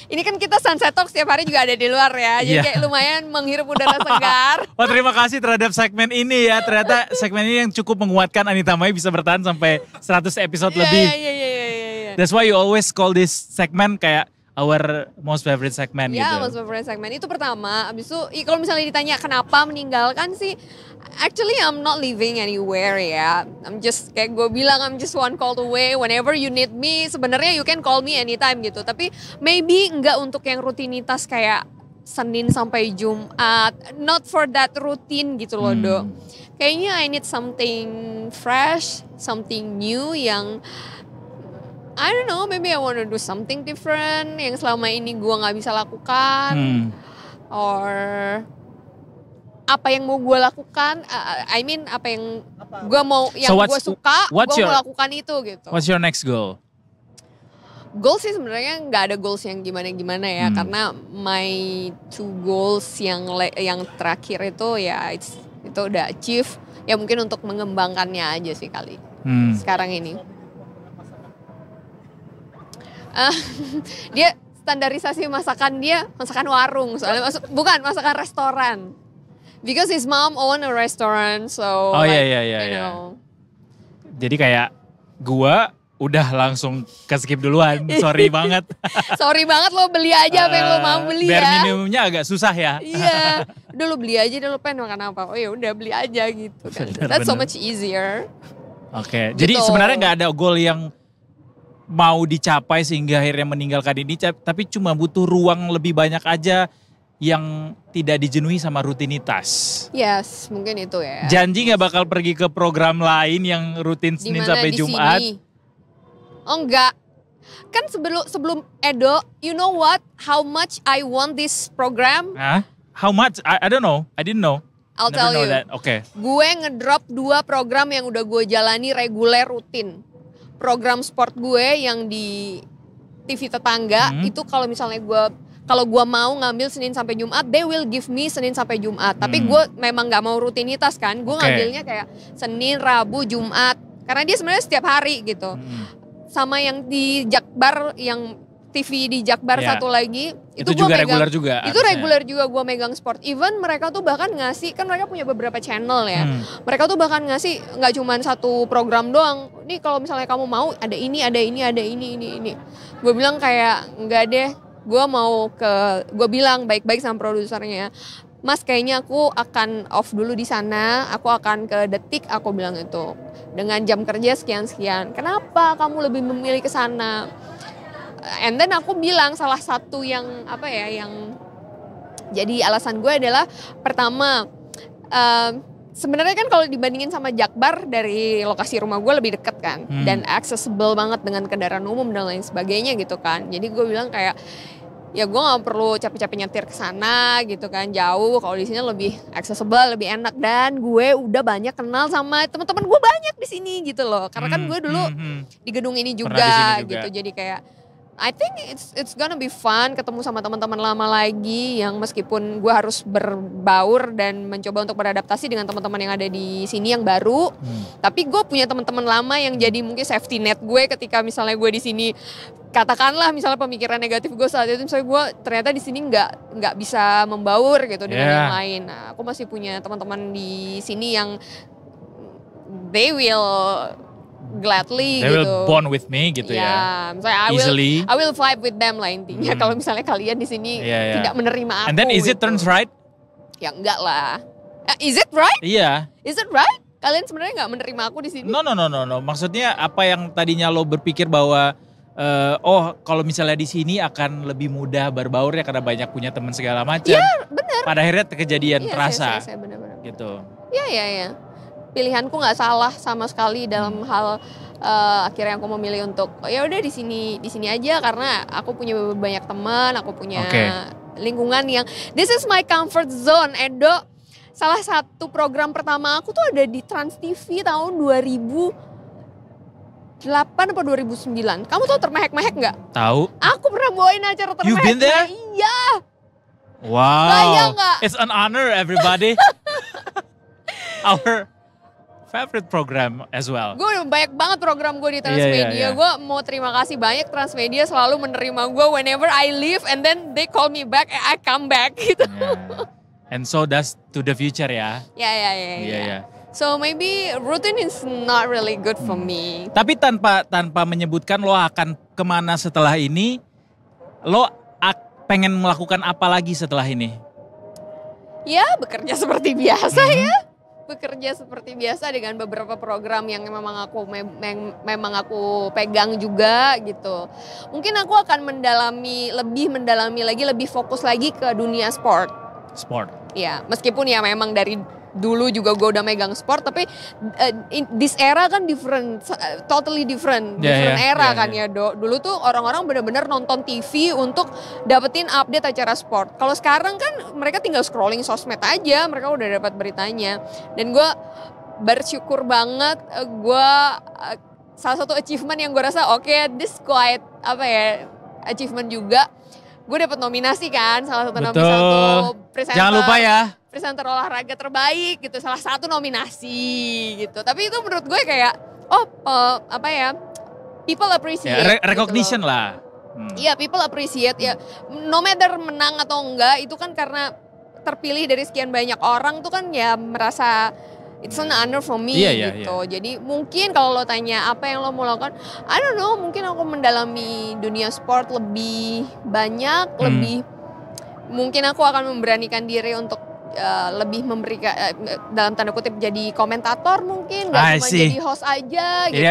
B: Ini kan kita Sunset Talk setiap hari juga ada di luar ya. Jadi kayak lumayan menghirup udara segar.
C: Oh terima kasih terhadap segmen ini ya. Ternyata segmen ini yang cukup menguatkan Anita Mae bisa bertahan sampai 100 episode lebih.
B: Iya.
C: That's why you always call this segment kayak our most favorite segment gitu.
B: Ya, most favorite segment itu pertama. Abis itu kalau misalnya ditanya kenapa meninggalkan sih, actually I'm not living anywhere ya. I'm just kayak gue bilang I'm just one call away. Whenever you need me, sebenarnya you can call me anytime gitu. Tapi maybe enggak untuk yang rutinitas kayak Senin sampai Jumat. Not for that routine gitu loh Dok. Kayaknya I need something fresh, something new yang I don't know, maybe I want to do something different yang selama ini gue gak bisa lakukan. Or apa yang mau gue lakukan, I mean apa yang gue mau, yang gue suka, gue mau lakukan itu gitu.
C: What's your next goal?
B: Goals sih sebenarnya gak ada goals yang gimana-gimana ya. Karena my 2 goals yang terakhir itu ya itu udah achieve. Ya mungkin untuk mengembangkannya aja sih kali sekarang ini. Dia standarisasi masakan dia masakan warung soalnya bukan masakan restoran. Because his mom own a restaurant, so
C: Oh,
B: like,
C: iya.
B: you know.
C: Jadi kayak gua udah langsung ke skip duluan. Sorry banget.
B: Sorry banget lo beli aja apa yang lo mau beli
C: Biar
B: ya.
C: minimumnya agak susah ya.
B: Iya, udah lo beli aja deh, lo pengen makan apa. Oh ya udah beli aja gitu kan. That's so much easier.
C: Oke, jadi
B: Gitu.
C: sebenarnya nggak ada goal yang mau dicapai sehingga akhirnya meninggalkan ini, tapi cuma butuh ruang lebih banyak aja yang tidak dijenuhi sama rutinitas.
B: Yes, mungkin itu ya.
C: Janji nggak bakal pergi ke program lain yang rutin Senin
B: Dimana
C: sampai
B: di
C: Jumat?
B: sini? Oh enggak. Kan sebelum Edo, you know what? How much I want this program?
C: Hah? How much? I don't know. I didn't know.
B: I'll
C: Never
B: tell
C: know
B: you.
C: that. Oke.
B: Gue ngedrop 2 program yang udah gue jalani reguler rutin. Program sport gue yang di TV tetangga itu kalau misalnya kalau gue mau ngambil Senin sampai Jumat, they will give me Senin sampai Jumat. Tapi gue memang nggak mau rutinitas kan. Gue ngambilnya kayak Senin, Rabu, Jumat. Karena dia sebenarnya setiap hari gitu. Sama yang di Jakbar, yang TV di Jakbar
C: Ya.
B: satu lagi.
C: Itu
B: gua
C: juga
B: megang-
C: reguler juga.
B: Itu
C: harusnya.
B: reguler juga gue megang sport. Even mereka tuh bahkan ngasih, kan mereka punya beberapa channel ya. Mereka tuh bahkan ngasih nggak cuma satu program doang. Nih kalau misalnya kamu mau ada ini. Gue bilang kayak enggak deh. Gue bilang baik-baik sama produsernya. Mas kayaknya aku akan off dulu di sana. Aku akan ke Detik, aku bilang itu. Dengan jam kerja sekian-sekian. Kenapa kamu lebih memilih ke sana? And then aku bilang salah satu yang yang jadi alasan gue adalah pertama sebenarnya kan kalau dibandingin sama Jakbar dari lokasi rumah gue lebih deket kan dan accessible banget dengan kendaraan umum dan lain sebagainya gitu kan. Jadi gue bilang kayak ya gue nggak perlu capek-capek nyetir ke sana gitu kan, jauh. Kalau di sini lebih accessible, lebih enak, dan gue udah banyak kenal sama teman-teman gue banyak di sini gitu loh. Karena kan gue dulu di gedung ini
C: Pernah di
B: juga,
C: sini juga.
B: gitu. Jadi kayak I think it's gonna be fun ketemu sama teman-teman lama lagi yang meskipun gue harus berbaur dan mencoba untuk beradaptasi dengan teman-teman yang ada di sini yang baru, tapi gue punya teman-teman lama yang jadi mungkin safety net gue ketika misalnya gue di sini, katakanlah misalnya pemikiran negatif gue saat itu misalnya gue ternyata di sini nggak bisa membaur gitu dengan yang lain. Nah, aku masih punya teman-teman di sini yang they will gladly
C: They
B: gitu.
C: will bond with me gitu ya.
B: Misalnya
C: Easily.
B: I will vibe with them lah intinya. Kalau misalnya kalian di sini tidak menerima aku.
C: And then is it
B: gitu.
C: turns right?
B: Ya enggak lah. Is it right?
C: Iya.
B: Is it right? Kalian sebenarnya nggak menerima aku di sini?
C: No. Maksudnya apa yang tadinya lo berpikir bahwa kalau misalnya di sini akan lebih mudah berbaur ya karena banyak punya teman segala macam.
B: Iya, benar.
C: Pada akhirnya kejadian
B: Iya,
C: terasa.
B: saya benar-benar.
C: Gitu.
B: Iya. Pilihanku nggak salah sama sekali dalam hal akhirnya aku memilih untuk ya udah di sini aja karena aku punya banyak teman, aku punya lingkungan yang this is my comfort zone. Edo, salah satu program pertama aku tuh ada di Trans TV tahun 2008 atau 2009. Kamu tuh termehek-mehek nggak?
C: Tahu?
B: Aku pernah bawain acara termehek.
C: You've been there?
B: Iya.
C: Wow.
B: Bayang nggak?
C: It's an honor everybody. Our favorite program as well.
B: Gue banyak banget program gue di Transmedia.
C: Iya.
B: Gue mau terima kasih banyak Transmedia selalu menerima gue whenever I leave and then they call me back and I come back gitu.
C: Yeah. And so that's to the future ya.
B: Ya. So maybe routine is not really good for me.
C: Tapi tanpa menyebutkan lo akan kemana setelah ini, lo pengen melakukan apa lagi setelah ini?
B: Ya bekerja seperti biasa ya. Bekerja seperti biasa dengan beberapa program yang memang aku pegang juga gitu. Mungkin aku akan lebih mendalami lagi, lebih fokus lagi ke dunia sport. Ya, meskipun ya memang dari dulu juga gue udah megang sport, tapi this era kan totally different era kan ya. Dulu tuh orang-orang benar-benar nonton TV untuk dapetin update acara sport. Kalau sekarang kan mereka tinggal scrolling sosmed aja, mereka udah dapat beritanya. Dan gue bersyukur banget, salah satu achievement yang gue rasa this quite achievement juga. Gue dapet nominasi kan, salah satu presenter.
C: Jangan lupa ya.
B: Presenter olahraga terbaik gitu, salah satu nominasi gitu. Tapi itu menurut gue kayak people appreciate.
C: Recognition
B: gitu
C: lah.
B: Iya, people appreciate ya. No matter menang atau enggak, itu kan karena terpilih dari sekian banyak orang tuh kan ya merasa it's an honor for me gitu. Jadi mungkin kalau lo tanya apa yang lo mau lakukan, I don't know, mungkin aku mendalami dunia sport lebih banyak, lebih mungkin aku akan memberanikan diri untuk lebih memberikan dalam tanda kutip jadi komentator mungkin, nggak cuma jadi host aja gitu.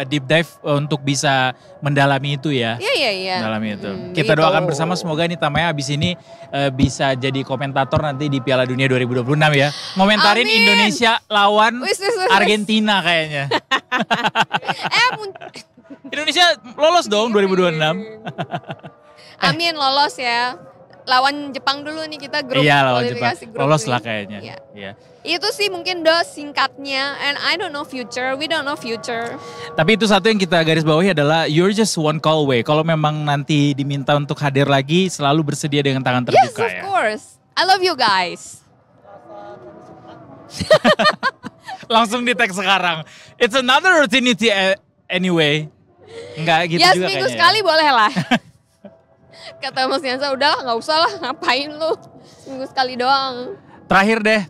C: Deep dive untuk bisa mendalami itu ya.
B: Iya.
C: Mendalami itu. Kita doakan bersama semoga Anita Maya abis ini bisa jadi komentator nanti di Piala Dunia 2026 ya. Ngomentarin Indonesia lawan Argentina kayaknya. Indonesia lolos dong 2026.
B: Amin, lolos ya. Lawan Jepang dulu nih kita grup kualifikasi grup
C: lolos
B: ini.
C: Lah kayaknya.
B: Iya. Itu sih mungkin singkatnya, and I don't know future, we don't know future.
C: Tapi itu satu yang kita garis bawahi adalah you're just one call away. Kalau memang nanti diminta untuk hadir lagi, selalu bersedia dengan tangan terbuka.
B: Yes, of course. I love you guys.
C: Langsung di tag sekarang. It's another opportunity anyway. Enggak gitu juga kayaknya.
B: Seminggu sekali boleh lah. Kata Mas Yansa, udahlah gak usah lah, ngapain lu, seminggu sekali doang.
C: Terakhir deh,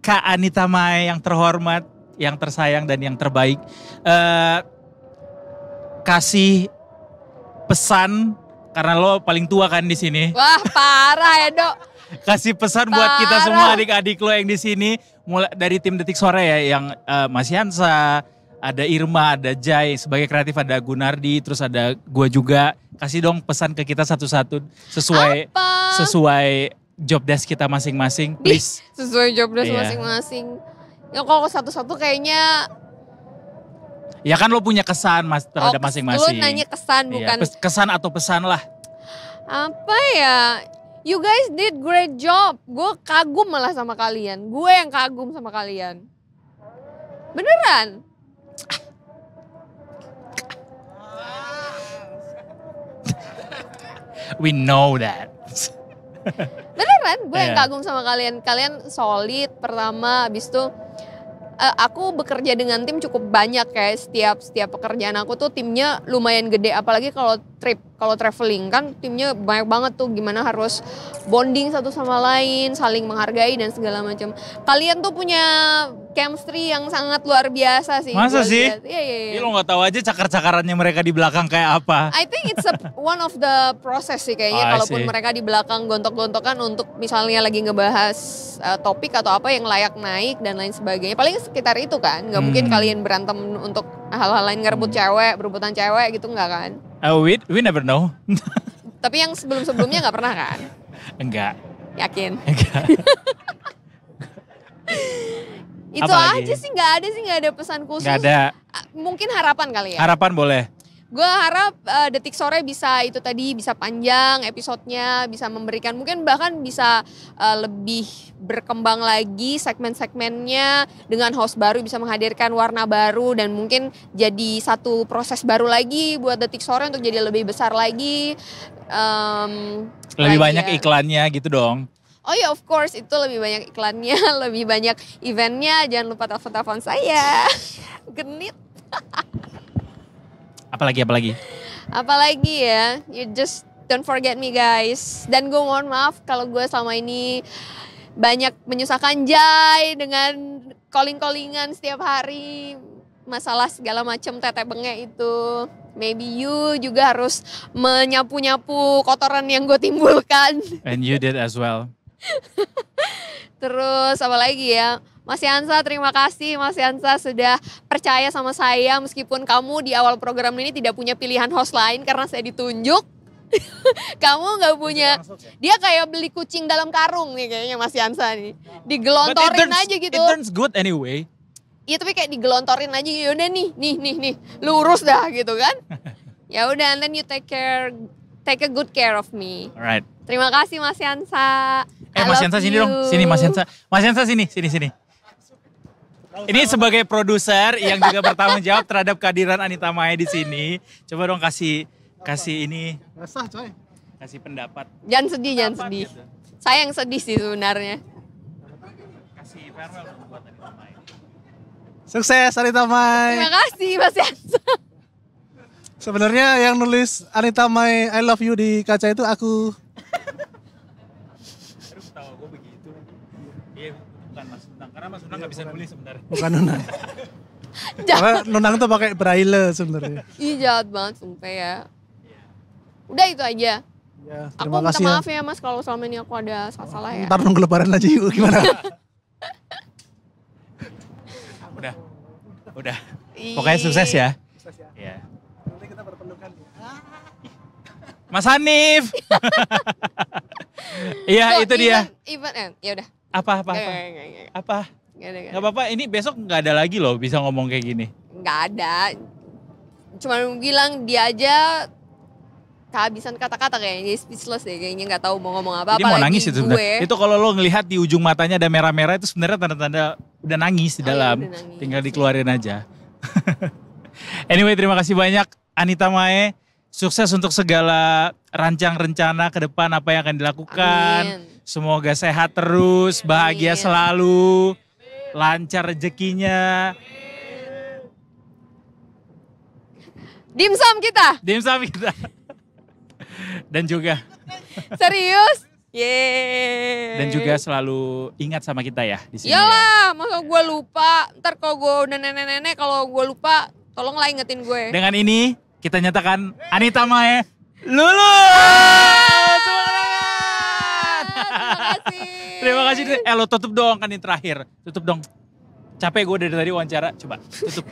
C: Kak Anita Maya yang terhormat, yang tersayang dan yang terbaik. Kasih pesan, karena lo paling tua kan di sini.
B: Wah parah ya Dok.
C: Kasih pesan buat kita semua adik-adik lo yang di sini. Mulai dari tim Detik Sore ya, yang Mas Yansa, ada Irma, ada Jai, sebagai kreatif ada Gunardi, terus ada gua juga. Kasih dong pesan ke kita satu-satu sesuai job desk kita masing-masing, please.
B: Sesuai job desk masing-masing. Ya kalau satu-satu kayaknya.
C: Ya kan lo punya kesan terhadap masing-masing.
B: Lo nanya kesan bukan.
C: Kesan atau pesan lah.
B: Apa ya? You guys did great job. Gue kagum malah sama kalian. Gue yang kagum sama kalian. Beneran.
C: We know that.
B: Beneran, gue yang kagum sama kalian. Kalian solid pertama, habis itu aku bekerja dengan tim cukup banyak kayak setiap pekerjaan aku tuh timnya lumayan gede. Apalagi kalau traveling kan timnya banyak banget tuh, gimana harus bonding satu sama lain, saling menghargai dan segala macam. Kalian tuh punya chemistry yang sangat luar biasa sih.
C: Masa sih?
B: Iya.
C: Lo gak tahu aja cakar-cakarannya mereka di belakang kayak apa.
B: I think it's one of the process sih kayaknya. Kalaupun mereka di belakang gontok-gontokan untuk misalnya lagi ngebahas topik atau apa yang layak naik dan lain sebagainya. Paling sekitar itu kan. Gak mungkin kalian berantem untuk hal-hal lain, ngerebut cewek, berebutan cewek gitu enggak kan?
C: We never know.
B: Tapi yang sebelum-sebelumnya gak pernah kan?
C: Enggak.
B: Yakin?
C: Enggak.
B: Itu
C: apalagi?
B: aja sih, nggak ada pesan khusus.
C: Nggak ada.
B: Mungkin harapan kali ya.
C: Harapan boleh.
B: Gue harap Detik Sore bisa itu tadi, bisa panjang episodenya, bisa memberikan, mungkin bahkan bisa lebih berkembang lagi segmen-segmennya dengan host baru, bisa menghadirkan warna baru dan mungkin jadi satu proses baru lagi buat Detik Sore untuk jadi lebih besar lagi.
C: Lebih banyak iklannya gitu dong.
B: Oh ya, of course, itu lebih banyak iklannya, lebih banyak eventnya. Jangan lupa telepon saya. Genit. Apalagi ya, you just don't forget me guys. Dan gue mohon maaf kalau gue selama ini banyak menyusahkan Jai dengan calling-callingan setiap hari. Masalah segala macam tete bengek itu. Maybe you juga harus menyapu-nyapu kotoran yang gue timbulkan.
C: And you did as well.
B: Terus apa lagi ya, Mas Yansa, terima kasih Mas Yansa sudah percaya sama saya meskipun kamu di awal program ini tidak punya pilihan host lain karena saya ditunjuk. Kamu gak punya, dia kayak beli kucing dalam karung nih kayaknya Mas Yansa nih, digelontorin aja gitu.
C: It turns good anyway.
B: Iya tapi kayak digelontorin aja, yaudah nih, lurus dah gitu kan. Ya udah, and then you take a good care of me.
C: Alright.
B: Terima kasih Mas Yansa.
C: Mas Yansa sini dong. Sini Mas Yansa. Mas Yansa sini. Ini sebagai produser yang juga bertanggung jawab terhadap kehadiran Anita Maya di sini. Coba dong kasih ini.
E: Resah coy.
C: Kasih pendapat.
B: Jangan sedih.
C: Gitu.
B: Saya yang sedih sih sebenarnya.
C: Kasih farewell buat Anita Maya.
E: Sukses Anita Maya.
B: Terima kasih Mas Yansa.
H: Sebenarnya yang nulis Anita Mai I love you di kaca itu aku.
C: Terus tahu gue begitu lagi. Iya, bukan Mas Nunang. Karena Mas Nunang nggak bisa nulis sebenarnya.
H: Bukan Nunang. Karena Nunang tuh pakai braille sebenarnya.
B: Ih jahat banget sumpah ya. Udah itu aja.
H: Ya,
B: Aku
H: terima
B: minta
H: kasih
B: maaf ya Mas kalau selama ini aku ada salah ya.
H: Ntar nunggu lebaran aja yuk, gimana?
C: Udah. Pokoknya sukses ya. Iya.
H: Nanti kita berpelukan ya.
C: Mas Hanif. Iya, itu dia.
B: Even ya udah.
C: Apa?
B: Nggak
C: Apa?
B: ada.
C: Gak apa-apa, ini besok nggak ada lagi loh bisa ngomong kayak gini.
B: Nggak ada. Cuma bilang dia aja kehabisan kata-kata kayaknya, dia speechless deh kayaknya, nggak tahu mau ngomong apa.
C: Jadi mau nangis itu sebenarnya. Itu kalau lo ngelihat di ujung matanya ada merah-merah itu sebenarnya tanda-tanda udah nangis di dalam.
B: Udah nangis.
C: Tinggal dikeluarin aja. Anyway, terima kasih banyak Anita Mae. Sukses untuk segala rancang rencana ke depan apa yang akan dilakukan.
B: Amin.
C: Semoga sehat terus, bahagia
B: Amin.
C: selalu, lancar rezekinya.
B: Dimsum kita,
C: Dimsum kita. Dan juga
B: serius? Yeay.
C: dan juga selalu ingat sama kita ya di sini. Ya.
B: Iyalah, masa gue lupa. Ntar kalau gue udah nenek-nenek, kalau gue lupa, tolonglah ingetin gue.
C: Dengan ini kita nyatakan Anita Mae lulus. Semangat.
B: Terima kasih.
C: Terima kasih. Lo tutup dong kan ini terakhir. Tutup dong. Capek gue dari tadi wawancara. Coba tutup.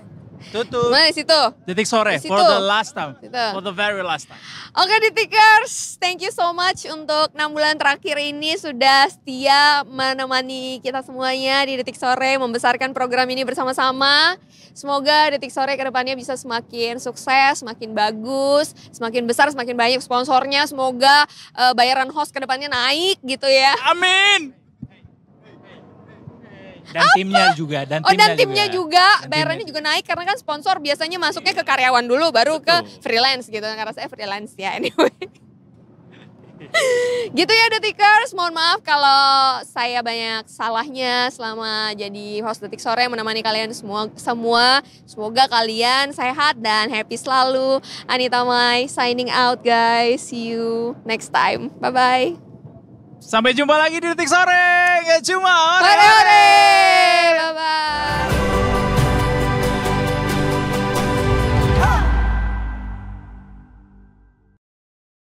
C: Tutup.
B: Mana di situ?
C: Detik sore
B: Di
C: for
B: situ.
C: the last time.
B: Situ.
C: For the very last time.
B: Oke Detikers, thank you so much untuk 6 bulan terakhir ini sudah setia menemani kita semuanya di Detik Sore, membesarkan program ini bersama-sama. Semoga Detik Sore ke depannya bisa semakin sukses, semakin bagus, semakin besar, semakin banyak sponsornya. Semoga bayaran host ke depannya naik gitu ya.
C: Amin. Dan timnya juga. Dan
B: timnya juga bayarannya juga naik karena kan sponsor biasanya masuknya ke karyawan dulu baru ke freelance gitu. Karena saya freelance ya anyway. Gitu ya Detikers, mohon maaf kalau saya banyak salahnya selama jadi host Detik Sore menemani kalian semua. Semoga kalian sehat dan happy selalu. Anita Mai signing out guys. See you next time. Bye-bye.
C: Sampai jumpa lagi di Detik Sore. Gak cuma
B: Ore-ore. Bye-bye.